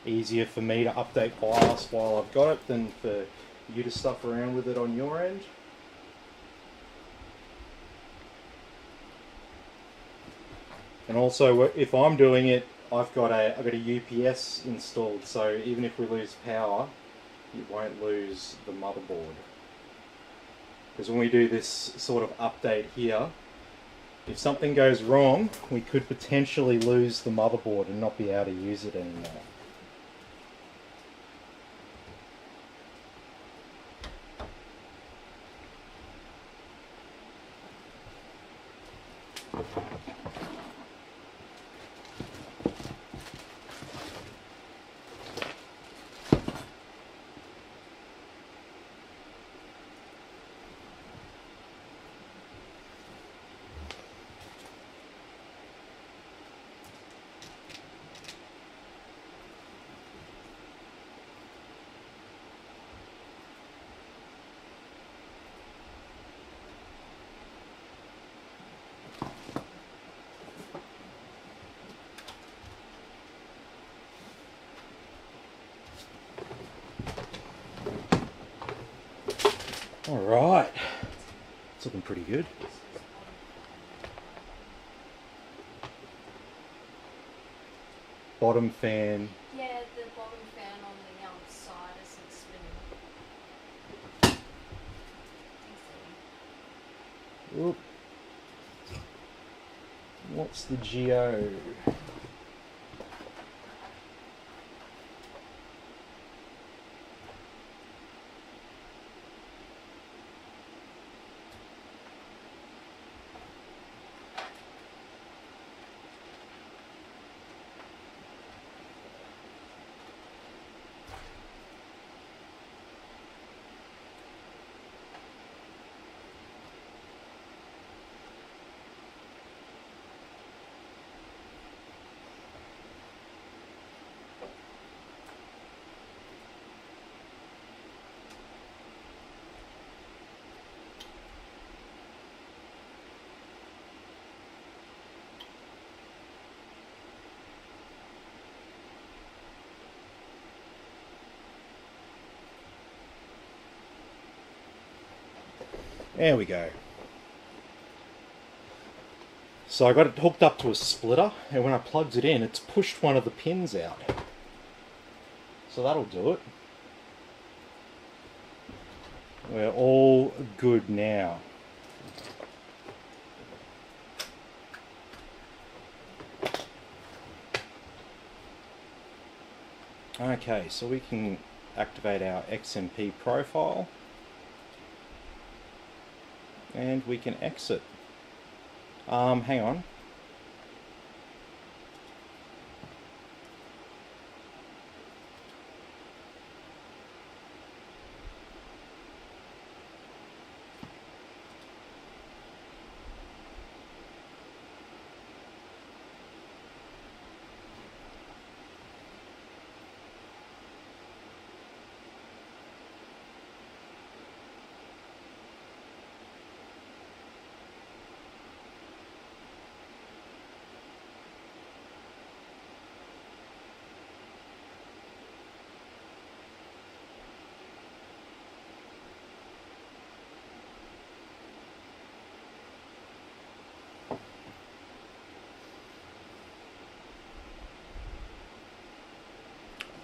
Easier for me to update BIOS while I've got it than for you to stuff around with it on your end. And also, if I'm doing it, I've got a UPS installed, so even if we lose power, it won't lose the motherboard. Because when we do this sort of update here, if something goes wrong, we could potentially lose the motherboard and not be able to use it anymore. Alright, it's looking pretty good. Bottom fan. Yeah, the bottom fan on the side isn't spinning. Oop. What's the geo? There we go. So I got it hooked up to a splitter, and when I plugged it in, it's pushed one of the pins out. So that'll do it. We're all good now. Okay, so we can activate our XMP profile. And we can exit. Hang on.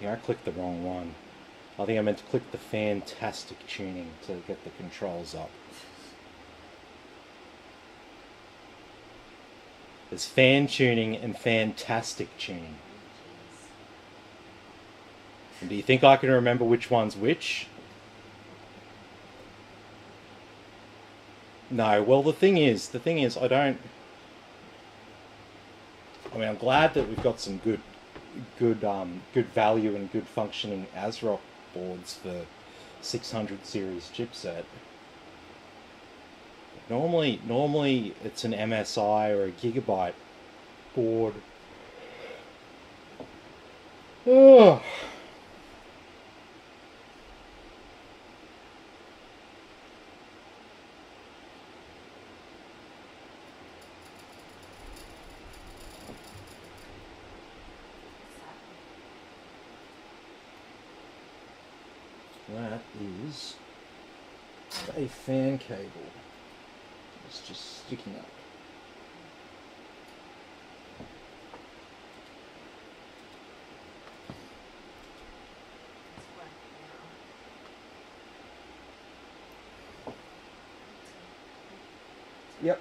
Yeah, I clicked the wrong one. I think I meant to click the fantastic tuning to get the controls up. There's fan tuning and fantastic tuning. Jeez. And do you think I can remember which one's which? No. Well, the thing is, I don't. I mean, I'm glad that we've got some good value and good functioning ASRock boards for 600 series chipset. Normally it's an MSI or a Gigabyte board. Oh. That is a fan cable. It's just sticking up. It's working now. Yep.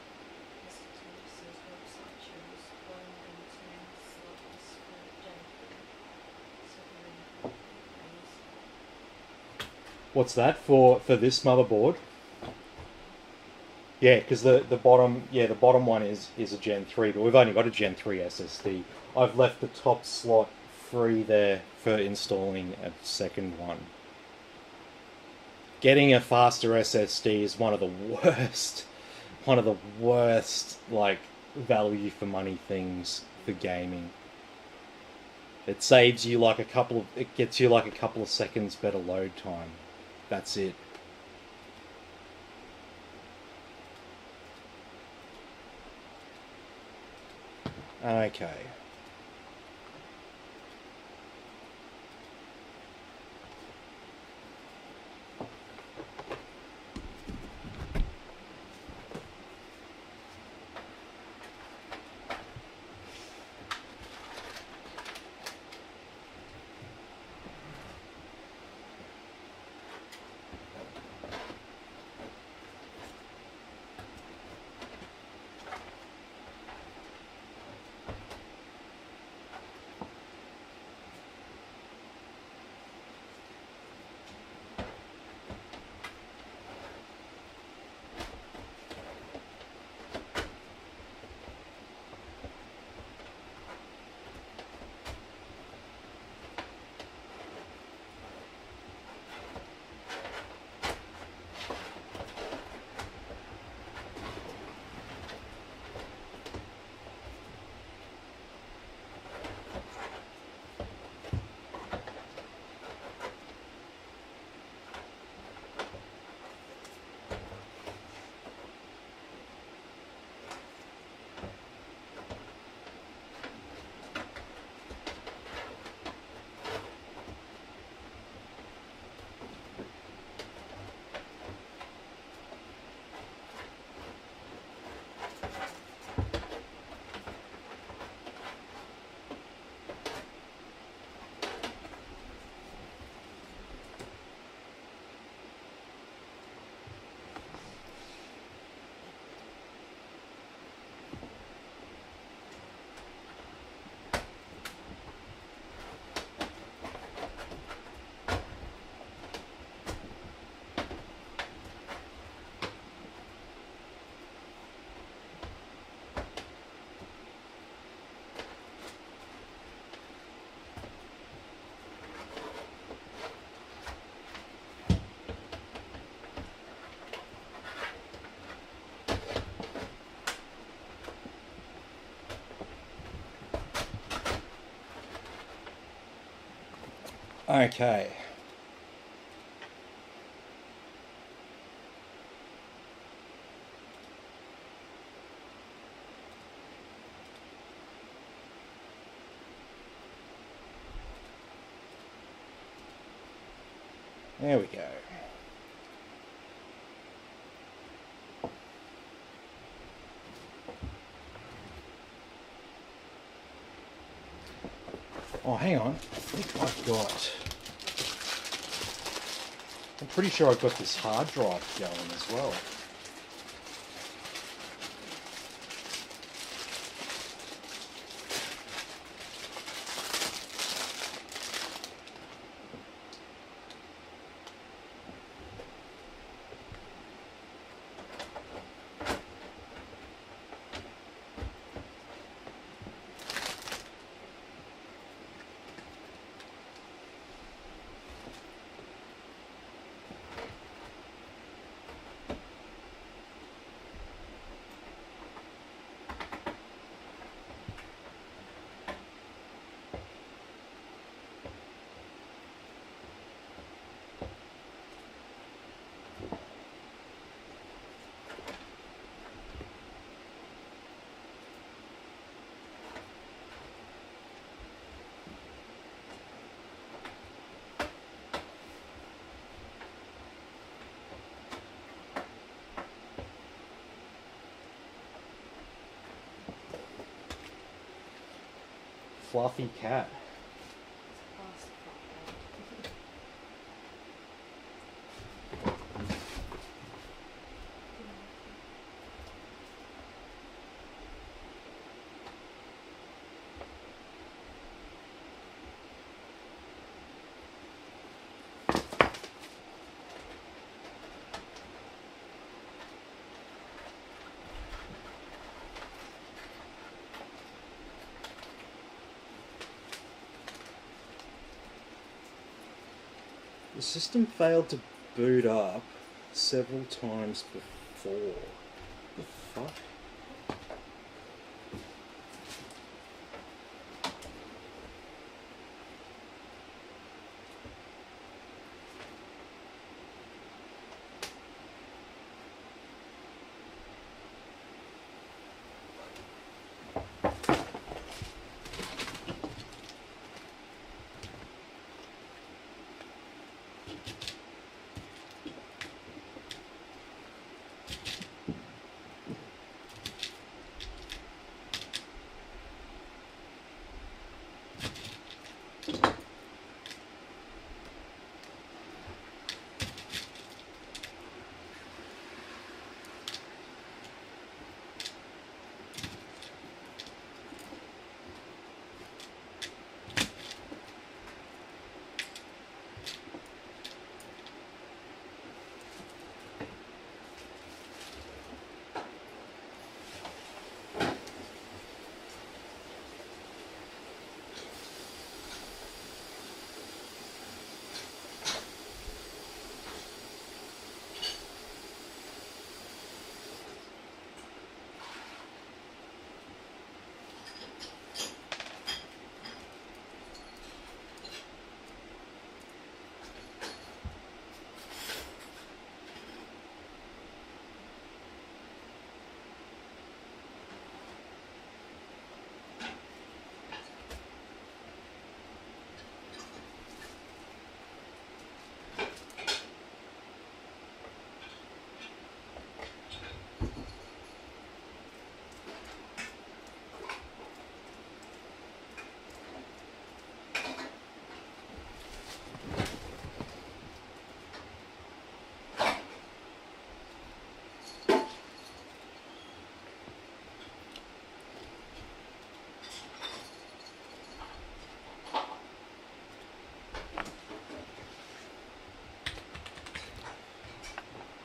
What's that for this motherboard? Yeah, because the bottom one is a Gen 3, but we've only got a Gen 3 SSD. I've left the top slot free there for installing a second one. Getting a faster SSD is one of the worst like value for money things for gaming. It saves you like it gets you like a couple of seconds better load time. That's it. Okay. Okay. There we go. Oh, hang on. I think I've got... I'm pretty sure I've got this hard drive going as well. Fluffy cat. The system failed to boot up several times before. The fuck?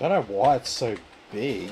Don't know why it's so big.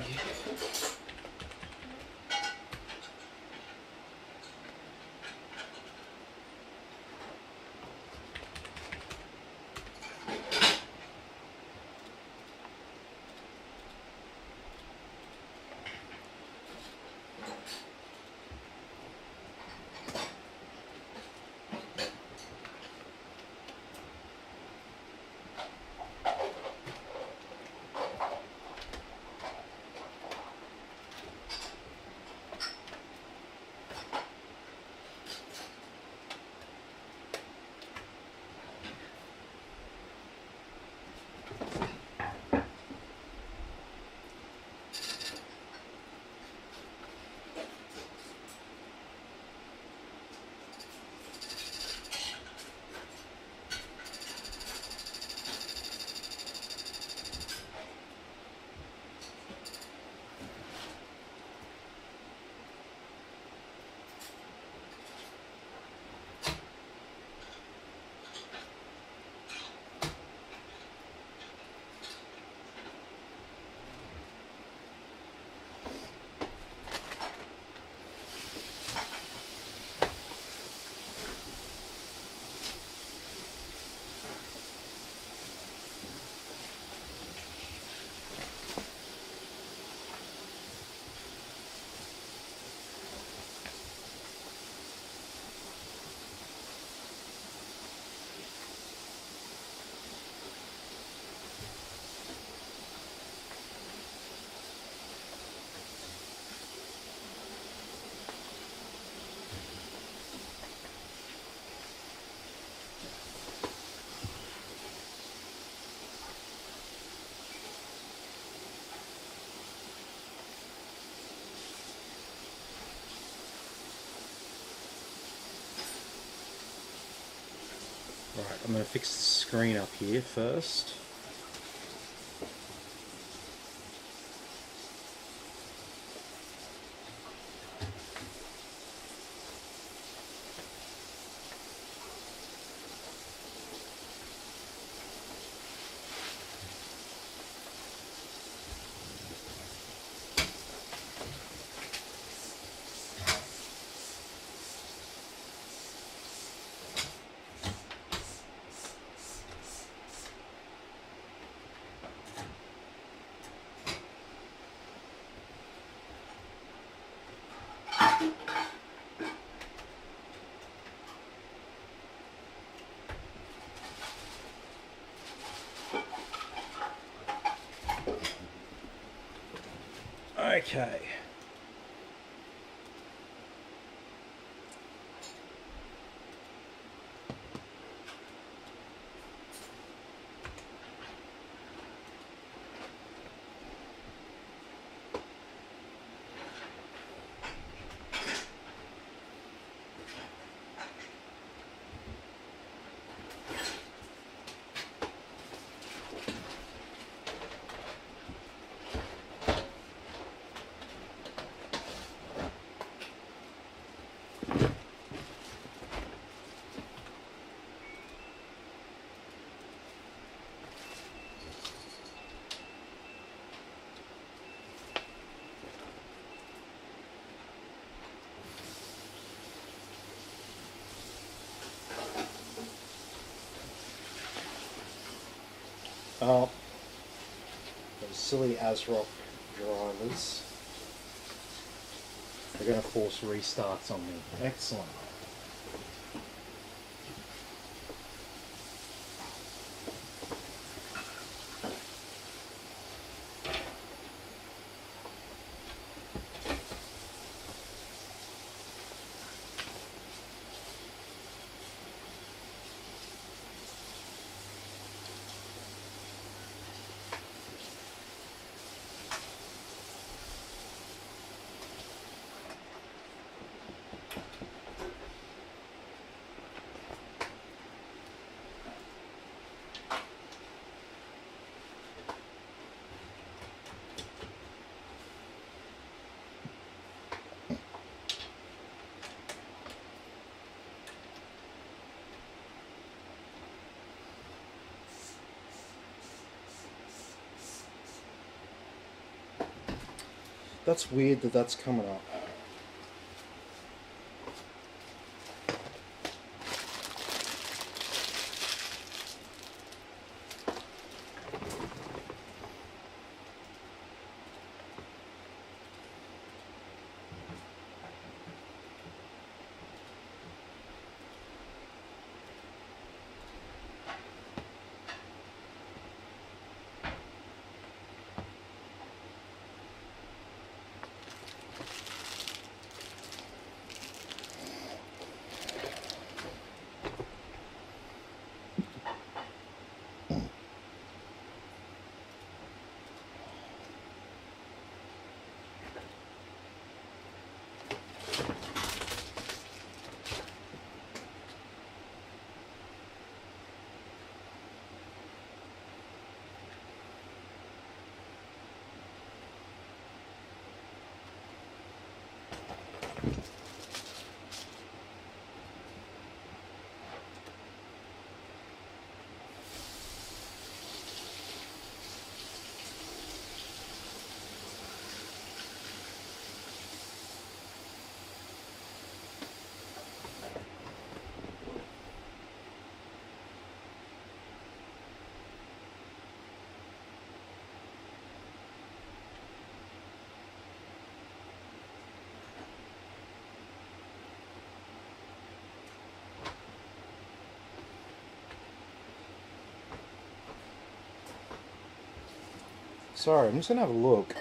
I'm going to fix the screen up here first. Okay. Oh, those silly ASRock drivers. They're going to force restarts on me. Excellent. That's weird that that's coming up. Sorry, I'm just going to have a look.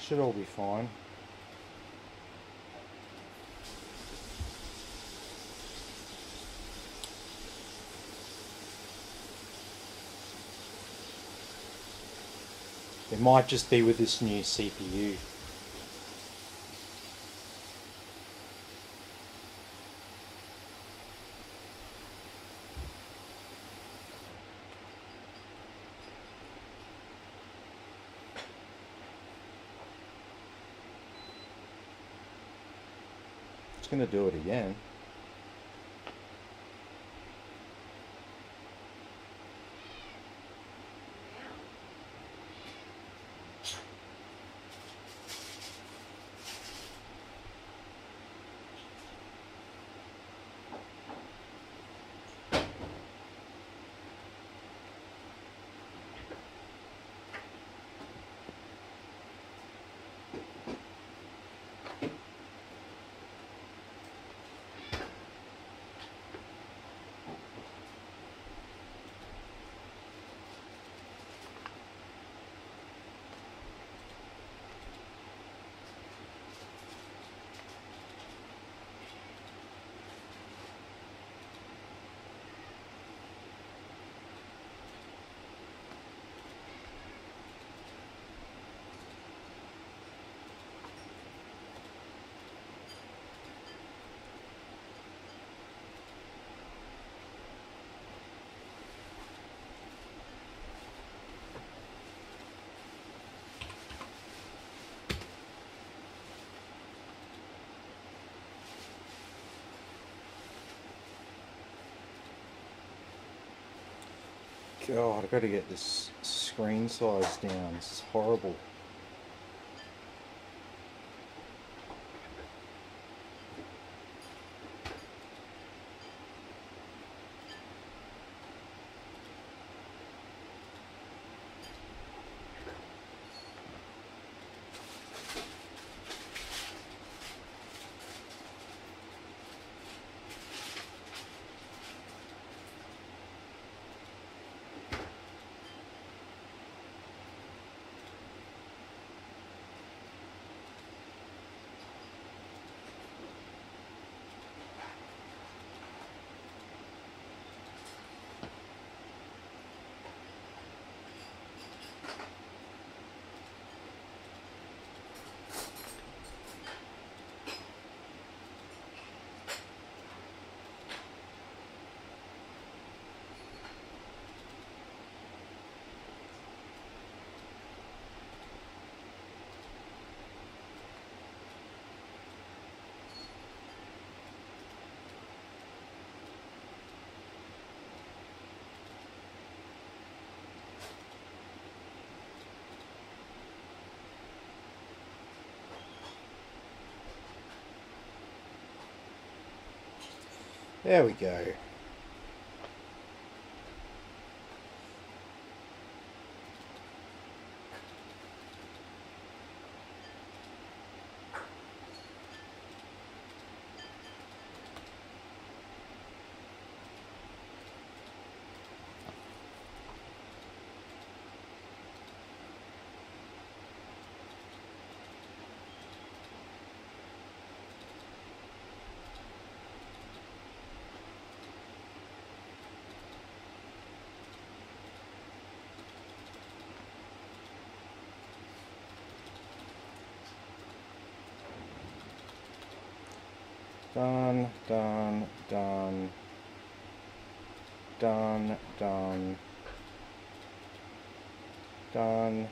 should all be fine. It might just be with this new CPU. It's going to do it again. God, I've got to get this screen size down. This is horrible. There we go. Done, done, done, done, done, done.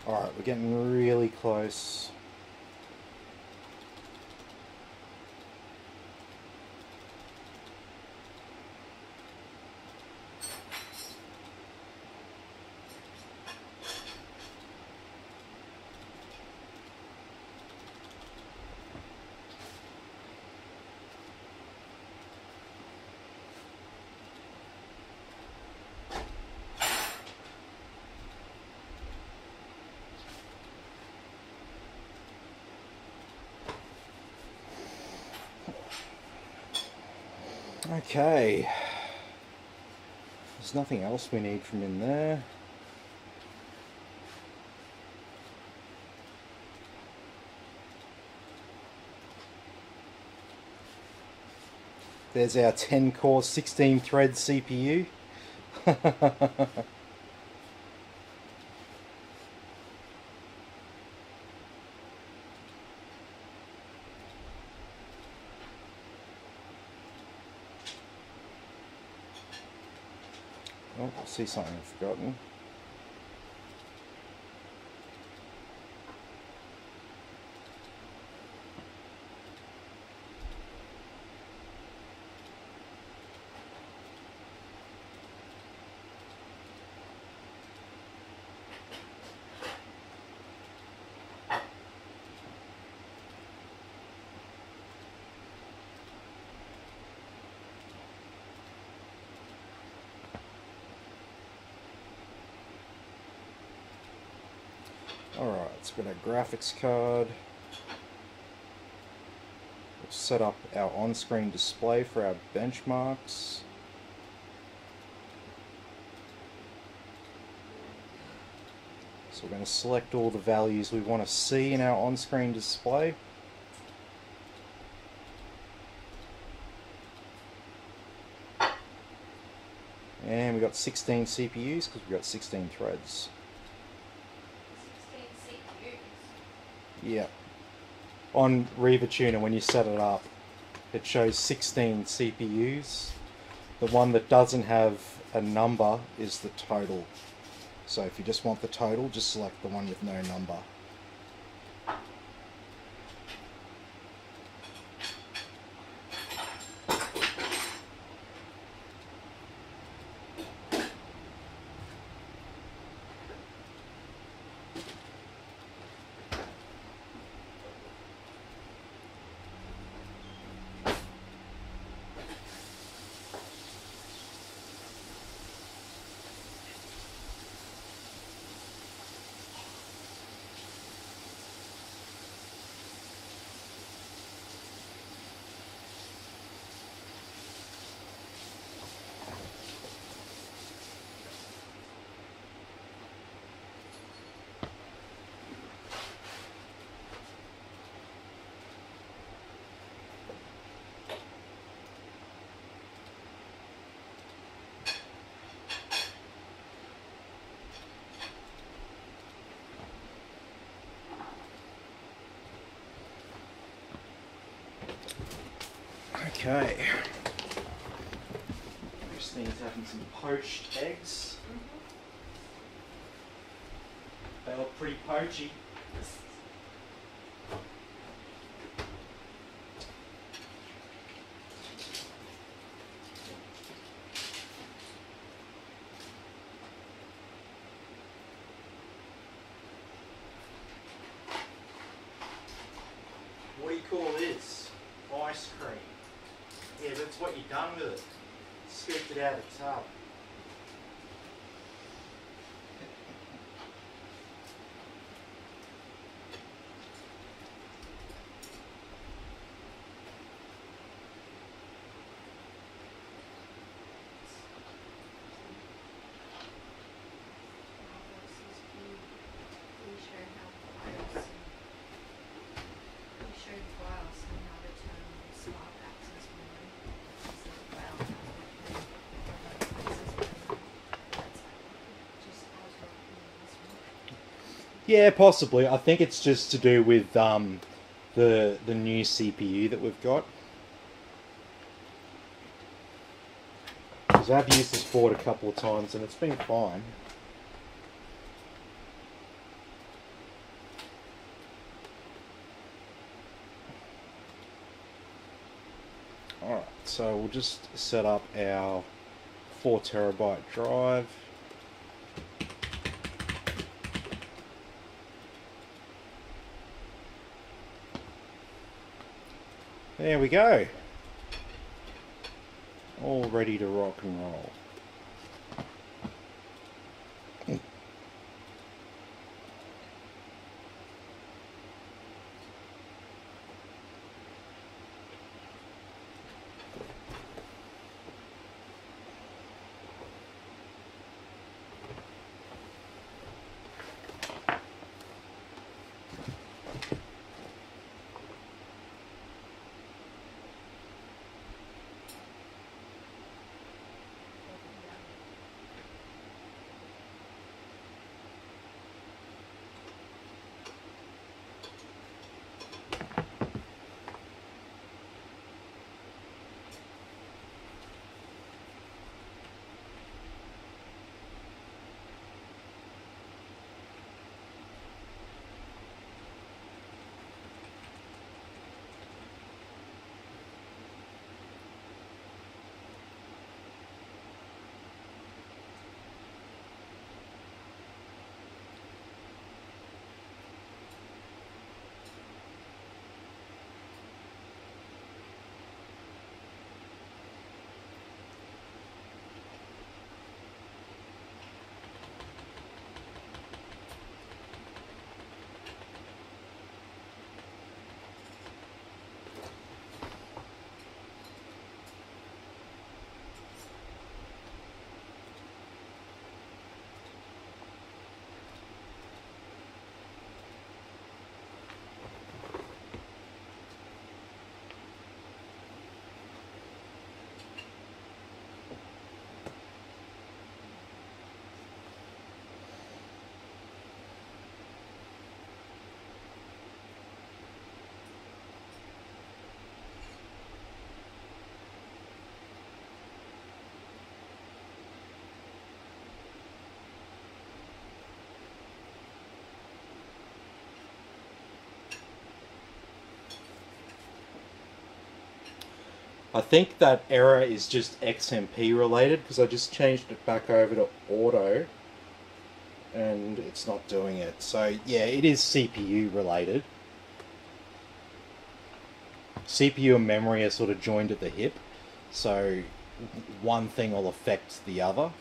Alright, we're getting really close. Okay, there's nothing else we need from in there. There's our 10 core 16 thread CPU. Oh, I see something I've forgotten. Alright, so we've got our graphics card. We'll set up our on-screen display for our benchmarks. So we're going to select all the values we want to see in our on-screen display. And we've got 16 CPUs because we've got 16 threads. 16 CPUs. Yeah. On Reaver Tuner, when you set it up, it shows 16 CPUs. The one that doesn't have a number is the total. So if you just want the total, just select the one with no number. Okay. Christine's having some poached eggs. They look pretty poachy. What do you call this? Ice cream. Yeah, that's what you've done with it. Scooped it out of the tub. Yeah, possibly. I think it's just to do with the new CPU that we've got. Because I've used this board a couple of times and it's been fine. So we'll just set up our 4 TB drive. There we go. All ready to rock and roll. I think that error is just XMP related because I just changed it back over to auto and it's not doing it. So yeah, it is CPU related. CPU and memory are sort of joined at the hip, so one thing will affect the other.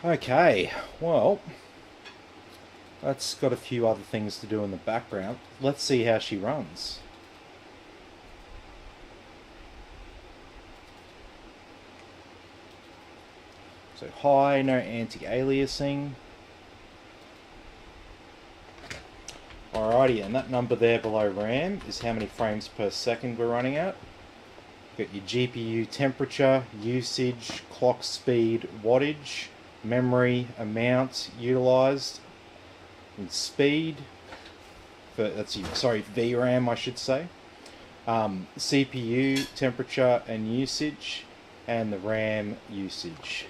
Okay, well, that's got a few other things to do in the background. Let's see how she runs. So high, no anti-aliasing. Alrighty, and that number there below RAM is how many frames per second we're running at. Got your GPU temperature, usage, clock speed, wattage, memory amount utilized, and speed. VRAM I should say. CPU temperature and usage, and the RAM usage.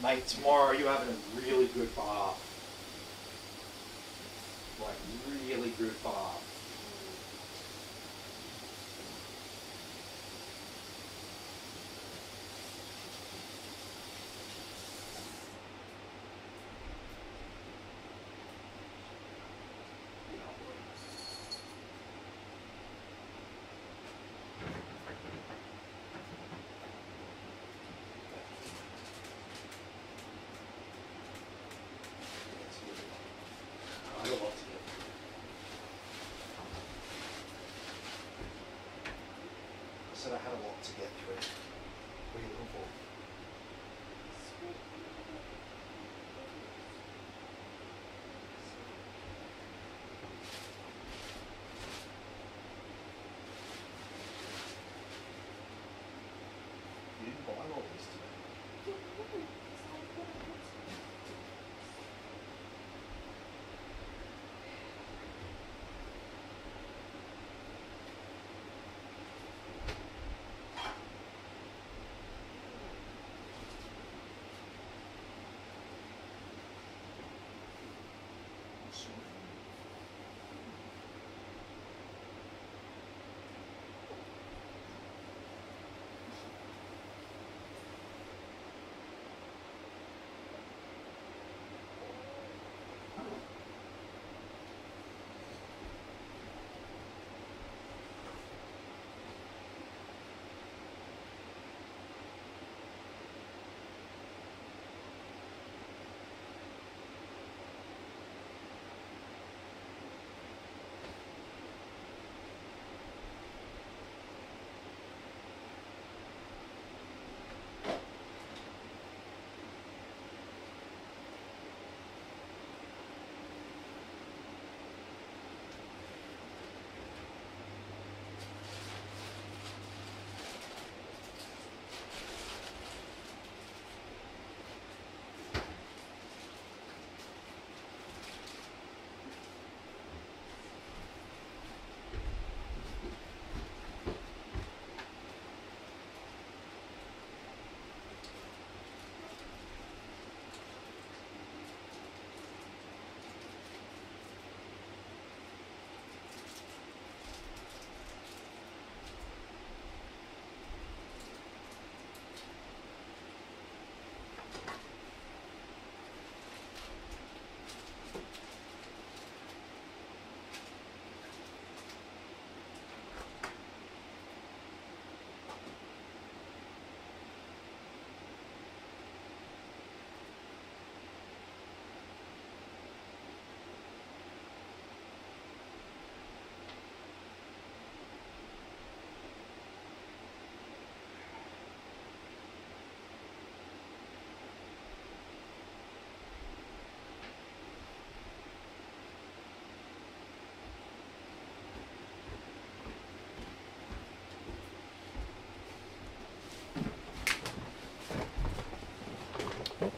Mate, tomorrow you're having a really good bath. Like, really good bath.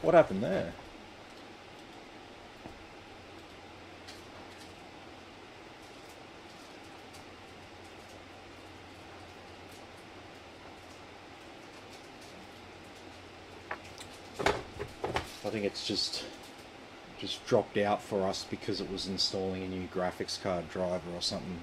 What happened there? I think it's just dropped out for us because it was installing a new graphics card driver or something.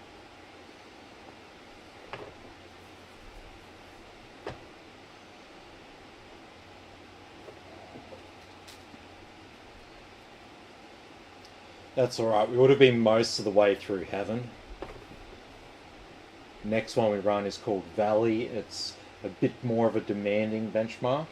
That's alright, we would have been most of the way through Heaven. Next one we run is called Valley. It's a bit more of a demanding benchmark.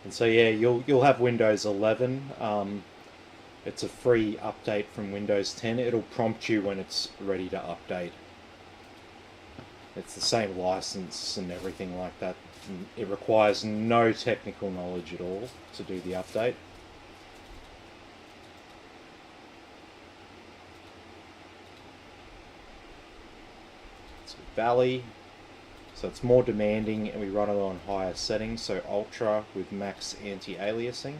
And so yeah, you'll have Windows 11. It's a free update from Windows 10. It'll prompt you when it's ready to update. It's the same license and everything like that. And it requires no technical knowledge at all to do the update. So Valley. So it's more demanding and we run it on higher settings, so Ultra with max anti-aliasing.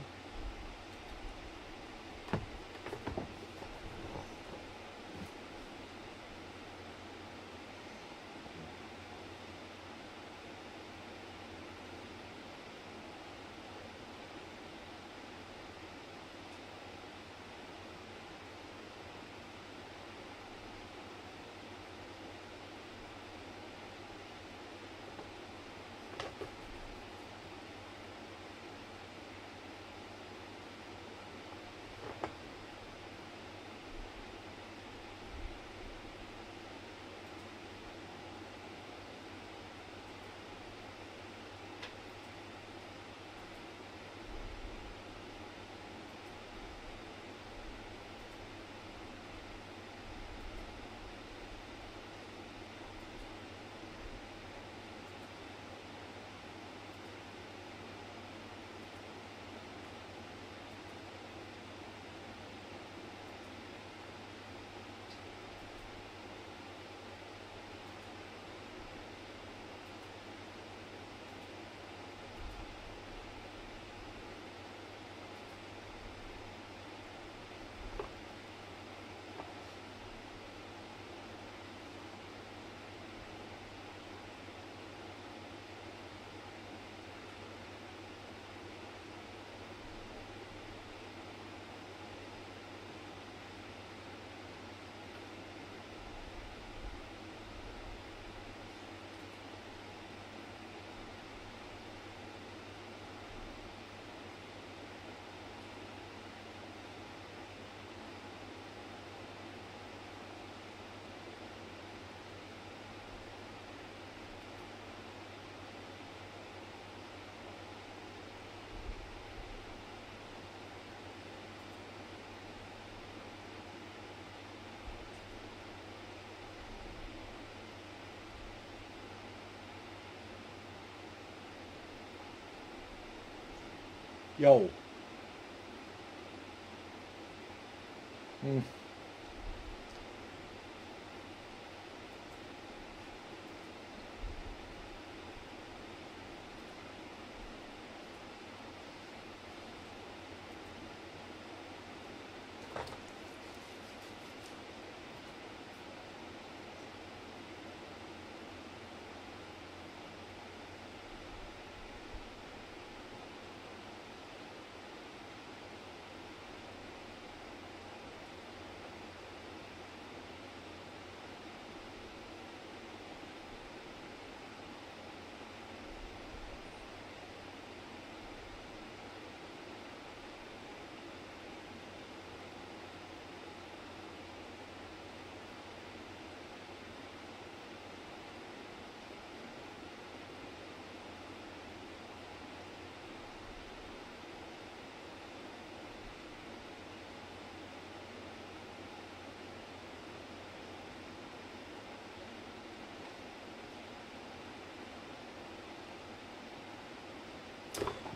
Yo.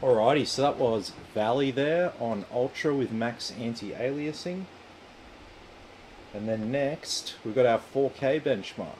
Alrighty, so that was Valley there on Ultra with max anti-aliasing. And then next, we've got our 4K benchmark.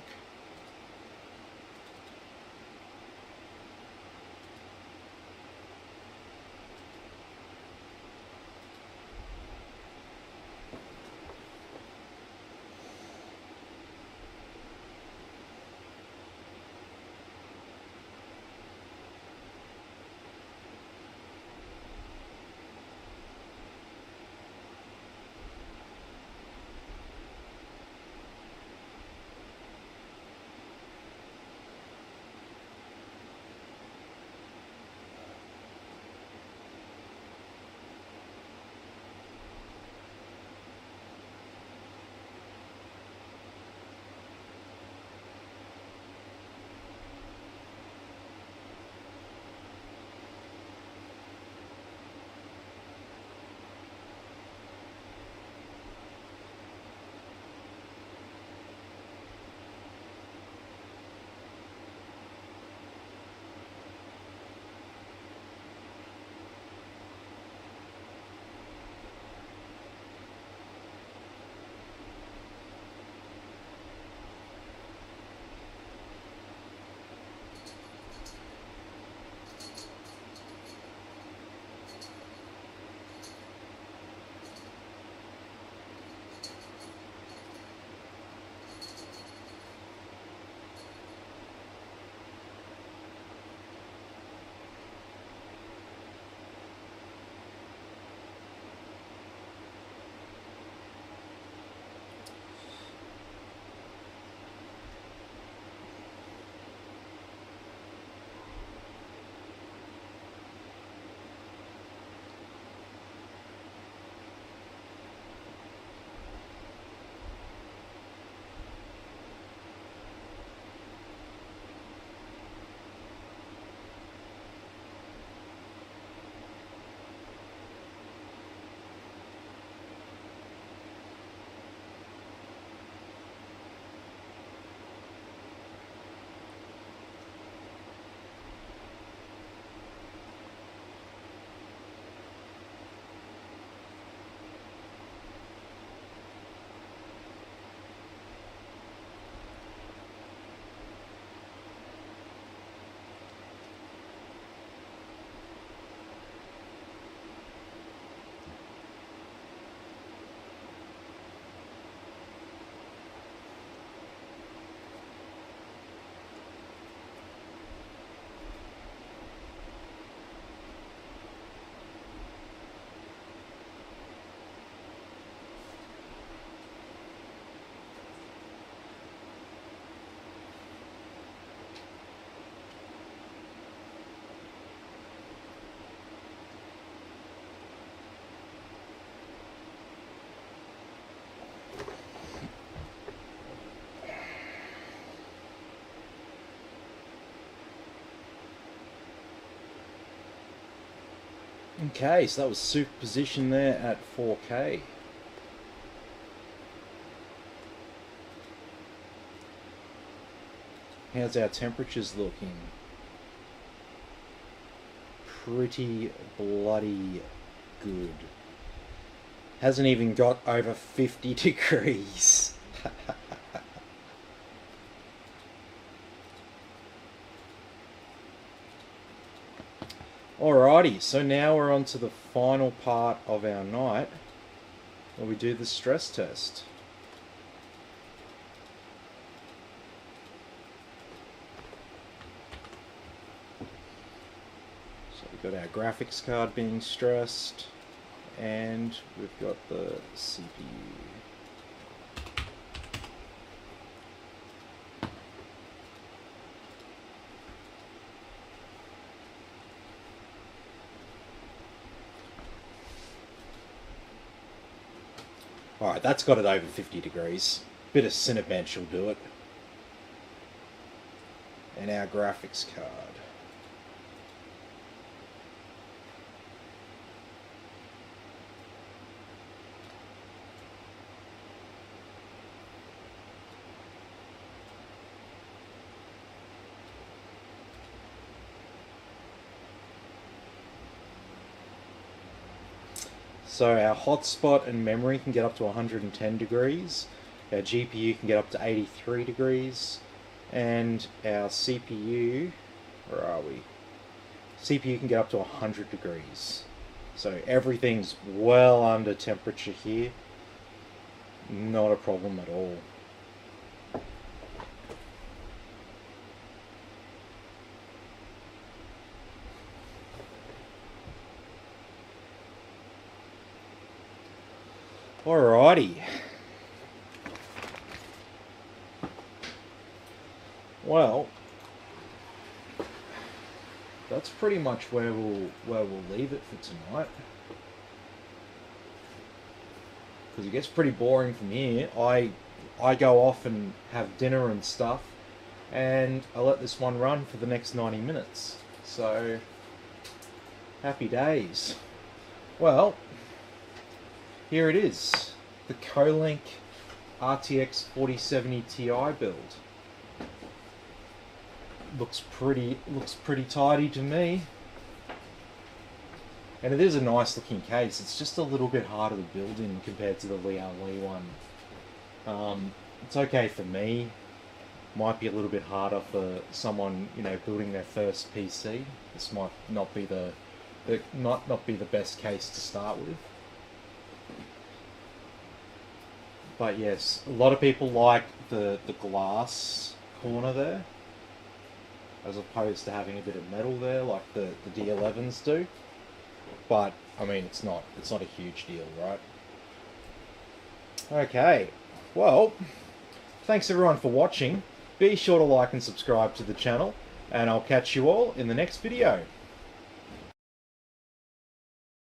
Okay, so that was superposition there at 4K. How's our temperatures looking? Pretty bloody good. Hasn't even got over 50 degrees. Alrighty, so now we're on to the final part of our night where we do the stress test. So we've got our graphics card being stressed and we've got the CPU. Alright, that's got it over 50 degrees. Bit of Cinebench will do it. And our graphics card. So our hotspot and memory can get up to 110 degrees. Our GPU can get up to 83 degrees. And our CPU, where are we? CPU can get up to 100 degrees. So everything's well under temperature here. Not a problem at all. Alrighty. Well, that's pretty much where we'll leave it for tonight. Because it gets pretty boring from here. I go off and have dinner and stuff, and I let this one run for the next 90 minutes. So, happy days. Well, here it is, the Kolink RTX 4070 Ti build. Looks pretty tidy to me. And it is a nice looking case. It's just a little bit harder to build in compared to the Liao Li one. It's okay for me. Might be a little bit harder for someone, you know, building their first PC. This might not be the best case to start with. But yes, a lot of people like the glass corner there, as opposed to having a bit of metal there like the D11s do. But I mean, it's not a huge deal, right? Okay, well, thanks everyone for watching. Be sure to like and subscribe to the channel, and I'll catch you all in the next video.